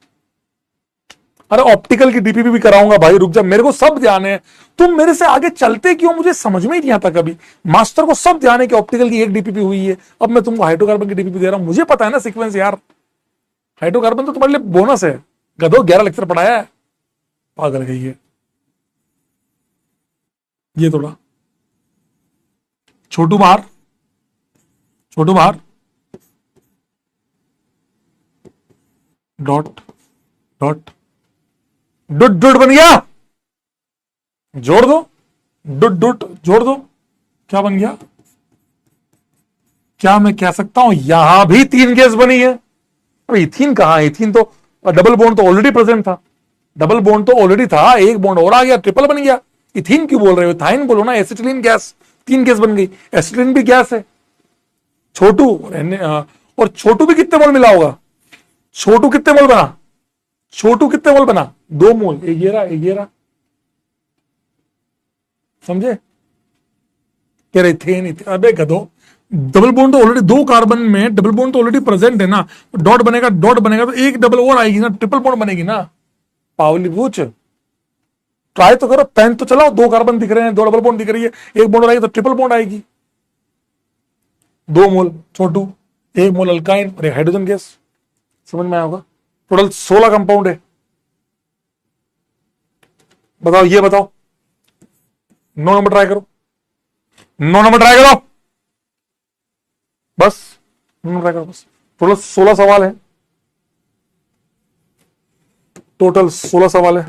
Speaker 1: अरे ऑप्टिकल की डीपीपी भी कराऊंगा भाई, रुक जा, मेरे को सब ध्यान है। तुम मेरे से आगे चलते क्यों? मुझे समझ में ही नहीं आता कभी। मास्टर को सब ध्यान है कि ऑप्टिकल की एक डीपीपी हुई है, अब मैं तुमको हाइड्रोकार्बन की डीपीपी दे रहा हूं। मुझे पता है ना सीक्वेंस यार। हाइड्रोकार्बन तो तुम्हारे लिए बोनस है। गधो 11 लेक्चर पढ़ाया है, पागल गई है ये थोड़ा। छोटू बाहर, छोटू बाहर, डॉट डॉट, डुट डुट बन गया, जोड़ दो, डुट डुट जोड़ दो, क्या बन गया? क्या मैं कह सकता हूं यहां भी 3 गैस बनी है? अब इथीन कहां? इथीन तो डबल बॉन्ड तो ऑलरेडी प्रेजेंट था, डबल बॉन्ड तो ऑलरेडी था, एक बॉन्ड और आ गया, ट्रिपल बन गया। इथीन क्यों बोल रहे हो? इथाइन बोलो ना। एसिटिलीन गैस, 3 गैस बन गई। एसिटिलीन भी गैस है। छोटू और छोटू भी कितने मोल मिला होगा? छोटू कितने मोल बना? छोटू कितने मोल बना? 2 मोल। एक ये रहा, एक ये रहा, समझे? कह रहे थे अबे गधो, डबल बॉन्ड तो ऑलरेडी 2 कार्बन में डबल बॉन्ड तो ऑलरेडी प्रेजेंट है ना, डॉट बनेगा, डॉट बनेगा तो एक डबल और आएगी ना, ट्रिपल बॉन्ड बनेगी ना। पावली पूछ, ट्राई तो करो, पेन तो चलाओ। 2 कार्बन दिख रहे हैं, 2 डबल बॉन्ड दिख रही है, एक बॉन्ड आएगी तो ट्रिपल बॉन्ड आएगी। 2 मोल छोटू, 1 मोल अल्काइन और एक हाइड्रोजन गैस। समझ में आया होगा? टोटल 16 कंपाउंड है। बताओ, ये बताओ। 9 नंबर ट्राई करो, 9 नंबर ट्राई करो बस, 9 नंबर ट्राई करो बस। टोटल 16 सवाल है, टोटल 16 सवाल है,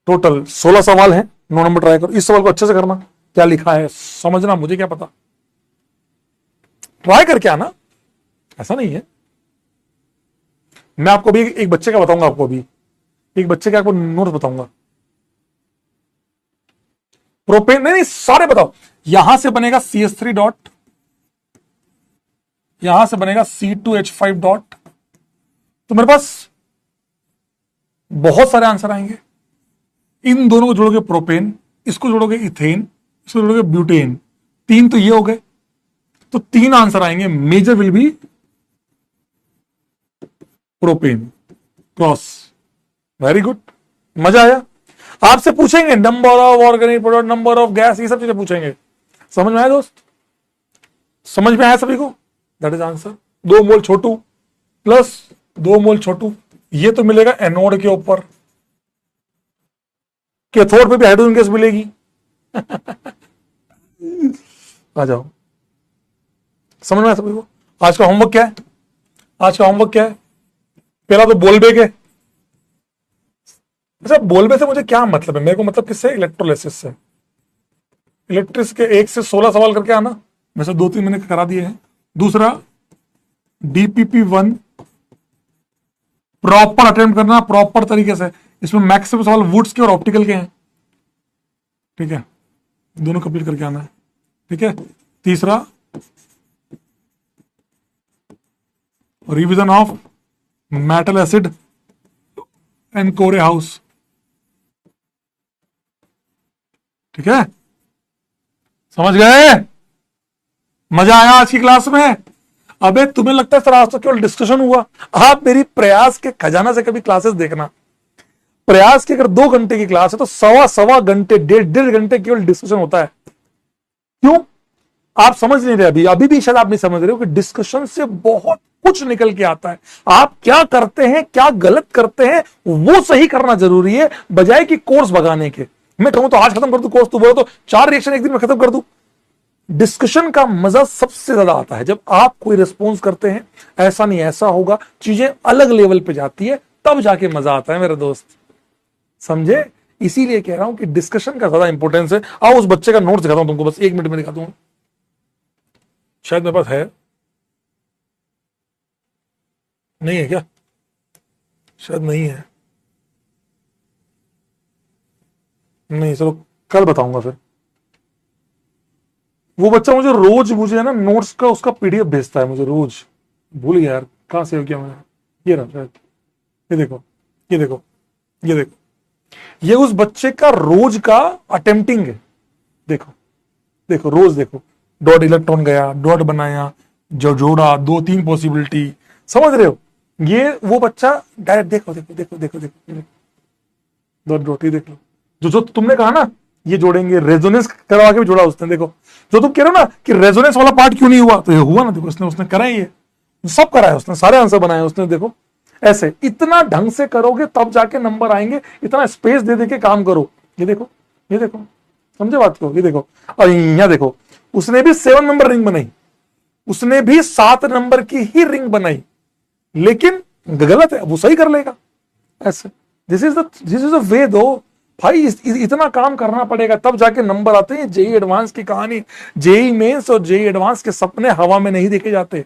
Speaker 1: टोटल 16 सवाल है। 9 नंबर ट्राई करो। इस सवाल को अच्छे से करना, क्या लिखा है समझना, मुझे क्या पता। ट्राई करके आना, ऐसा नहीं है। मैं आपको भी एक बच्चे का बताऊंगा, आपको भी एक बच्चे का आपको नोट्स बताऊंगा। प्रोपेन नहीं, सारे बताओ। यहां से बनेगा CH3 डॉट, यहां से बनेगा C2H5 डॉट। तो मेरे पास बहुत सारे आंसर आएंगे। इन दोनों को जोड़ोगे प्रोपेन, इसको जोड़ोगे इथेन, इसको जोड़ोगे ब्यूटेन, 3 तो ये हो गए, तो 3 आंसर आएंगे। Major will be propane cross. Very good, मजा आया। आपसे पूछेंगे number of organic product, number of gas, ये सब चीजें पूछेंगे। समझ में आया दोस्त? समझ में आया सभी को? That is answer. 2 mole Chhotu plus 2 मोल छोटू, ये तो मिलेगा एनोड के ऊपर। कैथोड पे भी हाइड्रोजन गैस मिलेगी। आ जाओ, समझ में आया सभी को? आज का होमवर्क क्या है? आज का होमवर्क क्या है? पहला तो बोल बेग है, अच्छा, बोलबे से मुझे क्या मतलब है? मेरे को मतलब किससे? इलेक्ट्रोलिसिस से। इलेक्ट्रिस के 1 से 16 सवाल करके आना, वैसे 2-3 मैंने करा दिए हैं। दूसरा, DPP1 प्रॉपर अटेम्प्ट करना, प्रॉपर तरीके से। इसमें मैक्सिमम सवाल वुड्स के और ऑप्टिकल के हैं, ठीक है, दोनों कंप्लीट करके आना है, ठीक है। तीसरा, revision of metal acid and कोरे हाउस, ठीक है। समझ गए? मजा आया आज की क्लास में? अबे तुम्हें लगता है सर आज तो केवल डिस्कशन हुआ? आप मेरी प्रयास के खजाना से कभी क्लासेस देखना। प्रयास की अगर 2 घंटे की क्लास है तो सवा घंटे, 1.5 घंटे केवल डिस्कशन होता है। क्यों? आप समझ नहीं रहे। अभी भी शायद आप नहीं समझ रहे हो कि डिस्कशन से बहुत कुछ निकल के आता है। आप क्या करते हैं, क्या गलत करते हैं, वो सही करना जरूरी है, बजाय कि कोर्स भगाने के। मैं कहूं तो आज खत्म कर दूं कोर्स, तो बोलो तो 4 रिएक्शन एक दिन में खत्म कर दूं। डिस्कशन का मजा सबसे ज्यादा आता है जब आप कोई रिस्पॉन्स करते हैं, ऐसा नहीं ऐसा होगा, चीजें अलग लेवल पे जाती है, तब जाके मजा आता है मेरे दोस्त। समझे? इसीलिए कह रहा हूं कि डिस्कशन का ज्यादा इंपॉर्टेंस है। आओ उस बच्चे का नोट दिखाता हूं तुमको, बस 1 मिनट में दिखाता हूं। शायद मेरे पास है, नहीं है क्या? शायद नहीं है, नहीं, चलो कल बताऊंगा फिर। वो बच्चा मुझे रोज, मुझे है ना नोट्स का उसका PDF भेजता है मुझे रोज। भूल गया यार कहां सेव किया मैंने। ये रहा शायद, ये देखो, ये देखो, ये देखो, ये उस बच्चे का रोज का अटेम्प्टिंग है। देखो देखो, रोज देखो, डॉट इलेक्ट्रॉन गया, डॉट बनाया, जो जोड़ा, 2-3 पॉसिबिलिटी। समझ रहे हो? ये वो बच्चा डायरेक्ट, देखो देखो देखो देखो देखो, डॉट डॉट, ये देख लो। जो जो तुमने कहा ना ये जोड़ेंगे, रेजोनेंस करवा के भी जोड़ा उसने। देखो, जो तुम कह रहे हो ना कि रेजोनेंस वाला पार्ट क्यों नहीं हुआ, तो ये हुआ ना, देखो उसने करा ही है, सब करा है उसने, सारे आंसर बनाए उसने। देखो ऐसे इतना ढंग से करोगे तब जाके नंबर आएंगे। इतना स्पेस दे दे के काम करो। ये देखो, ये देखो, समझे बात को? ये देखो, और यहां देखो, उसने भी 7 नंबर रिंग बनाई, उसने भी 7 नंबर की ही रिंग बनाई, लेकिन गलत है, वो सही कर लेगा ऐसे। दिस इज द वे दो भाई। इतना काम करना पड़ेगा तब जाके नंबर आते हैं। जेई एडवांस की कहानी, जेई मेंस और जेई एडवांस के सपने हवा में नहीं देखे जाते।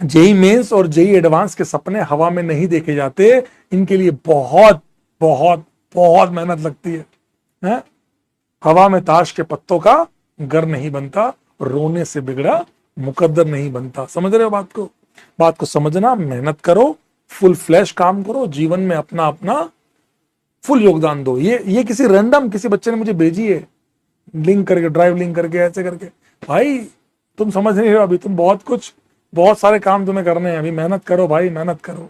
Speaker 1: जेई मेंस और जेई एडवांस के सपने हवा में नहीं देखे जाते। इनके लिए बहुत बहुत बहुत मेहनत लगती है? हवा में ताश के पत्तों का घर नहीं बनता, रोने से बिगड़ा मुकद्दर नहीं बनता। समझ रहे हो बात को? बात को समझना, मेहनत करो, फुल फ्लैश काम करो, जीवन में अपना अपना फुल योगदान दो। ये किसी रैंडम किसी बच्चे ने मुझे भेजी है, लिंक करके, ड्राइव लिंक करके, ऐसे करके। भाई तुम समझ नहीं हो अभी, तुम बहुत सारे काम तुम्हें करने हैं अभी। मेहनत करो भाई, मेहनत करो।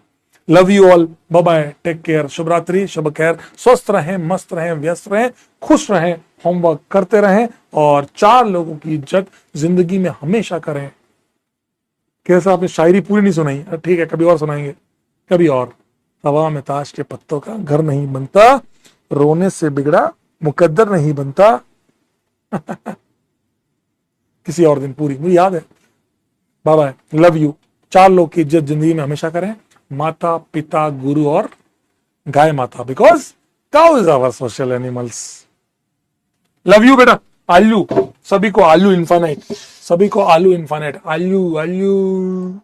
Speaker 1: Love you all, bye bye, take care, शुभ रात्रि, शुभ खैर। स्वस्थ रहें, मस्त रहें, व्यस्त रहें, खुश रहें, होमवर्क करते रहें, और 4 लोगों की इज्जत जिंदगी में हमेशा करें। कैसा, आपने शायरी पूरी नहीं सुनाई? ठीक है, कभी और सुनाएंगे, कभी और। हवा में ताश के पत्तों का घर नहीं बनता, रोने से बिगड़ा मुकद्दर नहीं बनता। किसी और दिन पूरी, मुझे याद है। Bye bye, love you. 4 लोग की इज्जत जिंदगी में हमेशा करें, माता, पिता, गुरु और गाय माता, because cow is our social animals. Love you बेटा। आलू, सभी को आलू इन्फानाइट, सभी को आलू इन्फानाइट, आलू आलू।